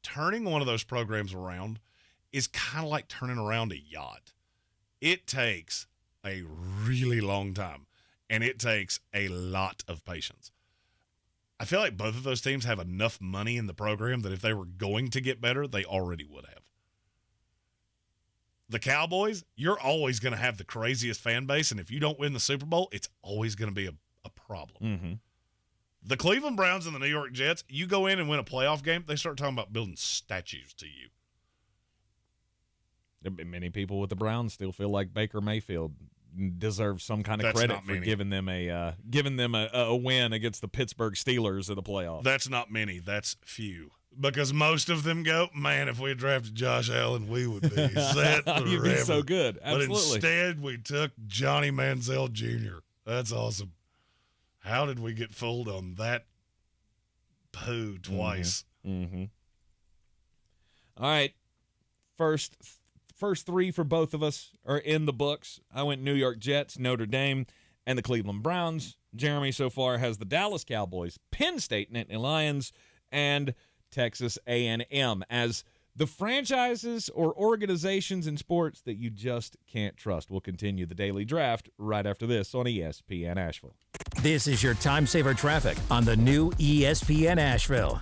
turning one of those programs around is kind of like turning around a yacht. It takes a really long time, and it takes a lot of patience. I feel like both of those teams have enough money in the program that if they were going to get better, they already would have. The Cowboys, you're always going to have the craziest fan base, and if you don't win the Super Bowl, it's always going to be a problem. Mm-hmm. The Cleveland Browns and the New York Jets, you go in and win a playoff game, they start talking about building statues to you. Many people with the Browns still feel like Baker Mayfield deserves some kind of credit for giving them a win against the Pittsburgh Steelers in the playoffs. That's not many. That's few. Because most of them go, man, if we had drafted Josh Allen, we would be set forever. You'd be so good. Absolutely. But instead, we took Johnny Manziel Jr. That's awesome. How did we get fooled on that poo twice? Mm-hmm. All right. First 3 for both of us are in the books. I went New York Jets, Notre Dame, and the Cleveland Browns. Jeremy so far has the Dallas Cowboys, Penn State Nittany Lions, and Texas A&M as the franchises or organizations in sports that you just can't trust. We'll continue the daily draft right after this on ESPN Asheville. This is your time saver traffic on the new ESPN Asheville.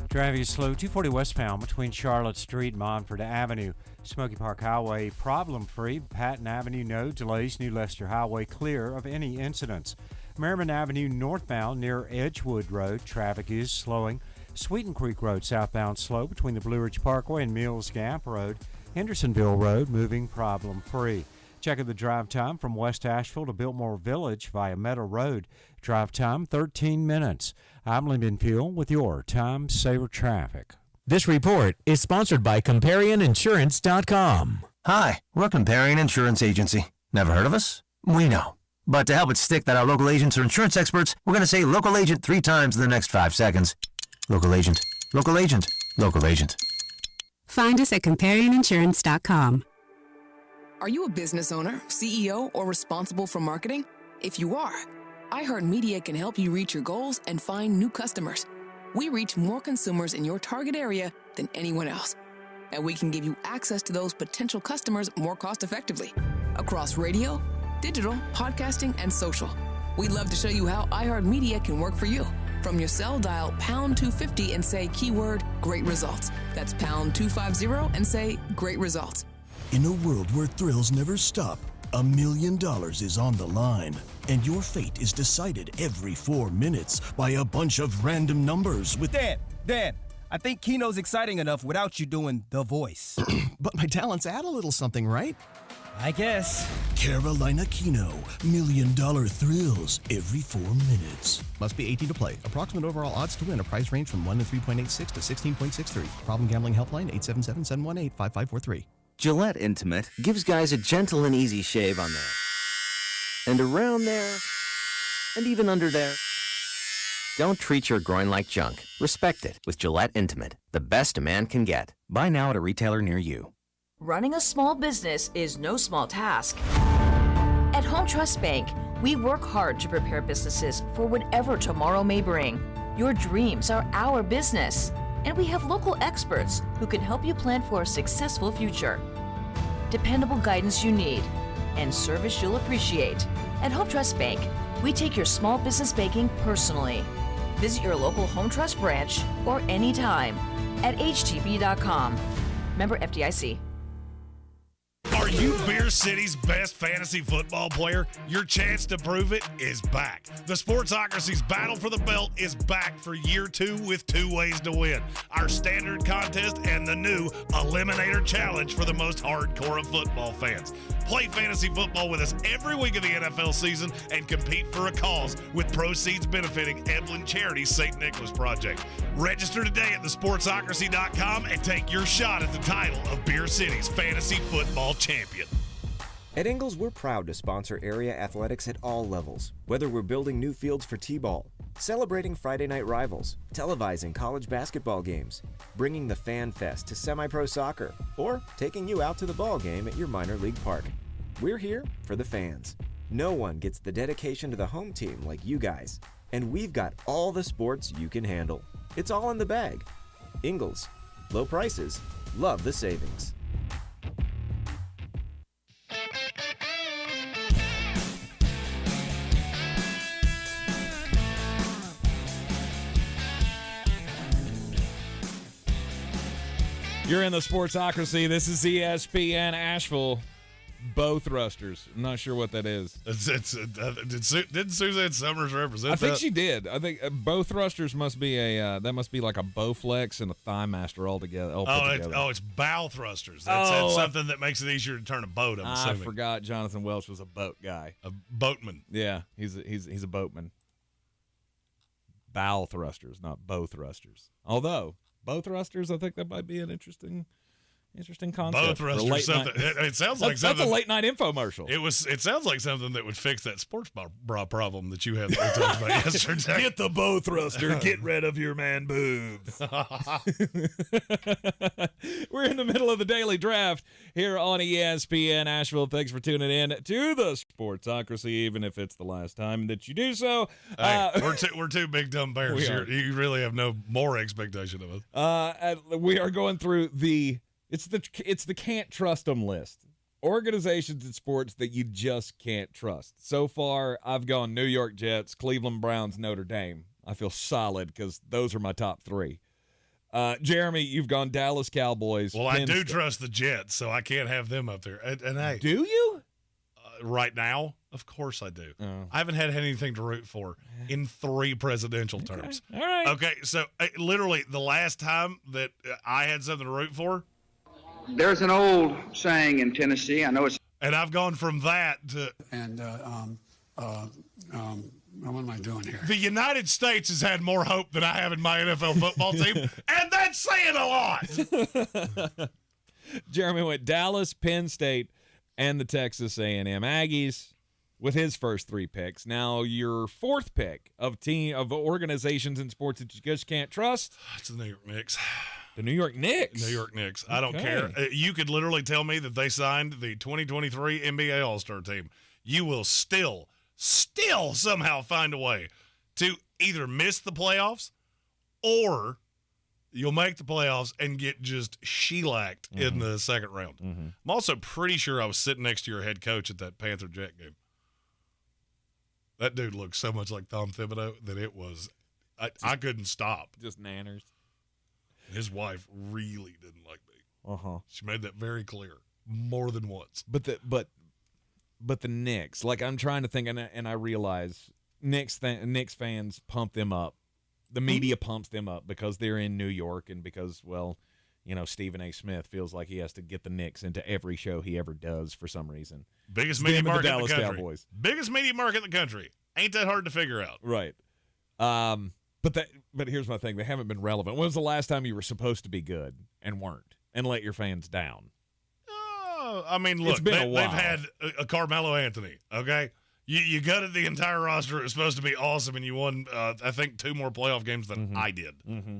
Traffic is slow, 240 westbound between Charlotte Street and Montford Avenue. Smoky Park Highway problem-free. Patton Avenue, no delays. New Leicester Highway clear of any incidents. Merriman Avenue northbound near Edgewood Road, traffic is slowing. Sweeten Creek Road southbound slow between the Blue Ridge Parkway and Mills Gap Road. Hendersonville Road moving problem-free. Checking the drive time from West Asheville to Biltmore Village via Meadow Road. Drive time 13 minutes. I'm Lyndon Peel with your Time Saver Traffic. This report is sponsored by ComparionInsurance.com. Hi, we're Comparion Insurance Agency. Never heard of us? We know. But to help it stick that our local agents are insurance experts, we're going to say local agent 3 times in the next 5 seconds. Local agent, local agent, local agent. Find us at ComparionInsurance.com. Are you a business owner, CEO, or responsible for marketing? If you are, iHeartMedia can help you reach your goals and find new customers. We reach more consumers in your target area than anyone else. And we can give you access to those potential customers more cost-effectively across radio, digital, podcasting, and social. We'd love to show you how iHeartMedia can work for you. From your cell, dial pound 250 and say keyword great results. That's pound 250 and say great results. In a world where thrills never stop, $1 million is on the line, and your fate is decided every 4 minutes by a bunch of random numbers with... Dan, I think Keno's exciting enough without you doing the voice. But my talents add a little something, right? I guess. Carolina Keno, $1 million thrills every 4 minutes. Must be 18 to play. Approximate overall odds to win. A price range from 1 in 3.86 to 16.63. Problem gambling helpline 877-718-5543. Gillette Intimate gives guys a gentle and easy shave on there. And around there. And even under there. Don't treat your groin like junk. Respect it with Gillette Intimate, the best a man can get. Buy now at a retailer near you. Running a small business is no small task. At Home Trust Bank, we work hard to prepare businesses for whatever tomorrow may bring. Your dreams are our business, and we have local experts who can help you plan for a successful future. Dependable guidance you need, and service you'll appreciate. At Home Trust Bank, we take your small business banking personally. Visit your local Home Trust branch or anytime at htb.com. Member FDIC. Are you Beer City's best fantasy football player? Your chance to prove it is back. The Sportsocracy's Battle for the Belt is back for year 2 with 2 ways to win. Our standard contest and the new Eliminator Challenge for the most hardcore of football fans. Play fantasy football with us every week of the NFL season and compete for a cause with proceeds benefiting Eblen Charities St. Nicholas Project. Register today at thesportsocracy.com and take your shot at the title of Beer City's fantasy football champion. At Ingles, we're proud to sponsor area athletics at all levels, whether we're building new fields for T-ball, celebrating Friday night rivals, televising college basketball games, bringing the Fan Fest to semi-pro soccer, or taking you out to the ball game at your minor league park. We're here for the fans. No one gets the dedication to the home team like you guys, and we've got all the sports you can handle. It's all in the bag. Ingles, low prices, love the savings. You're in the Sportsocracy. This is ESPN Asheville. Bow thrusters. I'm not sure what that is. Didn't Suzanne Summers represent that? I think she did. I think bow thrusters must be that must be like a bow flex and a thigh master all together. It's bow thrusters. That's something that makes it easier to turn a boat, I'm assuming. I forgot Jonathan Welch was a boat guy. A boatman. Yeah, he's a boatman. Bow thrusters, not bow thrusters. Although bow thrusters, I think that might be an interesting concept. Bow thrusters, something. It sounds like something. That's a late night infomercial. It sounds like something that would fix that sports bra problem that you had that we talked about yesterday. Get the bow thruster. Get rid of your man boobs. We're in the middle of the daily draft here on ESPN Asheville. Thanks for tuning in to the Sportsocracy, even if it's the last time that you do so. Hey, we're two big dumb bears here. You really have no more expectation of us. We are going through the. It's the can't trust them list. Organizations in sports that you just can't trust. So far, I've gone New York Jets, Cleveland Browns, Notre Dame. I feel solid because those are my top 3. Jeremy, you've gone Dallas Cowboys. Well, I do trust the Jets, so I can't have them up there. And hey, do you? Right now, of course I do. I haven't had anything to root for in 3 presidential terms. All right. Okay, so literally the last time that I had something to root for, there's an old saying in Tennessee. I know it's. And I've gone from that to. And what am I doing here? The United States has had more hope than I have in my NFL football team, and that's saying a lot. Jeremy went Dallas, Penn State, and the Texas A&M Aggies with his first 3 picks. Now your 4th pick of organizations in sports that you just can't trust. It's the New York Knicks. The New York Knicks? New York Knicks. I don't care. You could literally tell me that they signed the 2023 NBA All-Star team. You will still somehow find a way to either miss the playoffs or you'll make the playoffs and get just shellacked in the second round. I'm also pretty sure I was sitting next to your head coach at that Panther-Jet game. That dude looked so much like Tom Thibodeau that it was I couldn't stop. Just nanners. His wife really didn't like me. She made that very clear more than once. But the Knicks, like I'm trying to think, and I realize Knicks fans pump them up. The media pumps them up because they're in New York and because, well, Stephen A. Smith feels like he has to get the Knicks into every show he ever does for some reason. Biggest media market in the country. Cowboys. Biggest media market in the country. Ain't that hard to figure out. Right. But here's my thing. They haven't been relevant. When was the last time you were supposed to be good and weren't and let your fans down? Oh, I mean, look, they've had a Carmelo Anthony, okay? You gutted the entire roster. It was supposed to be awesome, and you won, I think, 2 more playoff games than I did. Mm-hmm.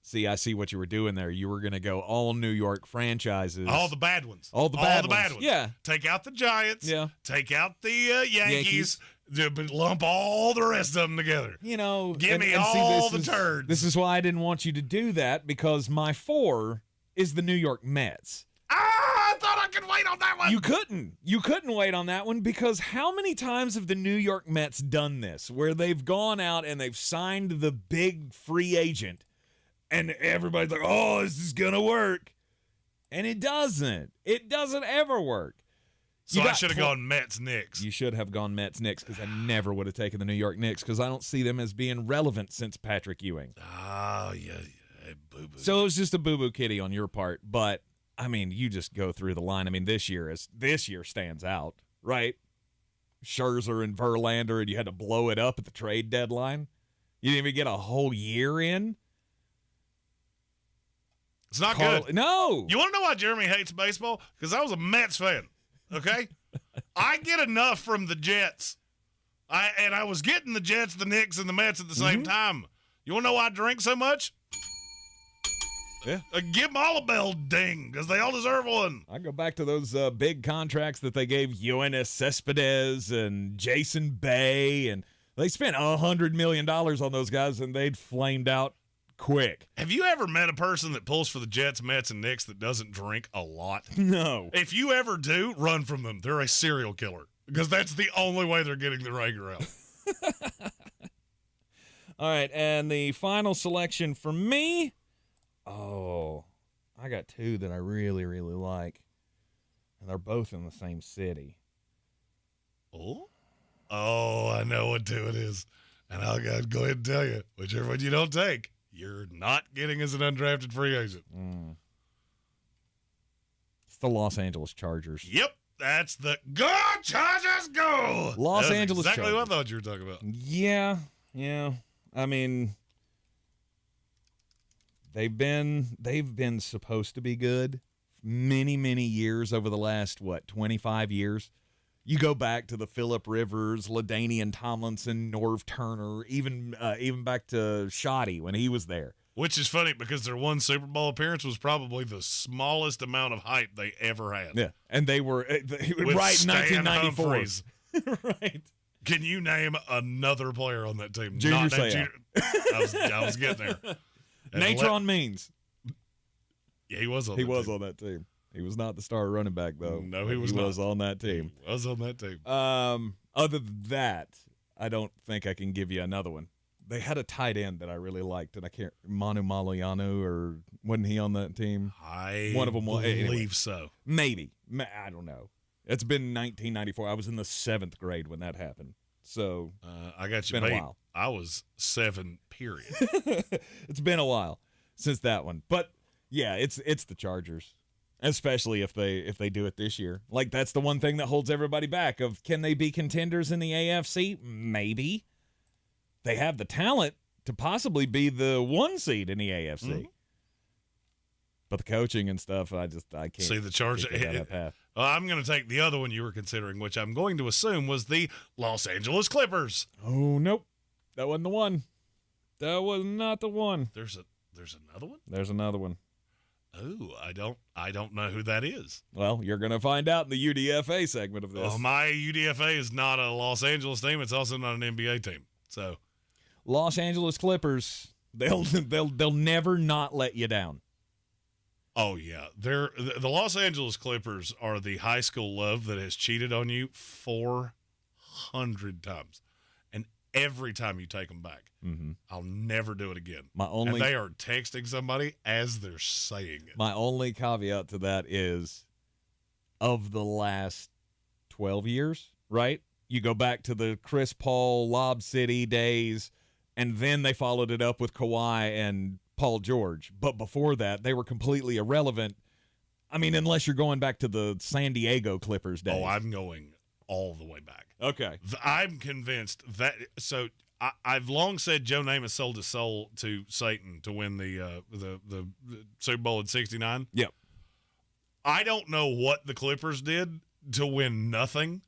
See, I see what you were doing there. You were going to go all New York franchises. All the bad ones. All the bad ones. Yeah. Take out the Giants. Yeah. Take out the Yankees. Lump all the rest of them together. Give me all the turds. This is why I didn't want you to do that, because my 4 is the New York Mets. I thought I could wait on that one. You couldn't. You couldn't wait on that one, because how many times have the New York Mets done this, where they've gone out and they've signed the big free agent, and everybody's like, oh, this is going to work. And it doesn't. It doesn't ever work. So I should have gone Mets-Knicks. You should have gone Mets-Knicks, because I never would have taken the New York Knicks, because I don't see them as being relevant since Patrick Ewing. Oh, yeah. Boo-boo. So it was just a boo-boo kitty on your part. But, I mean, you just go through the line. I mean, this year stands out, right? Scherzer and Verlander, and you had to blow it up at the trade deadline. You didn't even get a whole year in. It's not good. No. You want to know why Jeremy hates baseball? Because I was a Mets fan, okay? I get enough from the Jets. I was getting the Jets, the Knicks, and the Mets at the same time. You want to know why I drink so much? Yeah. Give them all a bell ding, because they all deserve one. I go back to those big contracts that they gave Yoenis Cespedes and Jason Bay, and they spent $100 million on those guys, and they'd flamed out quick. Have you ever met a person that pulls for the Jets, Mets, and Knicks that doesn't drink a lot? No. If you ever do, run from them. They're a serial killer, because that's the only way they're getting the Rager out. All right, and the final selection for me, I got 2 that I really, really like, and they're both in the same city. Oh, I know what 2 it is, and I'll go ahead and tell you, whichever one you don't take, you're not getting as an undrafted free agent. It's the Los Angeles Chargers. Yep, that's the Go Chargers Go! Los Angeles exactly Chargers. what I thought you were talking about. Yeah. I mean, they've been supposed to be good many, many years over the last, 25 years? You go back to the Phillip Rivers, LaDainian Tomlinson, Norv Turner, even back to Shoddy when he was there. Which is funny, because their one Super Bowl appearance was probably the smallest amount of hype they ever had. Yeah, and they were right in 1994. Right. Can you name another player on that team? Junior Seau. I was getting there. Natron Means. Yeah, he was on that team. He was not the star running back, though. No, he was not. Was on that team. He was on that team. Other than that, I don't think I can give you another one. They had a tight end that I really liked, and I can't. Manu Malianu, or wasn't he on that team? One of them was. Believe so. Maybe. I don't know. It's been 1994. I was in the 7th grade when that happened. So I got you. Been a while. I was 7, period. It's been a while since that one, but yeah, it's the Chargers. Especially if they do it this year. Like, that's the one thing that holds everybody back of, can they be contenders in the AFC? Maybe. They have the talent to possibly be the 1 seed in the AFC. Mm-hmm. But the coaching and stuff, I can't see the Chargers. I'm going to take the other one you were considering, which I'm going to assume was the Los Angeles Clippers. Oh, nope. That wasn't the one. That was not the one. There's another one? There's another one. Oh, I don't know who that is. Well, you're going to find out in the UDFA segment of this. Oh, my UDFA is not a Los Angeles team. It's also not an NBA team. So, Los Angeles Clippers, they'll never not let you down. Oh yeah, the Los Angeles Clippers are the high school love that has cheated on you 400 times, and every time you take them back. Mm-hmm. I'll never do it again. And they are texting somebody as they're saying it. My only caveat to that is, of the last 12 years, right? You go back to the Chris Paul, Lob City days, and then they followed it up with Kawhi and Paul George. But before that, they were completely irrelevant. I mean, unless you're going back to the San Diego Clippers days. Oh, I'm going all the way back. Okay. I'm convinced that – so – I've long said Joe Namath sold his soul to Satan to win the Super Bowl in '69. Yep. I don't know what the Clippers did to win nothing.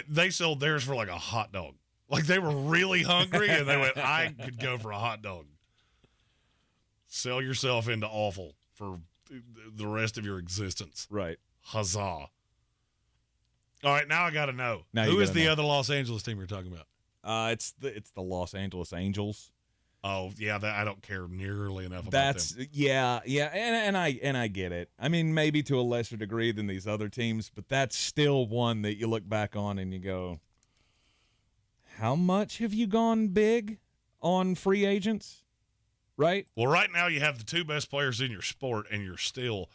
They sold theirs for like a hot dog. Like they were really hungry, and they went, I could go for a hot dog. Sell yourself into awful for the rest of your existence. Right. Huzzah. All right, now I got to know. Now who is the other Los Angeles team you're talking about? It's the Los Angeles Angels. Oh, yeah, I don't care nearly enough about them. Yeah, and I get it. I mean, maybe to a lesser degree than these other teams, but that's still one that you look back on and you go, how much have you gone big on free agents? Right? Well, right now you have the two best players in your sport, and you're still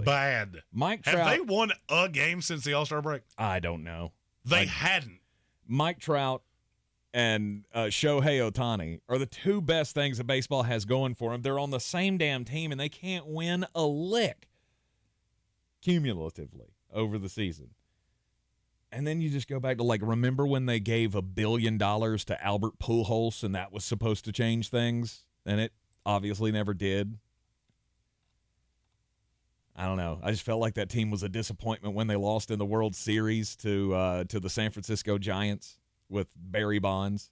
bad. Mike Trout. Have they won a game since the All-Star break? I don't know. They hadn't. Mike Trout and Shohei Ohtani are the two best things that baseball has going for them. They're on the same damn team, and they can't win a lick cumulatively over the season. And then you just go back to, like, remember when they gave $1 billion to Albert Pujols, and that was supposed to change things? And it obviously never did. I don't know. I just felt like that team was a disappointment when they lost in the World Series to the San Francisco Giants with Barry Bonds.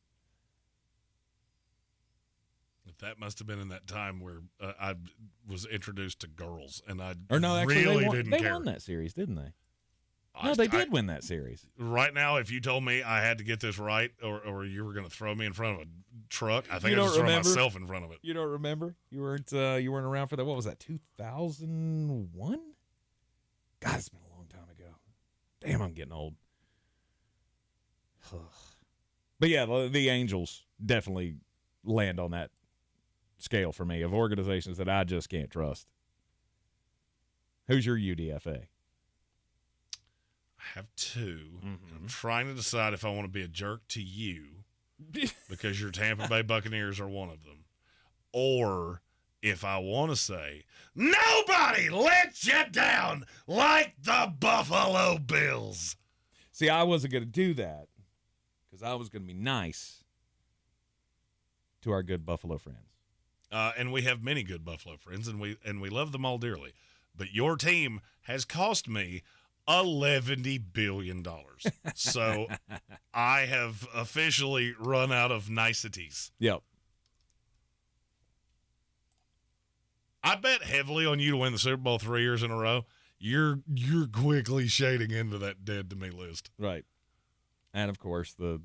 That must have been in that time where I was introduced to girls, and I actually, really didn't care. They won that series, didn't they? No, they did win that series. Right now, if you told me I had to get this right, or you were going to throw me in front of a truck, I think I'd just throw myself in front of it. You don't remember? You weren't around for that. What was that? 2001? God, it's been a long time ago. Damn, I'm getting old. But yeah, the Angels definitely land on that scale for me of organizations that I just can't trust. Who's your UDFA? I have two. Mm-hmm. I'm trying to decide if I want to be a jerk to you because your Tampa Bay Buccaneers are one of them, or if I want to say, nobody let you down like the Buffalo Bills. See, I wasn't going to do that because I was going to be nice to our good Buffalo friends. And we have many good Buffalo friends, and we love them all dearly. But your team has cost me $11 billion. So I have officially run out of niceties. Yep. I bet heavily on you to win the Super Bowl 3 years in a row. You're quickly shading into that dead to me list. Right. And of course the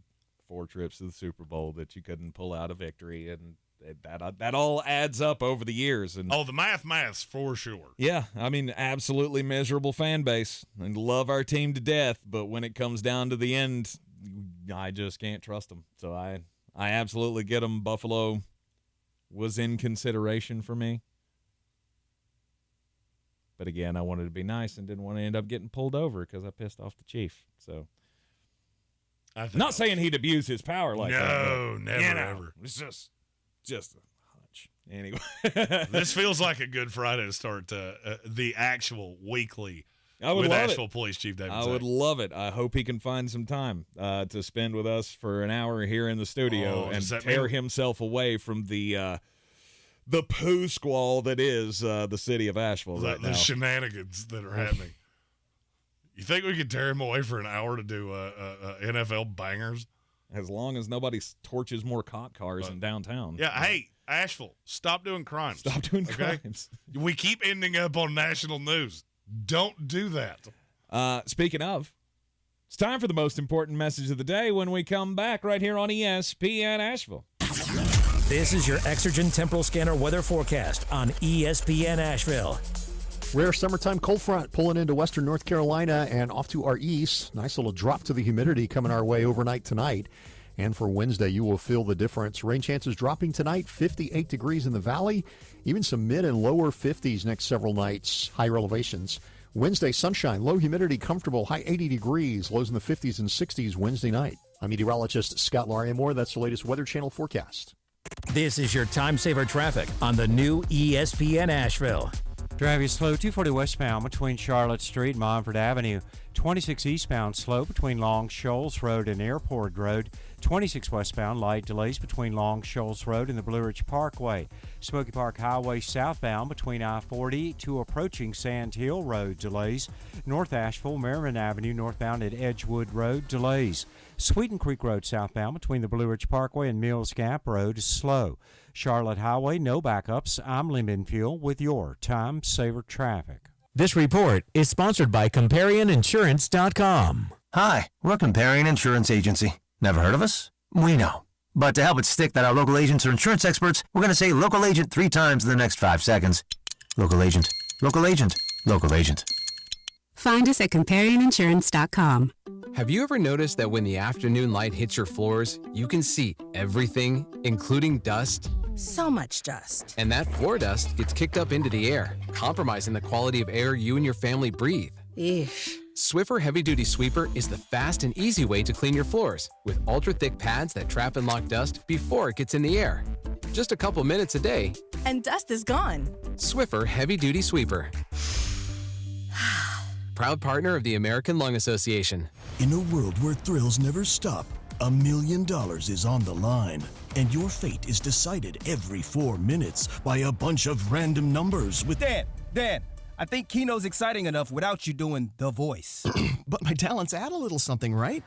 4 trips to the Super Bowl that you couldn't pull out a victory, and that all adds up over the years. And the maths for sure. Yeah, I mean, absolutely miserable fan base, and love our team to death, but when it comes down to the end, I just can't trust them. So I absolutely get them. Buffalo was in consideration for me, but again, I wanted to be nice and didn't want to end up getting pulled over because I pissed off the chief. So not saying he'd abuse his power like that. No, never ever. It's just a hunch. Anyway. This feels like a good Friday to start the actual weekly with Asheville Police Chief David. I would love it. I hope he can find some time to spend with us for an hour here in the studio and tear himself away from the poo squall that is the city of Asheville right now. The shenanigans that are happening. You think we could tear him away for an hour to do NFL bangers? As long as nobody torches more cop cars in downtown. Yeah, hey, Asheville, stop doing crimes. Stop doing crimes. We keep ending up on national news. Don't do that. Speaking of, it's time for the most important message of the day when we come back right here on ESPN Asheville. This is your Exergen Temporal Scanner weather forecast on ESPN Asheville. Rare summertime cold front pulling into western North Carolina and off to our east. Nice little drop to the humidity coming our way overnight tonight. And for Wednesday, you will feel the difference. Rain chances dropping tonight, 58 degrees in the valley, even some mid and lower 50s next several nights, higher elevations. Wednesday, sunshine, low humidity, comfortable, high 80 degrees, lows in the 50s and 60s Wednesday night. I'm meteorologist Scott Larimore. That's the latest Weather Channel forecast. This is your time saver traffic on the new ESPN Asheville. Driving slow, 240 westbound between Charlotte Street and Montford Avenue. 26 eastbound slow between Long Shoals Road and Airport Road. 26 westbound, light delays between Long Shoals Road and the Blue Ridge Parkway. Smoky Park Highway southbound between I-40 to approaching Sand Hill Road, delays. North Asheville, Merriman Avenue northbound at Edgewood Road, delays. Sweeten Creek Road southbound between the Blue Ridge Parkway and Mills Gap Road is slow. Charlotte Highway, no backups. I'm Lee Minfield with your Time Saver Traffic. This report is sponsored by ComparionInsurance.com. Hi, we're Comparion Insurance Agency. Never heard of us? We know. But to help it stick that our local agents are insurance experts, we're going to say local agent 3 times in the next 5 seconds. Local agent, local agent, local agent. Find us at ComparionInsurance.com. Have you ever noticed that when the afternoon light hits your floors, you can see everything, including dust? So much dust. And that floor dust gets kicked up into the air, compromising the quality of air you and your family breathe. Eesh. Swiffer Heavy Duty Sweeper is the fast and easy way to clean your floors, with ultra-thick pads that trap and lock dust before it gets in the air. Just a couple minutes a day, and dust is gone. Swiffer Heavy Duty Sweeper. Proud partner of the American Lung Association. In a world where thrills never stop, $1 million is on the line, and your fate is decided every 4 minutes by a bunch of random numbers with... Dan, I think Keno's exciting enough without you doing the voice. But my talents add a little something, right?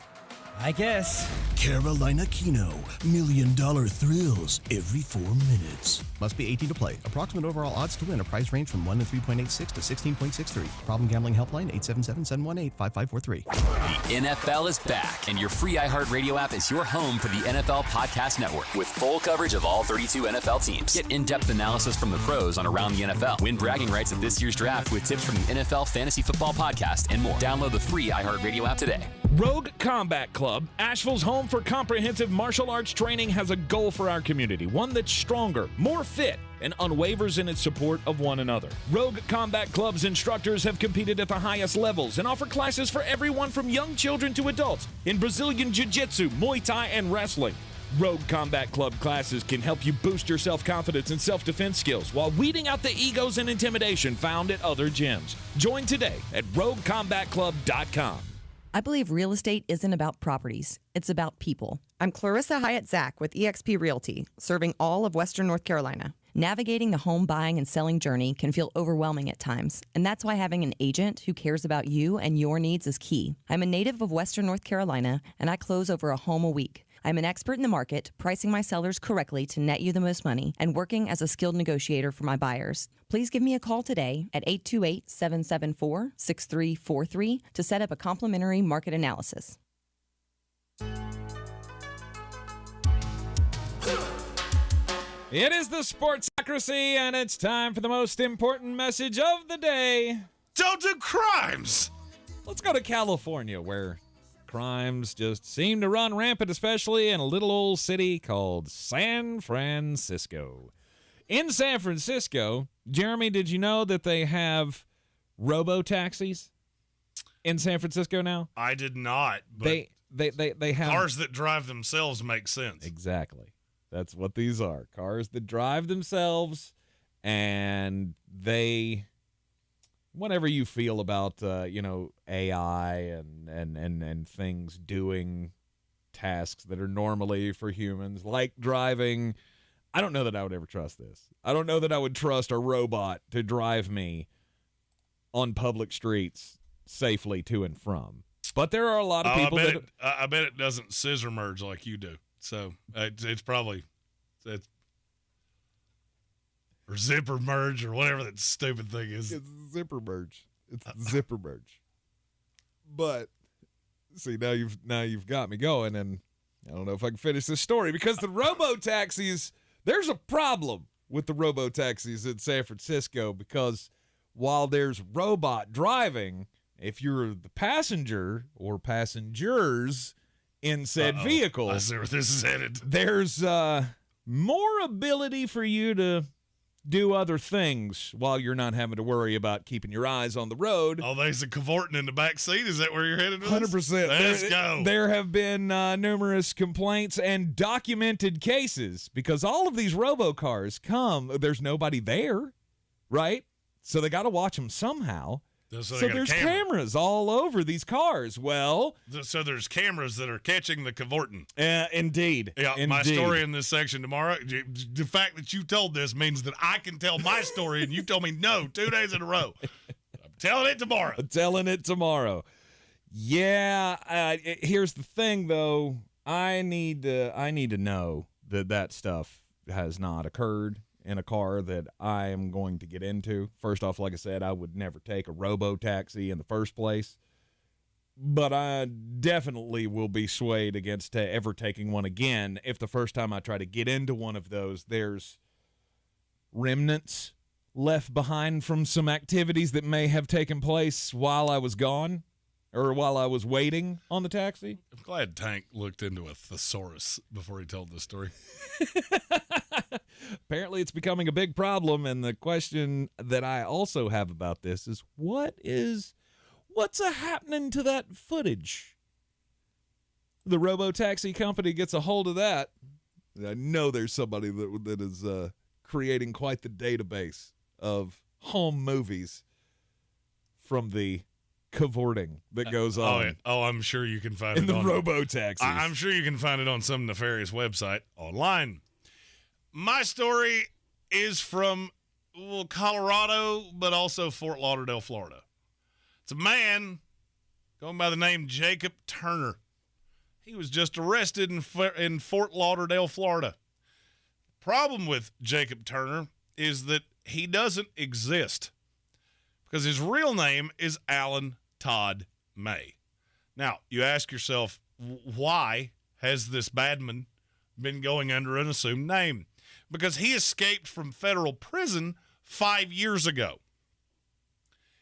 I guess. Carolina Keno, $1 million thrills every 4 minutes. Must be 18 to play. Approximate overall odds to win. A price range from 1 to 3.86 to 16.63. Problem gambling helpline 877-718-5543. The NFL is back, and your free iHeartRadio app is your home for the NFL Podcast Network with full coverage of all 32 NFL teams. Get in-depth analysis from the pros on Around the NFL. Win bragging rights at this year's draft with tips from the NFL Fantasy Football Podcast and more. Download the free iHeartRadio app today. Rogue Combat Club, Asheville's home for comprehensive martial arts training, has a goal for our community, one that's stronger, more fit, and unwavers in its support of one another. Rogue Combat Club's instructors have competed at the highest levels and offer classes for everyone from young children to adults in Brazilian Jiu-Jitsu, Muay Thai, and wrestling. Rogue Combat Club classes can help you boost your self-confidence and self-defense skills while weeding out the egos and intimidation found at other gyms. Join today at RogueCombatClub.com. I believe real estate isn't about properties. It's about people. I'm Clarissa Hyatt-Zach with eXp Realty, serving all of Western North Carolina. Navigating the home buying and selling journey can feel overwhelming at times, and that's why having an agent who cares about you and your needs is key. I'm a native of Western North Carolina, and I close over a home a week. I'm an expert in the market, pricing my sellers correctly to net you the most money, and working as a skilled negotiator for my buyers. Please give me a call today at 828-774-6343 to set up a complimentary market analysis. It is the Sportsocracy, and it's time for the most important message of the day. Don't do crimes! Let's go to California, where crimes just seem to run rampant, especially in a little old city called San Francisco. In San Francisco, Jeremy, did you know that they have robo-taxis in San Francisco now? I did not. But they have cars that drive themselves make sense. Exactly. That's what these are. Cars that drive themselves, and they, whatever you feel about, AI and things doing tasks that are normally for humans, like driving, I don't know that I would ever trust this. I don't know that I would trust a robot to drive me on public streets safely to and from. But there are a lot of people I bet it doesn't scissor merge like you do. So it's probably or zipper merge or whatever that stupid thing is. It's zipper merge. It's zipper merge. But see, now you've got me going, and I don't know if I can finish this story because the robo-taxis, there's a problem with the robo-taxis in San Francisco, because while there's robot driving, if you're the passenger or passengers in said vehicle, I see where this is headed. There's more ability for you to do other things while you're not having to worry about keeping your eyes on the road. Oh, there's a cavorting in the back seat. Is that where you're headed? 100%. Let's go. There have been numerous complaints and documented cases because all of these robocars come, there's nobody there, right? So they got to watch them somehow. So there's cameras all over these cars. Well, so there's cameras that are catching the cavorting. Indeed. Yeah, indeed. My story in this section tomorrow, the fact that you told this means that I can tell my story, and you told me no 2 days in a row. I'm telling it tomorrow. Yeah, here's the thing, though. I need to know that stuff has not occurred in a car that I am going to get into. First off, like I said, I would never take a robo-taxi in the first place. But I definitely will be swayed against ever taking one again if the first time I try to get into one of those, there's remnants left behind from some activities that may have taken place while I was gone or while I was waiting on the taxi. I'm glad Tank looked into a thesaurus before he told this story. Apparently it's becoming a big problem, and the question that I also have about this is what's happening to that footage? The robo-taxi company gets a hold of that. I know there's somebody that is creating quite the database of home movies from the cavorting that goes on. Oh, I'm sure you can find in it the on robo-taxis. I'm sure you can find it on some nefarious website online. My story is from Colorado, but also Fort Lauderdale, Florida. It's a man going by the name Jacob Turner. He was just arrested in Fort Lauderdale, Florida. The problem with Jacob Turner is that he doesn't exist because his real name is Alan Todd May. Now, you ask yourself, why has this badman been going under an assumed name? Because he escaped from federal prison 5 years ago.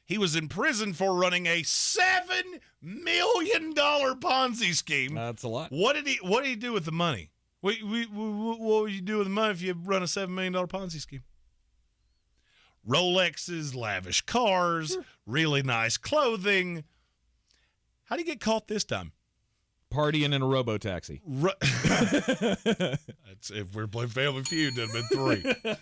He was in prison for running a $7 million Ponzi scheme. That's a lot. What did he do with the money? What would you do with the money if you run a $7 million Ponzi scheme? Rolexes, lavish cars, really nice clothing. How do you get caught this time? Partying in a robo-taxi. If we're playing Family Feud, that'd have been 3.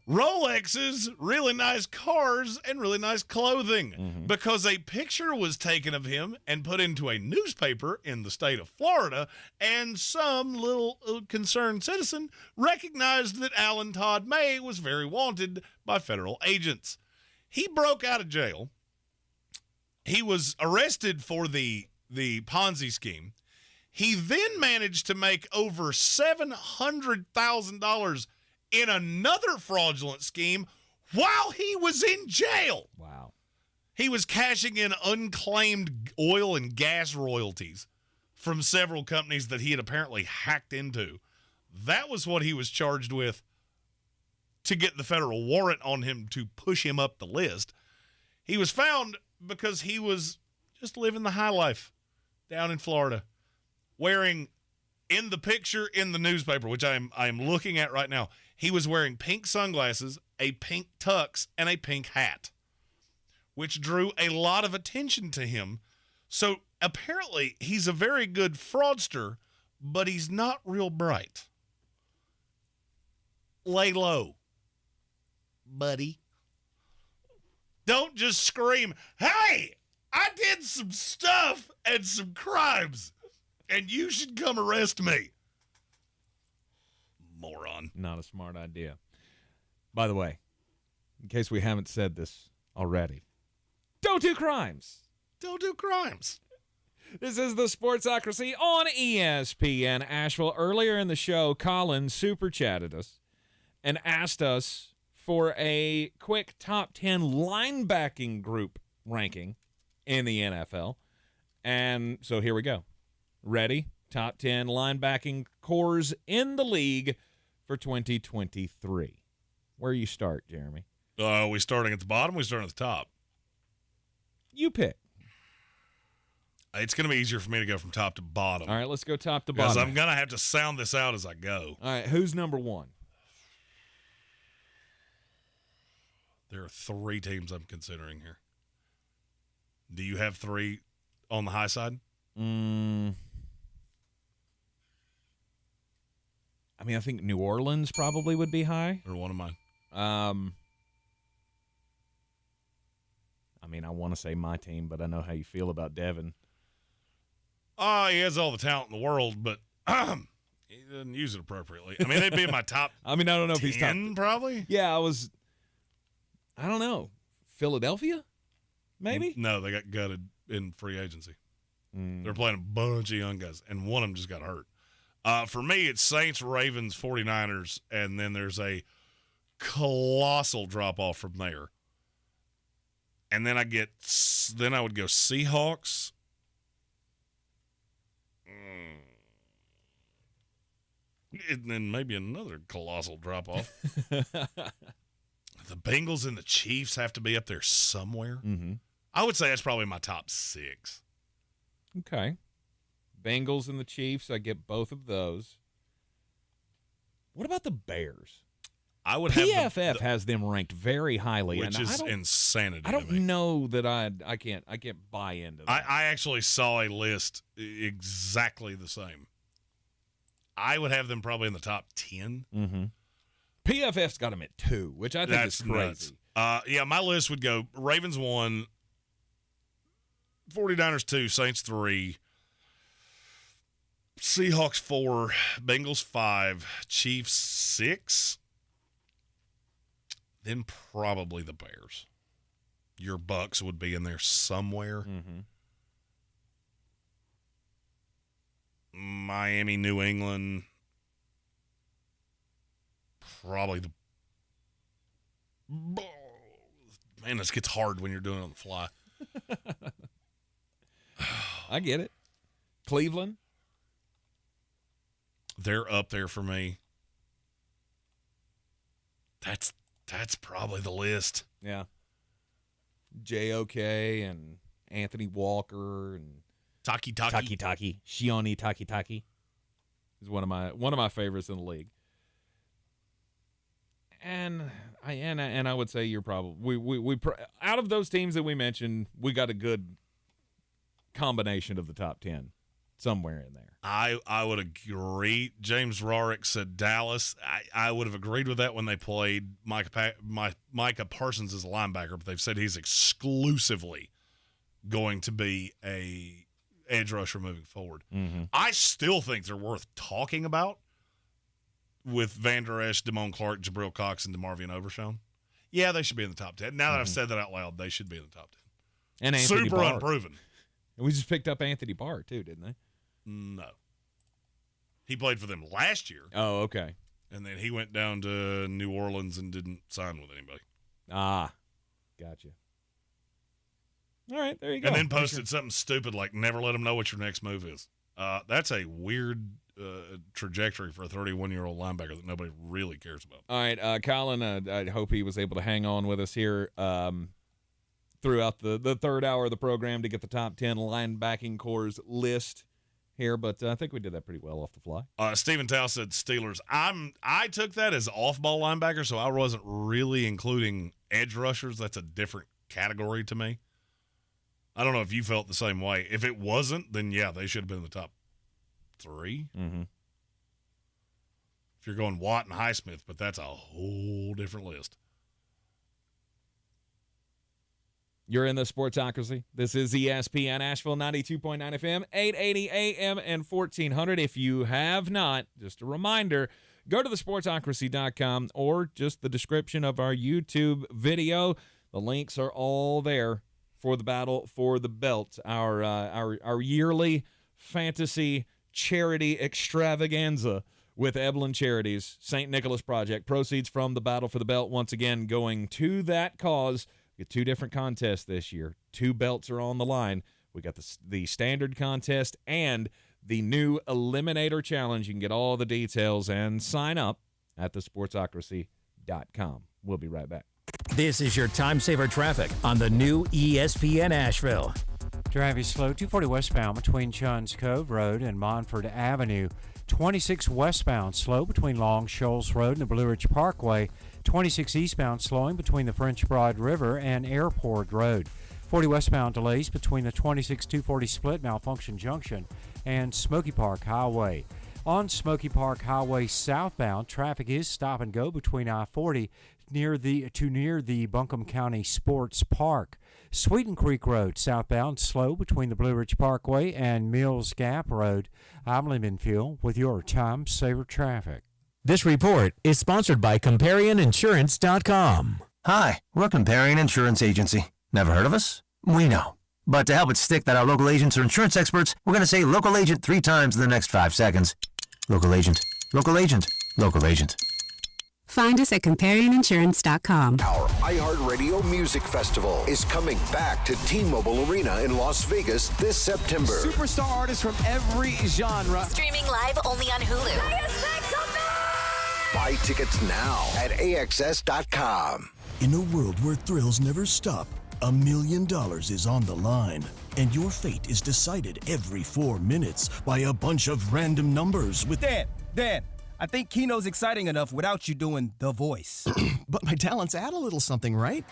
Rolexes, really nice cars, and really nice clothing. Because a picture was taken of him and put into a newspaper in the state of Florida, and some little concerned citizen recognized that Alan Todd May was very wanted by federal agents. He broke out of jail. He was arrested for the Ponzi scheme. He then managed to make over $700,000 in another fraudulent scheme while he was in jail. Wow. He was cashing in unclaimed oil and gas royalties from several companies that he had apparently hacked into. That was what he was charged with to get the federal warrant on him to push him up the list. He was found because he was just living the high life down in Florida, wearing, in the picture in the newspaper, which I am looking at right now, he was wearing pink sunglasses, a pink tux, and a pink hat, which drew a lot of attention to him. So apparently he's a very good fraudster, but he's not real bright. Lay low, buddy. Don't just scream, "Hey, I did some stuff and some crimes, and you should come arrest me." Moron. Not a smart idea. By the way, in case we haven't said this already, don't do crimes. Don't do crimes. This is the Sportsocracy on ESPN Asheville. Earlier in the show, Colin super chatted us and asked us for a quick top 10 linebacking group ranking in the NFL. And so here we go. Ready? Top 10 linebacking cores in the league for 2023. Where you start, Jeremy? We starting at the bottom? We starting at the top? You pick. It's going to be easier for me to go from top to bottom. All right, let's go top to because bottom. I'm going to have to sound this out as I go. All right, who's number one? There are 3 teams I'm considering here. Do you have 3 on the high side? I mean, I think New Orleans probably would be high. Or one of mine. I'm mean, I want to say my team, but I know how you feel about Devin. He has all the talent in the world, but he doesn't use it appropriately. I mean, they'd be in my top. I mean, I don't know if he's top 10, probably. Yeah, I don't know. Philadelphia, maybe. No, they got gutted in free agency. They're playing a bunch of young guys, and one of them just got hurt. For me, it's Saints, Ravens, 49ers, and then there's a colossal drop-off from there. And then I would go Seahawks. And then maybe another colossal drop-off. The Bengals and the Chiefs have to be up there somewhere. Mm-hmm. I would say that's probably my top 6. Okay. Bengals and the Chiefs, I get both of those. What about the Bears? I would PFF has them ranked very highly, which and is insanity. I don't know that I can't buy into that. I actually saw a list exactly the same. I would have them probably in the top 10. Mm-hmm. PFF's got them at 2, which I think is crazy. Yeah, my list would go Ravens 1, 49ers 2, Saints 3, Seahawks 4, Bengals 5, Chiefs 6, then probably the Bears. Your Bucks would be in there somewhere. Mm-hmm. Miami, New England, probably the. Man, this gets hard when you're doing it on the fly. I get it. Cleveland. They're up there for me. That's probably the list. Yeah. JOK and Anthony Walker and Taki. Shione Taki is one of my favorites in the league. And I would say you're probably we out of those teams that we mentioned, we got a good combination of the top 10 somewhere in there. I would agree. James Rorick said Dallas. I would have agreed with that when they played Micah Parsons as a linebacker, but they've said he's exclusively going to be a edge rusher moving forward. Mm-hmm. I still think they're worth talking about with Van Der Esch, Damone Clark, Jabril Cox, and DeMarvion Overshown. Yeah, they should be in the top 10. Now that I've said that out loud, they should be in the top 10. And Anthony Super Barr. unproven. And we just picked up Anthony Barr, too, didn't they? No. He played for them last year. Oh, okay. And then he went down to New Orleans and didn't sign with anybody. Ah, gotcha. All right, there you go. And then posted something stupid like, never let them know what your next move is. That's a weird trajectory for a 31-year-old linebacker that nobody really cares about. All right, Colin, I hope he was able to hang on with us here throughout the third hour of the program to get the top 10 linebacking cores list here, but I think we did that pretty well off the fly. Stephen Tao said Steelers. I took that as off-ball linebacker, so I wasn't really including edge rushers. That's a different category to me. I don't know if you felt the same way. If it wasn't, then yeah, they should have been in the top 3. Mm-hmm. If you're going Watt and Highsmith, but that's a whole different list. You're in the Sportsocracy. This is ESPN Asheville, 92.9 FM, 880 AM, and 1400. If you have not, just a reminder, go to thesportsocracy.com or just the description of our YouTube video. The links are all there for the Battle for the Belt, our yearly fantasy charity extravaganza with Eblen Charities St. Nicholas Project. Proceeds from the Battle for the Belt, once again, going to that cause. We get 2 different contests this year. 2 belts are on the line. We got the standard contest and the new Eliminator Challenge. You can get all the details and sign up at thesportsocracy.com. We'll be right back. This is your time saver traffic on the new ESPN Asheville. Driving slow, 240 westbound between Chuns Cove Road and Montford Avenue. 26 westbound slow between Long Shoals Road and the Blue Ridge Parkway. 26 eastbound slowing between the French Broad River and Airport Road. 40 westbound delays between the 26-240 split Malfunction Junction and Smoky Park Highway. On Smoky Park Highway southbound, traffic is stop and go between I-40 near the Buncombe County Sports Park. Sweeten Creek Road, southbound, slow between the Blue Ridge Parkway and Mills Gap Road. I'm Lemon Fuel with your Time Saver Traffic. This report is sponsored by ComparionInsurance.com. Hi, we're a Comparion Insurance Agency. Never heard of us? We know. But to help it stick that our local agents are insurance experts, we're going to say local agent 3 times in the next 5 seconds. Local agent, local agent, local agent. Find us at ComparionInsurance.com. Our iHeartRadio Music Festival is coming back to T-Mobile Arena in Las Vegas this September. Superstar artists from every genre. Streaming live only on Hulu. Buy tickets now at AXS.com. In a world where thrills never stop, $1 million is on the line, and your fate is decided every 4 minutes by a bunch of random numbers with... Dan, I think Keno's exciting enough without you doing the voice. But my talents add a little something, right?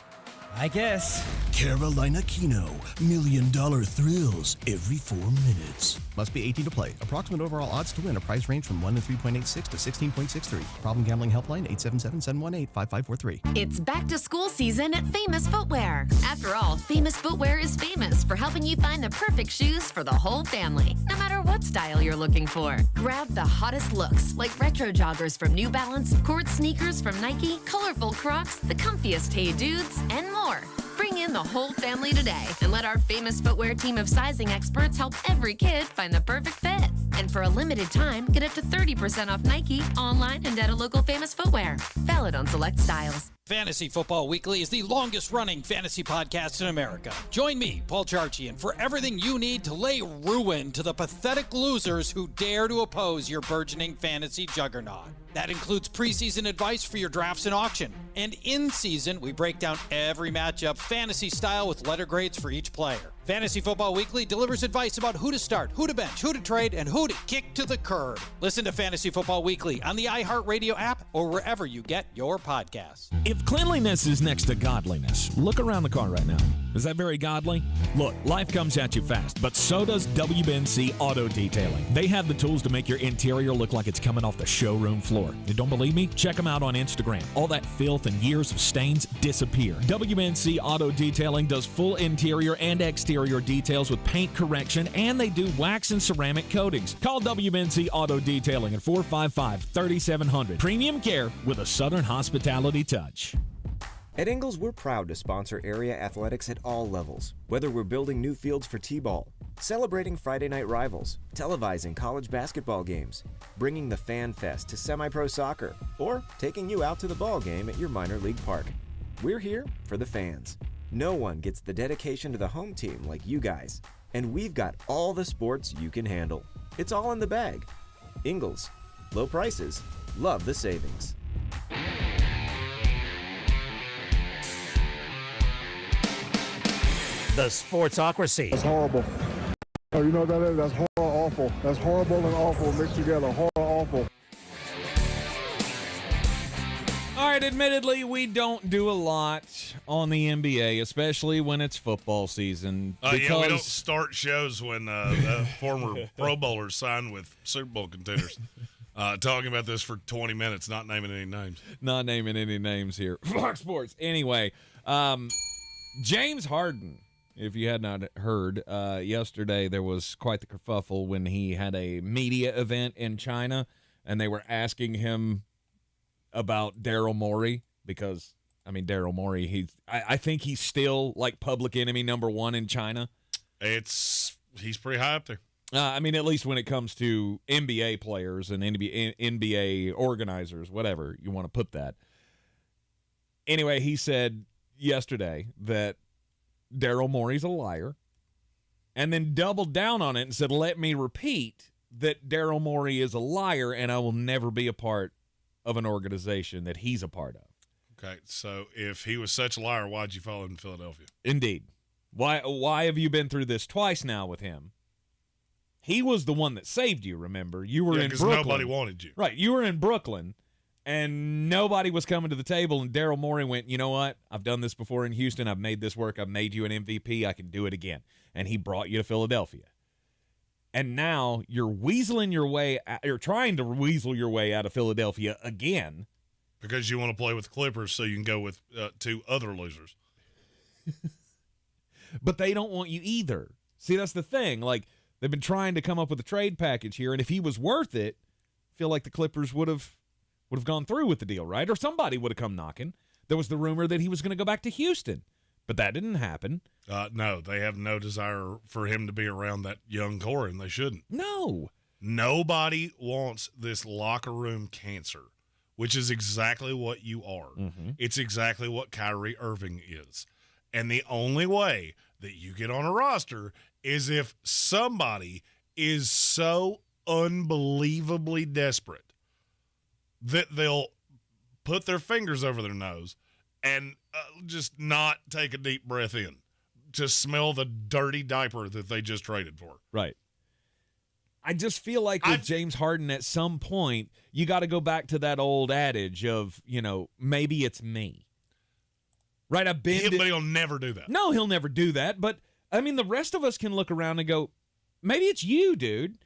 I guess. Carolina Keno, $1 million thrills every 4 minutes. Must be 18 to play. Approximate overall odds to win. A price range from 1 in 3.86 to 16.63. Problem gambling helpline 877-718-5543. It's back to school season at Famous Footwear. After all, Famous Footwear is famous for helping you find the perfect shoes for the whole family, no matter what style you're looking for. Grab the hottest looks like retro joggers from New Balance, court sneakers from Nike, colorful Crocs, the comfiest Hey Dudes, and more. Bring in the whole family today and let our Famous Footwear team of sizing experts help every kid find the perfect fit. And for a limited time, get up to 30% off Nike, online, and at a local Famous Footwear. Valid on select styles. Fantasy Football Weekly is the longest-running fantasy podcast in America. Join me, Paul Charchian, for everything you need to lay ruin to the pathetic losers who dare to oppose your burgeoning fantasy juggernaut. That includes preseason advice for your drafts and auction. And in season, we break down every matchup fantasy style with letter grades for each player. Fantasy Football Weekly delivers advice about who to start, who to bench, who to trade, and who to kick to the curb. Listen to Fantasy Football Weekly on the iHeartRadio app or wherever you get your podcasts. If cleanliness is next to godliness, look around the car right now. Is that very godly? Look, life comes at you fast, but so does WBNC Auto Detailing. They have the tools to make your interior look like it's coming off the showroom floor. You don't believe me? Check them out on Instagram. All that filth and years of stains disappear. WBNC Auto Detailing does full interior and exterior details with paint correction, and they do wax and ceramic coatings. Call WBNC Auto Detailing at 455-3700. Premium care with a Southern hospitality touch. At Ingles, we're proud to sponsor area athletics at all levels. Whether we're building new fields for T-ball, celebrating Friday night rivals, televising college basketball games, bringing the Fan Fest to semi-pro soccer, or taking you out to the ball game at your minor league park. We're here for the fans. No one gets the dedication to the home team like you guys. And we've got all the sports you can handle. It's all in the bag. Ingles. Low prices. Love the savings. The Sportsocracy. That's horrible. Oh, you know what that is? That's horror awful. That's horrible and awful mixed together. Horror awful. All right, admittedly, we don't do a lot on the NBA, especially when it's football season. Yeah, we don't start shows when the former Pro Bowlers signed with Super Bowl contenders. Talking about this for 20 minutes, not naming any names. Not naming any names here. Fox Sports. Anyway, James Harden, if you had not heard, yesterday there was quite the kerfuffle when he had a media event in China, and they were asking him about Daryl Morey because, I mean, Daryl Morey, I think he's still like public enemy number one in China. He's pretty high up there. I mean, at least when it comes to NBA players and NBA organizers, whatever you want to put that. Anyway, he said yesterday that Daryl Morey's a liar, and then doubled down on it and said, let me repeat that Daryl Morey is a liar and I will never be a part of an organization that he's a part of. Okay, so if he was such a liar, why'd you follow him in Philadelphia? Indeed. Why have you been through this twice now with him? He was the one that saved you, remember? You were in Brooklyn. Nobody wanted you. Right, you were in Brooklyn, and nobody was coming to the table, and Daryl Morey went, you know what? I've done this before in Houston. I've made this work. I've made you an MVP. I can do it again. And he brought you to Philadelphia. And now you're trying to weasel your way out of Philadelphia again Because you want to play with the Clippers so you can go with 2 other losers. But they don't want you either. See, that's the thing. Like, they've been trying to come up with a trade package here, and if he was worth it, I feel like the Clippers would have gone through with the deal, right? Or somebody would have come knocking. There was the rumor that he was going to go back to Houston, but that didn't happen. No, they have no desire for him to be around that young core, and they shouldn't. No. Nobody wants this locker room cancer, which is exactly what you are. Mm-hmm. It's exactly what Kyrie Irving is. And the only way that you get on a roster is if somebody is so unbelievably desperate that they'll put their fingers over their nose and just not take a deep breath in to smell the dirty diaper that they just traded for. Right. I just feel like with James Harden at some point, you got to go back to that old adage of, maybe it's me. Right, But he'll never do that. No, he'll never do that. But, I mean, the rest of us can look around and go, maybe it's you, dude.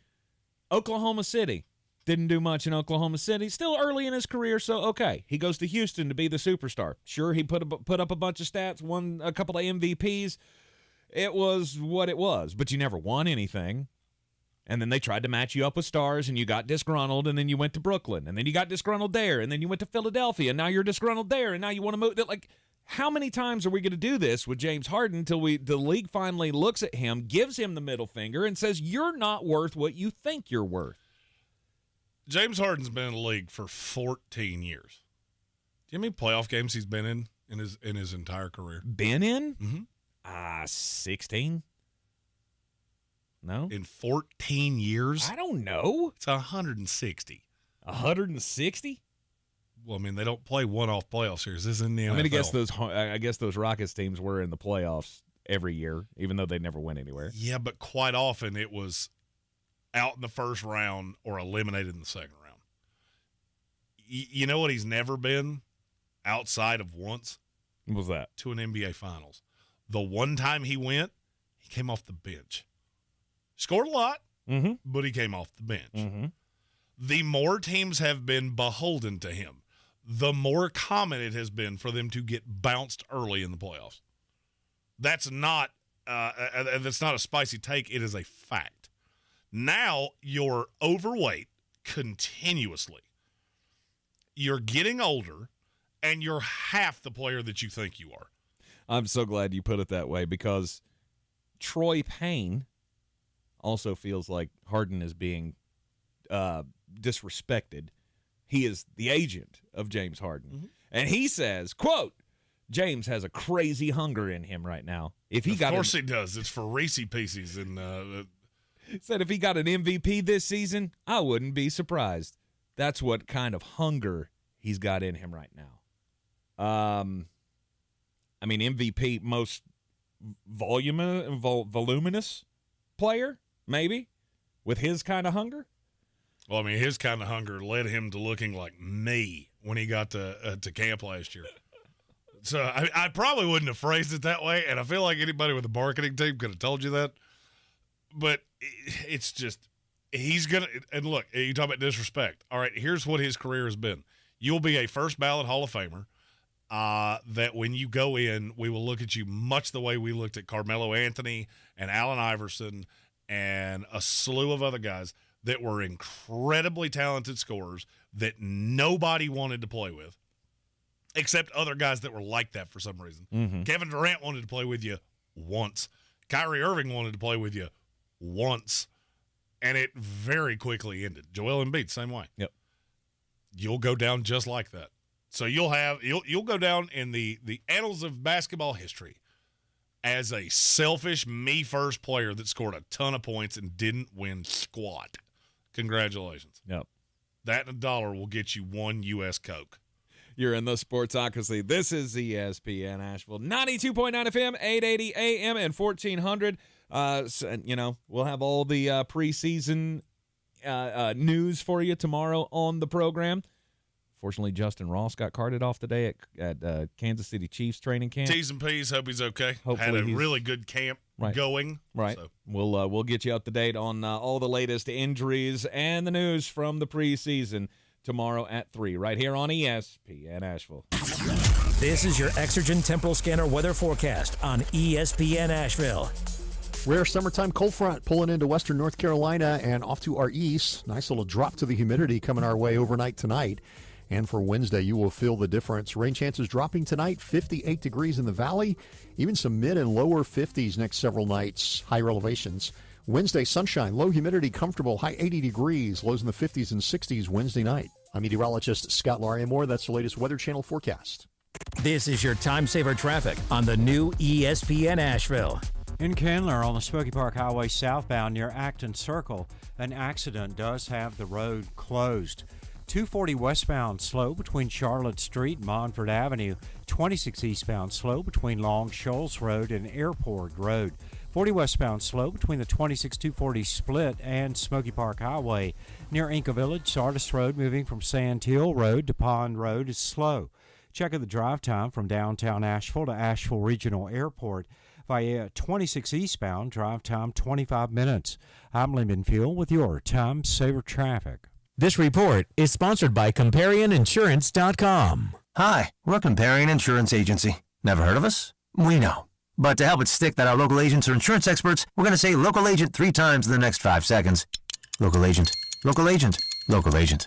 Oklahoma City. Didn't do much in Oklahoma City. Still early in his career, so okay. He goes to Houston to be the superstar. Sure, he put up a bunch of stats, won a couple of MVPs. It was what it was, but you never won anything. And then they tried to match you up with stars, and you got disgruntled, and then you went to Brooklyn, and then you got disgruntled there, and then you went to Philadelphia, and now you're disgruntled there, and now you want to move. Like, how many times are we going to do this with James Harden until the league finally looks at him, gives him the middle finger, and says, you're not worth what you think you're worth? James Harden's been in the league for 14 years. Do you know how many playoff games he's been in his entire career? Been in? Mm-hmm. 16? No? In 14 years? I don't know. It's 160. 160? Well, I mean, they don't play one-off playoff series. This isn't the NFL. I guess those Rockets teams were in the playoffs every year, even though they never went anywhere. Yeah, but quite often it was out in the first round or eliminated in the second round. You know what he's never been outside of once? What was that? To an NBA Finals. The one time he went, he came off the bench. Scored a lot, but he came off the bench. Mm-hmm. The more teams have been beholden to him, the more common it has been for them to get bounced early in the playoffs. That's not a spicy take. It is a fact. Now you're overweight continuously. You're getting older, and you're half the player that you think you are. I'm so glad you put it that way, because Troy Payne also feels like Harden is being disrespected. He is the agent of James Harden. Mm-hmm. And he says, quote, James has a crazy hunger in him right now. Of course he does. It's for Reese Pieces. And said if he got an MVP this season, I wouldn't be surprised. That's what kind of hunger he's got in him right now. I mean, MVP, most voluminous player, maybe, with his kind of hunger. Well, I mean, his kind of hunger led him to looking like me when he got to camp last year. So I probably wouldn't have phrased it that way, and I feel like anybody with a marketing team could have told you that. But it's just, he's going to – and look, you talk about disrespect. All right, here's what his career has been. You'll be a first-ballot Hall of Famer. That when you go in, we will look at you much the way we looked at Carmelo Anthony and Allen Iverson and a slew of other guys that were incredibly talented scorers that nobody wanted to play with, except other guys that were like that for some reason. Mm-hmm. Kevin Durant wanted to play with you once. Kyrie Irving wanted to play with you once, and it very quickly ended. Joel Embiid, same way. Yep. You'll go down just like that. So you'll go down in the annals of basketball history as a selfish, me-first player that scored a ton of points and didn't win squat. Congratulations. Yep. That and $1 will get you one U.S. Coke. You're in the Sportsocracy. This is ESPN Asheville, 92.9 FM, 880 AM, and 1400. We'll have all the preseason news for you tomorrow on the program. Fortunately, Justin Ross got carted off today at Kansas City Chiefs training camp. T's and P's. Hope he's okay. Hopefully had a really good camp going. Right. So. We'll get you up to date on all the latest injuries and the news from the preseason. tomorrow at 3, right here on ESPN Asheville. This is your Exergen Temporal Scanner weather forecast on ESPN Asheville. Rare summertime cold front pulling into western North Carolina and off to our east. Nice little drop to the humidity coming our way overnight tonight. And for Wednesday, you will feel the difference. Rain chances dropping tonight, 58 degrees in the valley, even some mid and lower 50s next several nights, higher elevations. Wednesday, sunshine, low humidity, comfortable, high 80 degrees, lows in the 50s and 60s Wednesday night. I'm meteorologist Scott Larimore. That's the latest Weather Channel forecast. This is your time saver traffic on the new ESPN Asheville. In Candler on the Smoky Park Highway southbound near Acton Circle, an accident does have the road closed. 240 westbound slow between Charlotte Street and Monfort Avenue. 26 eastbound slow between Long Shoals Road and Airport Road. 40 westbound slow between the 26-240 split and Smoky Park Highway. Near Inca Village, Sardis Road moving from Sand Hill Road to Pond Road is slow. Check the drive time from downtown Asheville to Asheville Regional Airport. Via 26 eastbound, drive time 25 minutes. I'm Lyndon Fuel with your Time Saver Traffic. This report is sponsored by ComparianInsurance.com. Hi, we're a Comparion Insurance Agency. Never heard of us? We know. But to help it stick that our local agents are insurance experts, we're going to say local agent 3 times in the next 5 seconds. Local agent, local agent, local agent.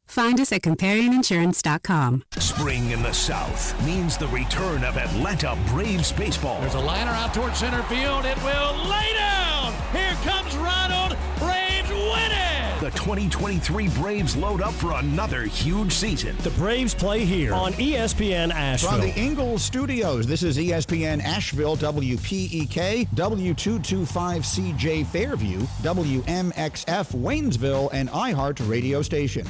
Find us at ComparianInsurance.com. Spring in the South means the return of Atlanta Braves baseball. There's a liner out towards center field. It will lay down. Here comes Ronald. Braves win it. The 2023 Braves load up for another huge season. The Braves play here on ESPN Asheville. From the Ingles Studios, this is ESPN Asheville, WPEK, W225CJ Fairview, WMXF Waynesville, and iHeart radio station.